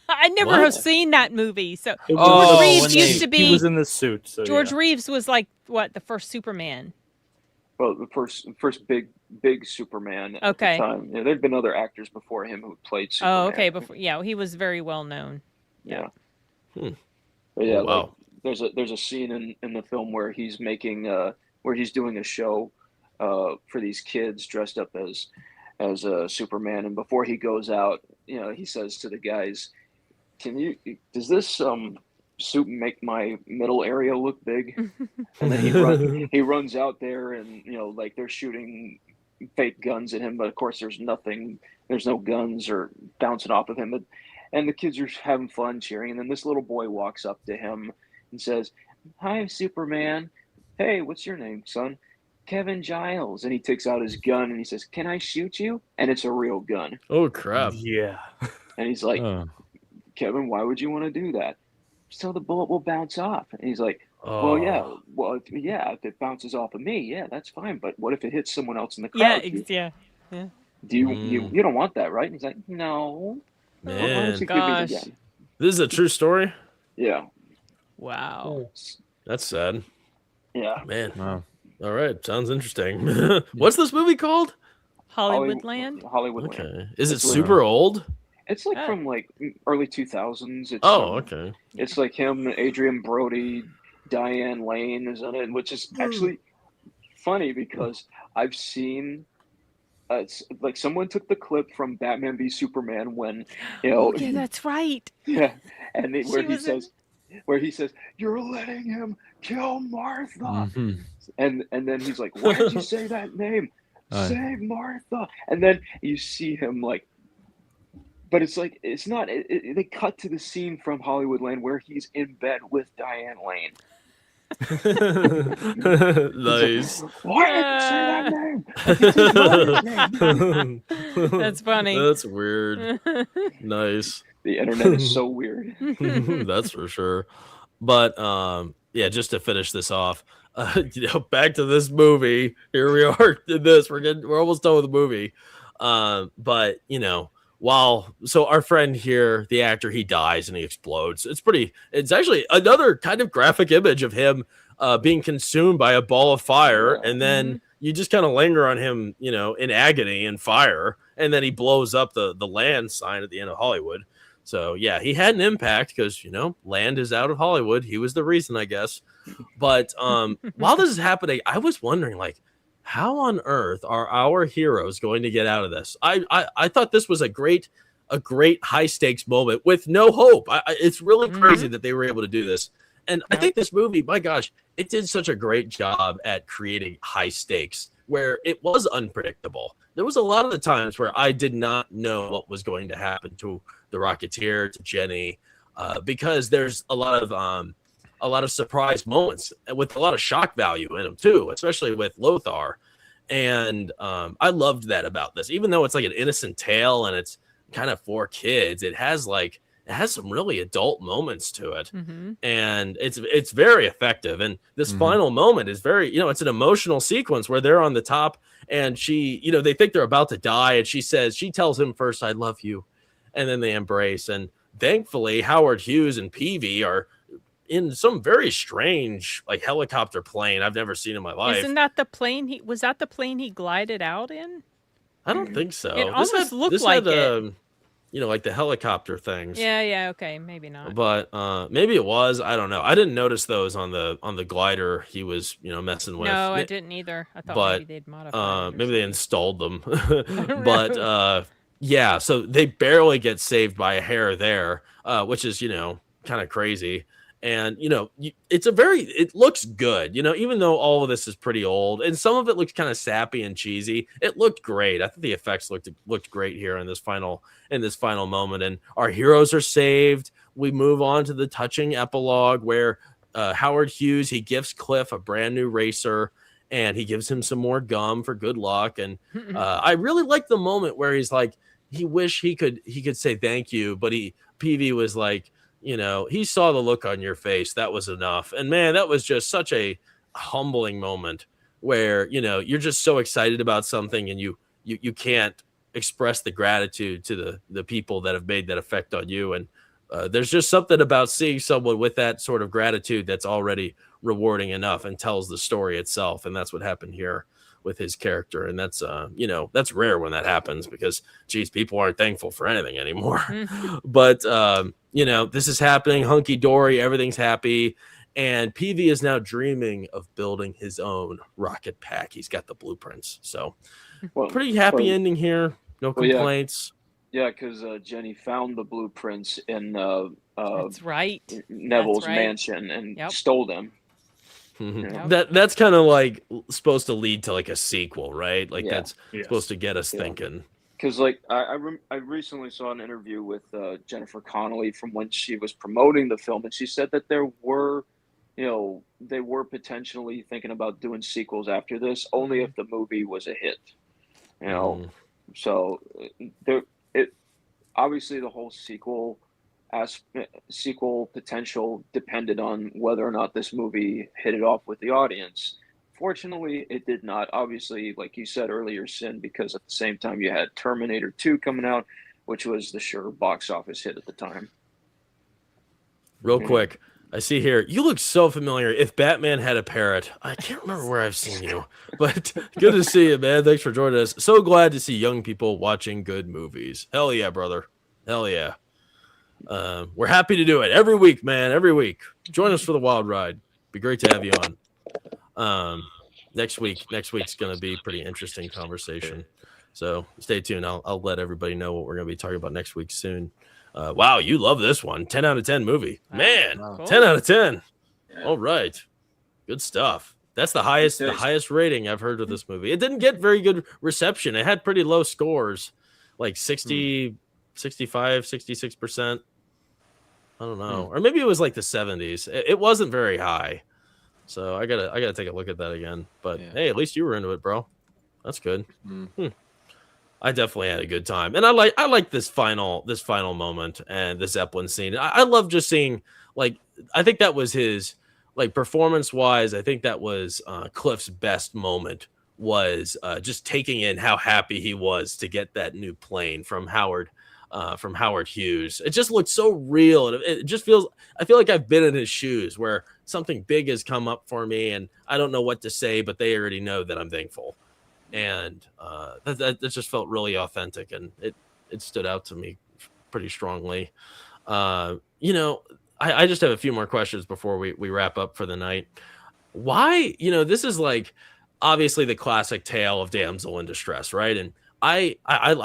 I never have seen that movie. So George George Reeves used to be. He was in the suit. So George Reeves was like the first Superman. Well, the first big Superman at the time. Yeah, there'd been other actors before him who played Superman. Oh, okay. He was very well known. Yeah. But yeah, wow. There's a scene in the film where he's making where he's doing a show for these kids dressed up as a Superman, and before he goes out, you know, he says to the guys, does this suit make my middle area look big? And then he runs out there, and you know, like, they're shooting fake guns at him, but of course there's no guns or bouncing off of him, and the kids are having fun cheering, and then this little boy walks up to him and says, "Hi, Superman. Hey, what's your name, son?" "Kevin Giles." And he takes out his gun and he says, "Can I shoot you?" And it's a real gun. Oh, crap. Yeah. And he's like, "Kevin, why would you want to do that?" "So the bullet will bounce off." And he's like, "Well, if it bounces off of me, yeah, that's fine. But what if it hits someone else in the crowd?" Yeah. Do you don't want that, right? And he's like, "No." Man, gosh. this is a true story. Yeah. Wow. That's sad. Yeah. Man. Wow. All right. Sounds interesting. What's this movie called? Hollywood Land. Hollywood Land. Okay. Is it super old? It's like from like early 2000s. It's, okay. It's like him, Adrian Brody, Diane Lane is in it, which is actually funny because I've seen. It's like someone took the clip from Batman v Superman when, you know. Yeah, that's right. Yeah, and where he says, "You're letting him kill Martha," and then he's like, "Why did you say that name? Say Martha." And then you see him like, but it's like it's not. They cut to the scene from Hollywood Land where he's in bed with Diane Lane. Nice. Like, why did you say that name? That's funny. That's weird. Nice. The internet is so weird. That's for sure. But yeah, just to finish this off, back to this movie. Here we are in this. We're almost done with the movie. But you know, so our friend here, the actor, he dies and he explodes. It's actually another kind of graphic image of him being consumed by a ball of fire, and then you just kind of linger on him, you know, in agony and fire, and then he blows up the land sign at the end of Hollywood. So yeah, he had an impact because, you know, land is out of Hollywood. He was the reason, I guess. But while this is happening, I was wondering, like, how on earth are our heroes going to get out of this? I thought this was a great high stakes moment with no hope. It's really crazy that they were able to do this. And I think this movie, my gosh, it did such a great job at creating high stakes where it was unpredictable. There was a lot of the times where I did not know what was going to happen to the Rocketeer, to Jenny, because there's a lot of surprise moments with a lot of shock value in them too, especially with Lothar. And I loved that about this, even though it's like an innocent tale and it's kind of for kids. It has some really adult moments to it, and it's very effective. And this final moment is very, it's an emotional sequence where they're on the top, and she, they think they're about to die, and she tells him first, "I love you," and then they embrace. And thankfully, Howard Hughes and Peavy are in some very strange like helicopter plane I've never seen in my life. Isn't that the plane was that the plane he glided out in? I don't think so. It almost looked like it. Like the helicopter things. Yeah, okay, maybe not. But maybe it was. I don't know. I didn't notice those on the glider he was, messing with. No, I didn't either. I thought maybe they'd modify it. Maybe they installed them. But yeah, so they barely get saved by a hair there, which is, kind of crazy. And, it looks good, even though all of this is pretty old and some of it looks kind of sappy and cheesy. It looked great. I think the effects looked great here in this final moment. And our heroes are saved. We move on to the touching epilogue where Howard Hughes, he gives Cliff a brand new racer and he gives him some more gum for good luck. And I really like the moment where he's like, he wished he could say thank you, but Peavy was like, he saw the look on your face. That was enough. And man, that was just such a humbling moment where, you're just so excited about something and you can't express the gratitude to the people that have made that effect on you. And there's just something about seeing someone with that sort of gratitude that's already rewarding enough and tells the story itself. And that's what happened here with his character. And that's, that's rare when that happens because, geez, people aren't thankful for anything anymore. But, this is happening, hunky dory, everything's happy. And Peavy is now dreaming of building his own rocket pack. He's got the blueprints. So pretty happy ending here. No complaints. Yeah, because Jenny found the blueprints in that's right. Neville's mansion and stole them. That's kind of like supposed to lead to like a sequel, right? Like that's supposed to get us thinking. Because like I recently saw an interview with Jennifer Connelly from when she was promoting the film, and she said that there were, they were potentially thinking about doing sequels after this, only if the movie was a hit. So it obviously the whole sequel potential depended on whether or not this movie hit it off with the audience. Fortunately, it did not. Obviously, like you said earlier, Sin, because at the same time you had Terminator 2 coming out, which was the sure box office hit at the time. Real quick, I see here, you look so familiar. If Batman had a parrot, I can't remember where I've seen you, but good to see you, man. Thanks for joining us. So glad to see young people watching good movies. Hell yeah, brother. Hell yeah. We're happy to do it every week, man. Every week. Join us for the wild ride. Be great to have you on. Next week's going to be a pretty interesting conversation. So stay tuned. I'll let everybody know what we're going to be talking about next week soon. Wow, you love this one. 10 out of 10 movie. Man, cool. 10 out of 10. Yeah. All right. Good stuff. That's the highest rating I've heard of this movie. It didn't get very good reception. It had pretty low scores, like 60, 65, 66%. I don't know. Or maybe it was like the 70s. It wasn't very high. So I gotta take a look at that again. But hey, at least you were into it, bro. That's good. I definitely had a good time, and I like this final moment and the Zeppelin scene. I love just seeing, like, I think that was his, like, performance wise. I think that was Cliff's best moment, was just taking in how happy he was to get that new plane from Howard Hughes. It just looked so real, and it just feels, I feel like I've been in his shoes where something big has come up for me and I don't know what to say, but they already know that I'm thankful. And that just felt really authentic, and it stood out to me pretty strongly. I just have a few more questions before we wrap up for the night. Why, this is like obviously the classic tale of damsel in distress, right? And I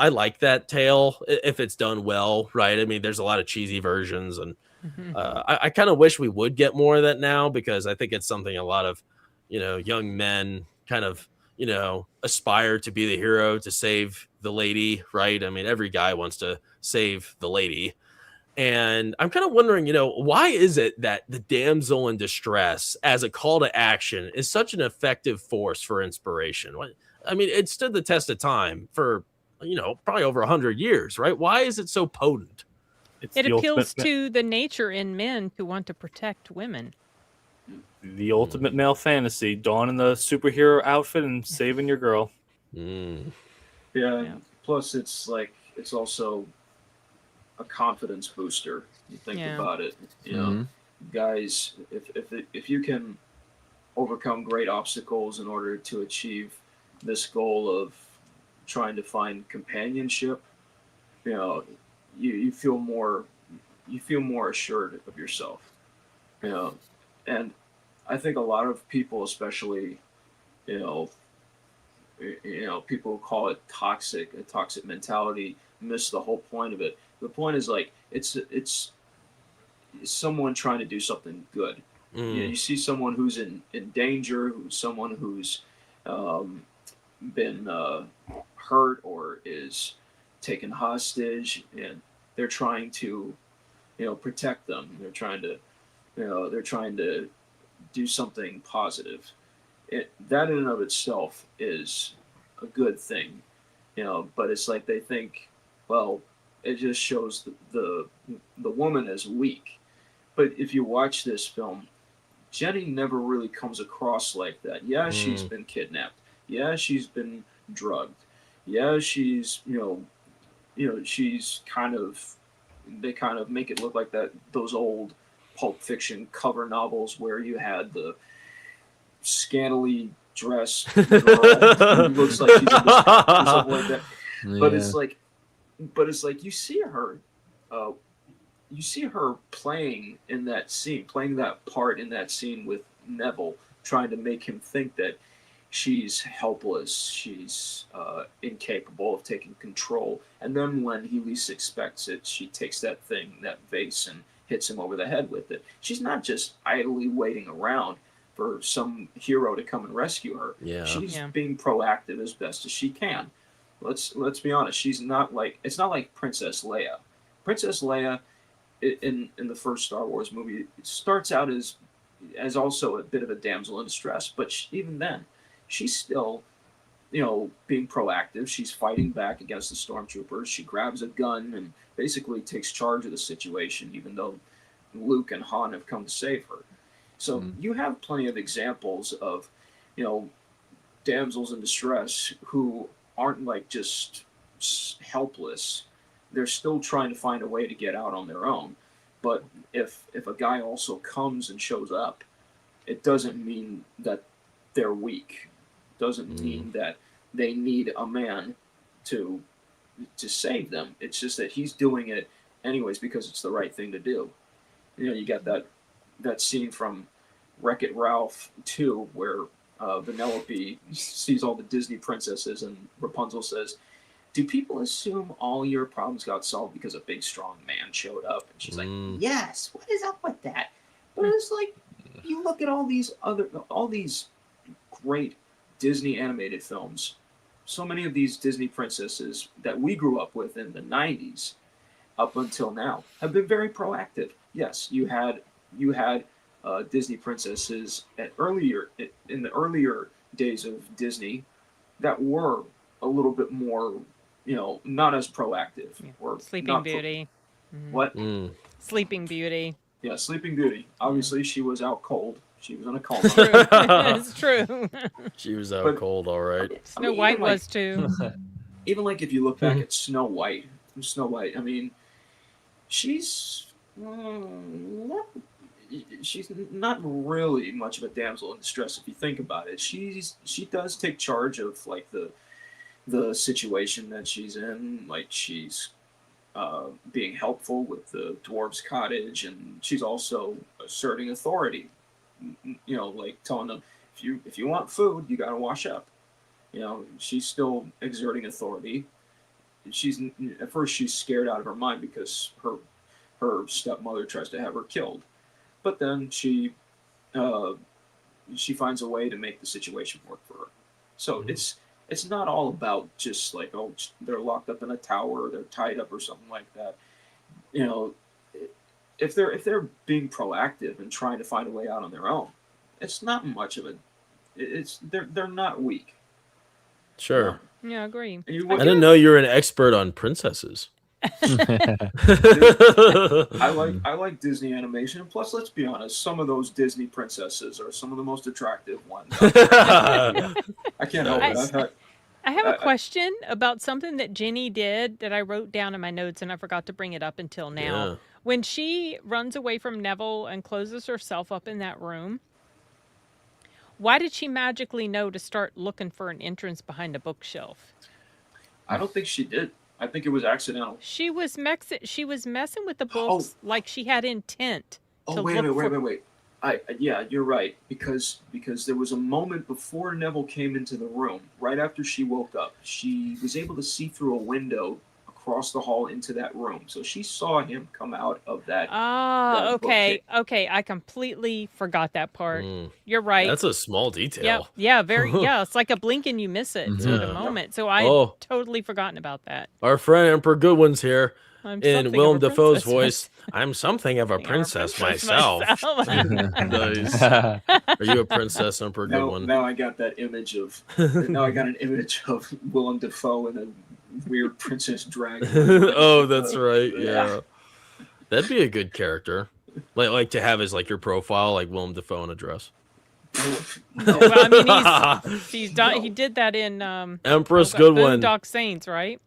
like that tale if it's done well, right? I mean, there's a lot of cheesy versions, and I kind of wish we would get more of that now, because I think it's something a lot of, young men kind of, aspire to be the hero, to save the lady, right? I mean, every guy wants to save the lady. And I'm kind of wondering, why is it that the damsel in distress as a call to action is such an effective force for inspiration? I mean, it stood the test of time for, probably over 100 years, right? Why is it so potent? It appeals to the nature in men to want to protect women. The ultimate male fantasy: donning the superhero outfit and saving your girl. Yeah. Plus, it's also a confidence booster. You think about it, guys. If you can overcome great obstacles in order to achieve this goal of trying to find companionship, you feel more assured of yourself, and I think a lot of people, especially people who call it a toxic mentality, miss the whole point of it. The point is it's someone trying to do something good. You see someone who's in danger, someone who's been hurt or is taken hostage, and they're trying to protect them. They're trying to do something positive. That in and of itself is a good thing, but it's like they think, well, it just shows the woman as weak. But if you watch this film, Jenny never really comes across like that. Yeah, she's been kidnapped. Yeah, she's been drugged. Yeah, she's she's they kind of make it look like those old Pulp Fiction cover novels where you had the scantily dressed girl who looks like she's in this or something like that. But it's like you see her playing in that scene, playing that part in that scene with Neville, trying to make him think that she's helpless, she's incapable of taking control. And then when he least expects it, she takes that vase, and hits him over the head with it. She's not just idly waiting around for some hero to come and rescue her. Yeah. She's being proactive as best as she can. Let's be honest. It's not like Princess Leia. Princess Leia in the first Star Wars movie, it starts out as also a bit of a damsel in distress, but even then, she's still being proactive. She's fighting back against the stormtroopers. She grabs a gun and basically takes charge of the situation, even though Luke and Han have come to save her. So you have plenty of examples of, damsels in distress who aren't just helpless. They're still trying to find a way to get out on their own. But if a guy also comes and shows up, it doesn't mean that they're weak. It doesn't mean that they need a man to save them. It's just that he's doing it anyways because it's the right thing to do. You got that scene from Wreck-It Ralph 2 where Vanellope sees all the Disney princesses and Rapunzel says, "Do people assume all your problems got solved because a big strong man showed up?" And she's like, "Yes, what is up with that?" But it's like, you look at all these great Disney animated films. So many of these Disney princesses that we grew up with in the 90s up until now have been very proactive. Yes, you had Disney princesses in the earlier days of Disney that were a little bit more, not as proactive. Or Sleeping Beauty. What? Sleeping Beauty. Yeah, Sleeping Beauty. Obviously, she was out cold. She was in a coma. It's true. She was out cold, all right. Snow White was too. Even if you look back at Snow White, I mean, she's not really much of a damsel in distress if you think about it. She does take charge of the situation that she's in. She's being helpful with the dwarves' cottage, and she's also asserting authority. Telling them, if you want food, you got to wash up. She's still exerting authority. At first she's scared out of her mind because her stepmother tries to have her killed, but then she finds a way to make the situation work for her. So it's not all about just like, oh, they're locked up in a tower, or they're tied up or something like that. You know, if they're being proactive and trying to find a way out on their own, it's not much of a. They're not weak. Sure. Yeah, I agree. I didn't know you were an expert on princesses. I like Disney animation. Plus, let's be honest, some of those Disney princesses are some of the most attractive ones. I can't help it. I have a question about something that Jenny did that I wrote down in my notes, and I forgot to bring it up until now. Yeah. When she runs away from Neville and closes herself up in that room, why did she magically know to start looking for an entrance behind a bookshelf? I don't think she did. I think it was accidental. She was messing with the books like she had intent. Wait. Yeah, you're right. Because there was a moment before Neville came into the room, right after she woke up. She was able to see through a window across the hall into that room. So she saw him come out of that. Ah, okay. Okay, I completely forgot that part. You're right. That's a small detail. Yeah, it's like a blink and you miss it sort of moment. So I totally forgotten about that. Our friend Emperor Goodwin's here. I'm In Willem Dafoe's voice, I'm something of a princess myself. Nice. Are you a princess, Emperor Goodwin? Now I got that image of. Now I got an image of Willem Dafoe and a weird princess dragon. Oh, that's right. Yeah, that'd be a good character. Like to have as like your profile, like Willem Dafoe in a dress. Well, I mean, he did that in Empress Goodwin. Boondock Saints, right?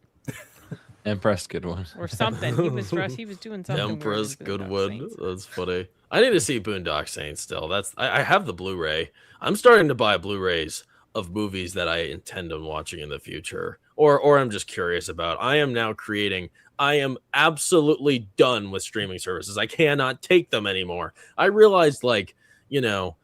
Empress Goodwin. Or something. He was dressed. He was doing something. Empress Goodwin. That's funny. I need to see Boondock Saints still. I have the Blu-ray. I'm starting to buy Blu-rays of movies that I intend on watching in the future, or I'm just curious about. I am absolutely done with streaming services. I cannot take them anymore. I realized, like, you know,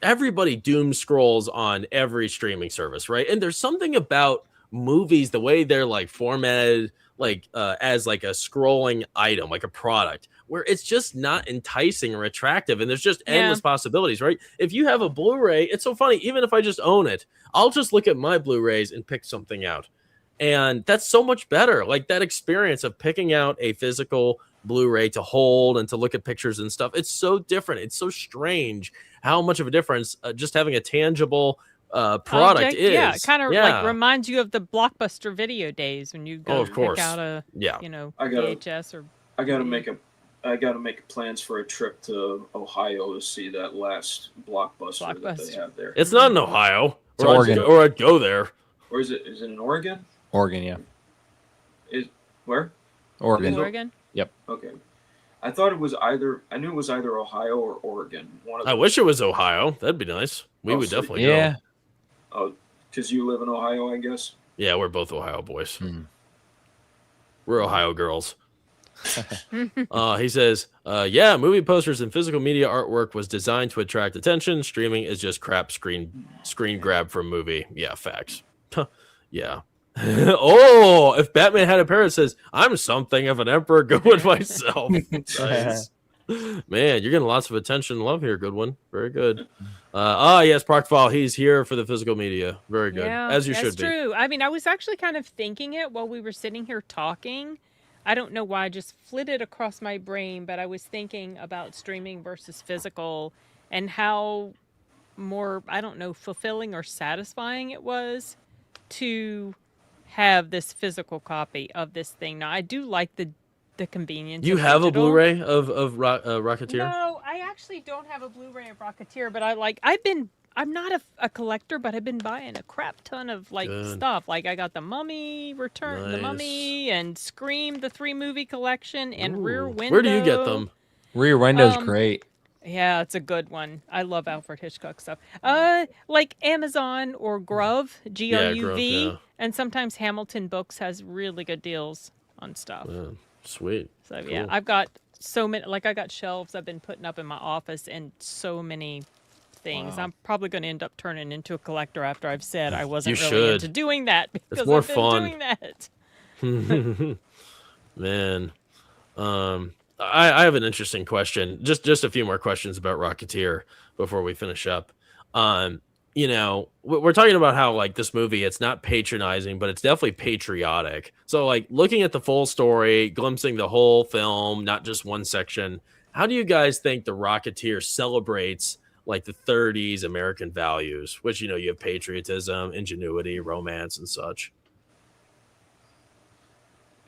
everybody doom scrolls on every streaming service, right? And there's something about movies, the way they're like formatted, like as like a scrolling item, like a product, where it's just not enticing or attractive, and there's just endless possibilities, right? If you have a Blu-ray, it's so funny. Even if I just own it, I'll just look at my Blu-rays and pick something out, and that's so much better. Like that experience of picking out a physical Blu-ray to hold and to look at pictures and stuff. It's so different. It's so strange how much of a difference just having a tangible product is. Yeah, it kind of like reminds you of the Blockbuster video days when you go pick out a VHS or. I gotta make plans for a trip to Ohio to see that last Blockbuster that they have there. It's not in Ohio. It's Oregon. Or I'd go there. Or is it in Oregon? Oregon, yeah. Is where? Oregon. Oregon? Yep. Okay. I knew it was either Ohio or Oregon. I wish it was Ohio. That'd be nice. We would definitely go. Oh, because you live in Ohio, I guess? Yeah, we're both Ohio boys. We're Ohio girls. He says, movie posters and physical media artwork was designed to attract attention. Streaming is just crap screen grab from movie. Yeah, facts. Yeah. Oh, if Batman had a pair, it says, I'm something of an Emperor Goodwin myself. Nice. Man, you're getting lots of attention and love here, Goodwin. Very good. Yes, Procfile, he's here for the physical media. Very good. Yeah, as you should be. That's true. I mean, I was actually kind of thinking it while we were sitting here talking. I don't know why I just flitted across my brain, but I was thinking about streaming versus physical and how more, I don't know, fulfilling or satisfying it was to have this physical copy of this thing. Now, I do like the convenience. You have a Blu-ray of Rocketeer? No, I actually don't have a Blu-ray of Rocketeer, but I'm not a collector, but I've been buying a crap ton of stuff. Like I got the Mummy the Mummy and Scream, the 3-movie collection, and Rear Window. Where do you get them? Rear Window's great. Yeah, it's a good one. I love Alfred Hitchcock stuff. Like Amazon or Grove, Grouv, and sometimes Hamilton Books has really good deals on stuff. Yeah, sweet. So cool. yeah, I've got so many. Like I got shelves I've been putting up in my office, and so many things. Wow. I'm probably going to end up turning into a collector after I've said I wasn't really into doing that because it's more I've been fun. doing that. Man. I have an interesting question. Just a few more questions about Rocketeer before we finish up. You know, we're talking about how like this movie, it's not patronizing, but it's definitely patriotic. So like looking at the full story, glimpsing the whole film, not just one section. How do you guys think the Rocketeer celebrates like the 30s American values, which you know you have patriotism, ingenuity, romance, and such?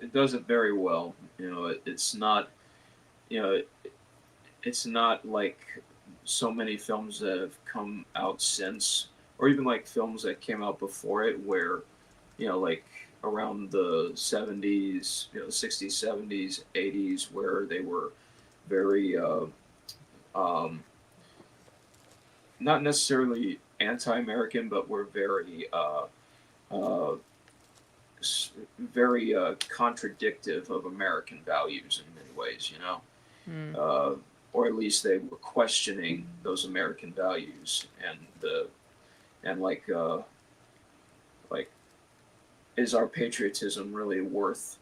It does it very well. You know, it's not, you know, it's not like so many films that have come out since, or even like films that came out before it, where, you know, like around the 70s, you know, 60s, 70s, 80s, where they were very, um, not necessarily anti-American, but were very, uh, very contradictive of American values in many ways, you know, Mm. or at least they were questioning those American values and like is our patriotism really worth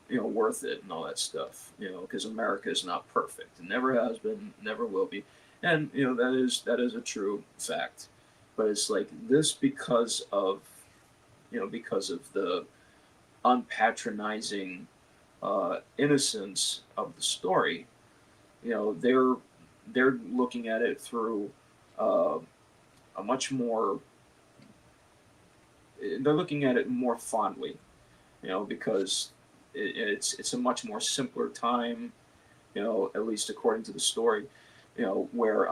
worth it and all that stuff, you know, because America is not perfect and never has been, never will be, and you know that is a true fact, but it's like this because of the unpatronizing innocence of the story. You know, they're looking at it through uh, a much more. They're looking at it more fondly, you know, because it's a much more simpler time, you know, at least according to the story, you know, where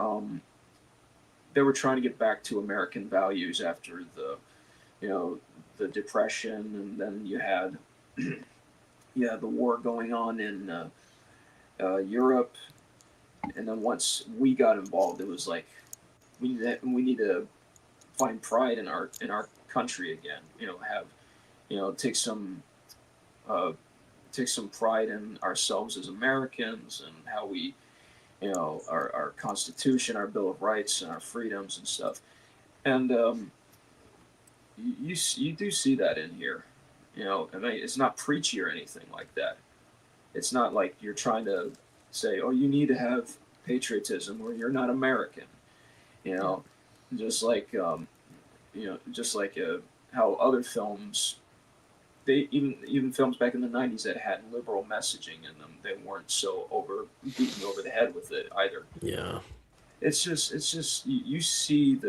they were trying to get back to American values after you know, the Depression, and then you had the war going on in Europe, and then once we got involved, it was like we need to find pride in our country again. You know, have you know uh, take some pride in ourselves as Americans and how we, you know, our Constitution, our Bill of Rights, and our freedoms and stuff. And you do see that in here. You know, I mean, it's not preachy or anything like that. It's not like you're trying to say, "Oh, you need to have patriotism, or you're not American." You know, just like just like how other films, they even films back in the '90s that had liberal messaging in them, they weren't so beaten over the head with it either. Yeah. It's just you see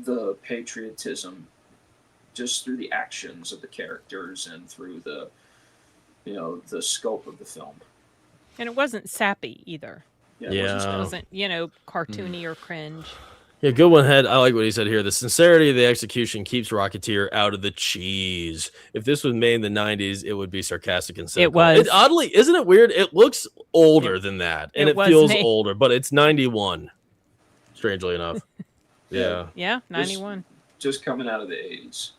the patriotism just through the actions of the characters and through the the scope of the film. And it wasn't sappy either. Yeah, it wasn't It Yeah. wasn't, cartoony or cringe. Yeah, good one, Head. I like what he said here. The sincerity of the execution keeps Rocketeer out of the cheese. If this was made in the 90s, it would be sarcastic and cynical. was. It oddly, isn't it weird? It looks older than that, and it it was feels made- older, but it's 91, strangely enough. Yeah. Yeah, 91. just coming out of the '80s.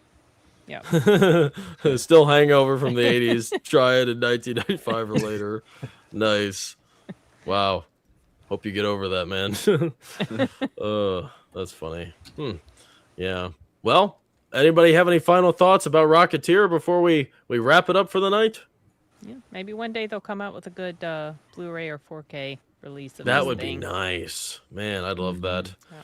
Yeah. Still hangover from the 80s. Try it in 1995 or later. Nice. Wow. Hope you get over that, man. That's funny. Yeah. Well, anybody have any final thoughts about Rocketeer before we wrap it up for the night? Yeah. Maybe one day they'll come out with a good Blu-ray or 4K release of That this would thing. be nice. Man, I'd love that. Yeah.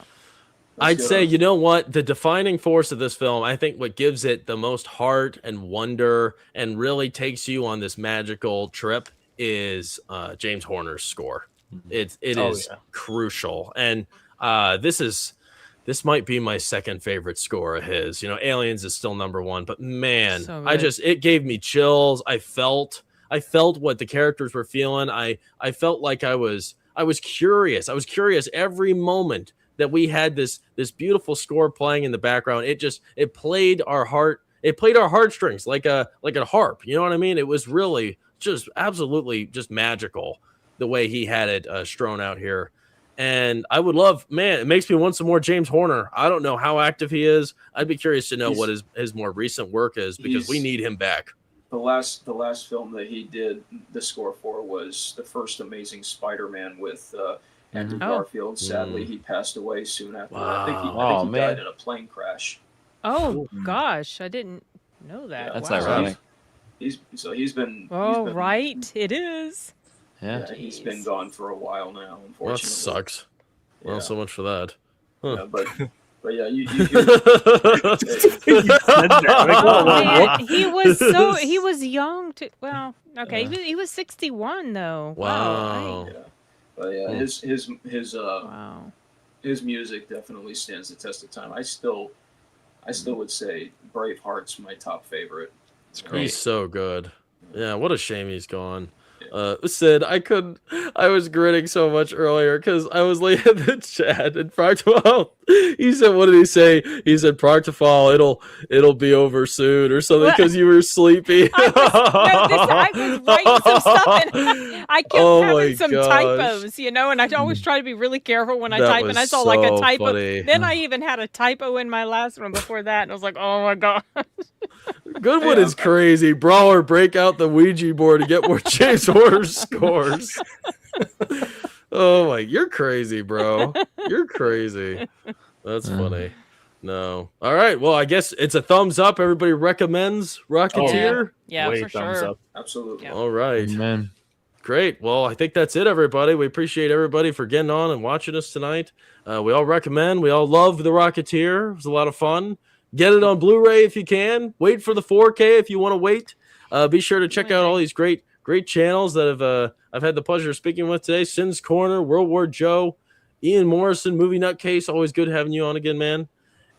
I'd say, you know what? The defining force of this film, I think what gives it the most heart and wonder and really takes you on this magical trip is James Horner's score. It is crucial. And this might be my second favorite score of his. You know, Aliens is still number one, but man, So it gave me chills. I felt what the characters were feeling. I felt like I was curious. I was curious every moment that we had this beautiful score playing in the background. It played our heartstrings like a harp. You know what I mean? It was really just absolutely just magical the way he had it strewn out here. And I would love, man, it makes me want some more James Horner. I don't know how active he is. I'd be curious to know what his more recent work is, because we need him back. The last film that he did the score for was the first Amazing Spider-Man with Andrew Garfield. Sadly, he passed away soon after that. I think he died in a plane crash. Oh gosh, I didn't know that. That's Wow. ironic. He's been. Oh, he's been, right. It is. Yeah. Yeah, he's been gone for a while now. Well, Unfortunately, that sucks. Well, Yeah. so much for that. Yeah, but yeah, you You said that. Like, Oh, whoa, man. He was young. Well, okay. He was 61, though. Wow. yeah, but yeah, Wow. his music definitely stands the test of time. I still would say Braveheart's my top favorite. It's great. He's so good. Yeah, what a shame he's gone. Sid, I was grinning so much earlier because I was late in the chat and Proctafall, he said, what did he say? He said, Proctafall, it'll be over soon or something because you were sleepy. I was writing some stuff and I kept having some gosh. typos, and I always try to be really careful when I That type, and I was saw like a so typo. funny. Then I even had a typo in my last one before that, and I was like, oh my god. Goodwood is crazy. Brawler, break out the Ouija board to get more James Horner scores. Oh my, you're crazy, bro. You're crazy. That's funny. No. All right. Well, I guess it's a thumbs up. Everybody recommends Rocketeer. Yeah, Way for thumbs sure. up. Absolutely. Yeah. All right. Amen. Great. Well, I think that's it, everybody. We appreciate everybody for getting on and watching us tonight. We all recommend. We all love The Rocketeer. It was a lot of fun. Get it on Blu-ray if you can. Wait for the 4K if you want to wait. Be sure to check out all these great channels that I've had the pleasure of speaking with today. Sin's Corner, World War Joe, Ian Morrison, Movie Nutcase. Always good having you on again, man.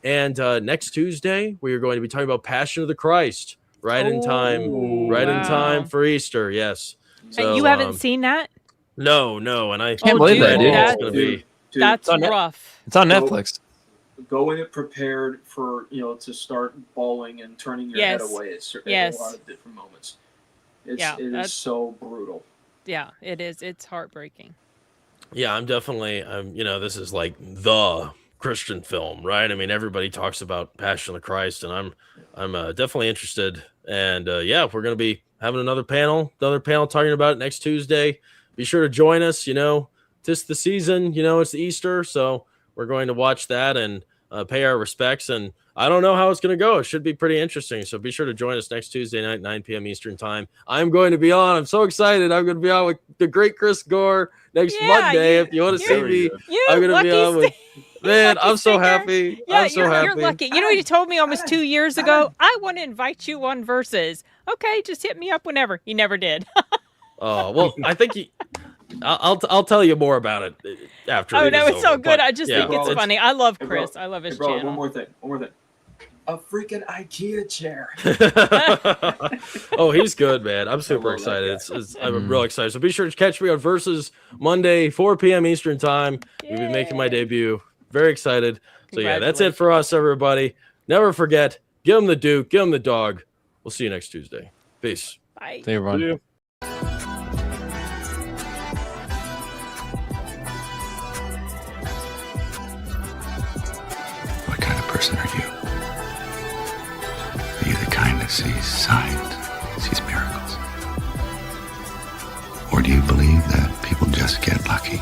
And next Tuesday, we are going to be talking about Passion of the Christ. Right in time for Easter. Yes. So, you haven't seen that? No, and I Can't believe that, dude. It's gonna be. Dude, That's on rough. It's on Netflix. go in it prepared for to start bawling and turning your head away. It's a lot of different moments. It is so brutal. Yeah, it is. It's heartbreaking. Yeah, I'm definitely. This is like the Christian film, right? I mean, everybody talks about Passion of the Christ, and I'm definitely interested. And we're going to be having another panel talking about it next Tuesday. Be sure to join us. Tis the season. It's Easter, so we're going to watch that and pay our respects. And I don't know how it's going to go. It should be pretty interesting. So be sure to join us next Tuesday night, 9 p.m. Eastern time. I'm going to be on. I'm so excited. I'm going to be on with the great Chris Gore next Monday. If you want to see me, I'm going to be on with. Man, I'm so happy. Yeah, I'm so happy. You're lucky. You told me almost 2 years ago, I want to invite you on Versus. Okay, just hit me up whenever. He never did. Oh, well, I think I'll tell you more about it after. Oh, no, it's so good. But, I just think it's funny. I love Chris. I love his channel. One more thing. A freaking IKEA chair. Oh, he's good, man. I'm super excited. I'm real excited. So be sure to catch me on Versus Monday, 4 p.m. Eastern time. We'll be making my debut. Very excited. So yeah, that's it for us, everybody. Never forget, give him the Duke, give him the dog. We'll see you next Tuesday. Peace. Bye. See you, everyone. What kind of person are you? Are you the kind that sees signs, sees miracles? Or do you believe that people just get lucky?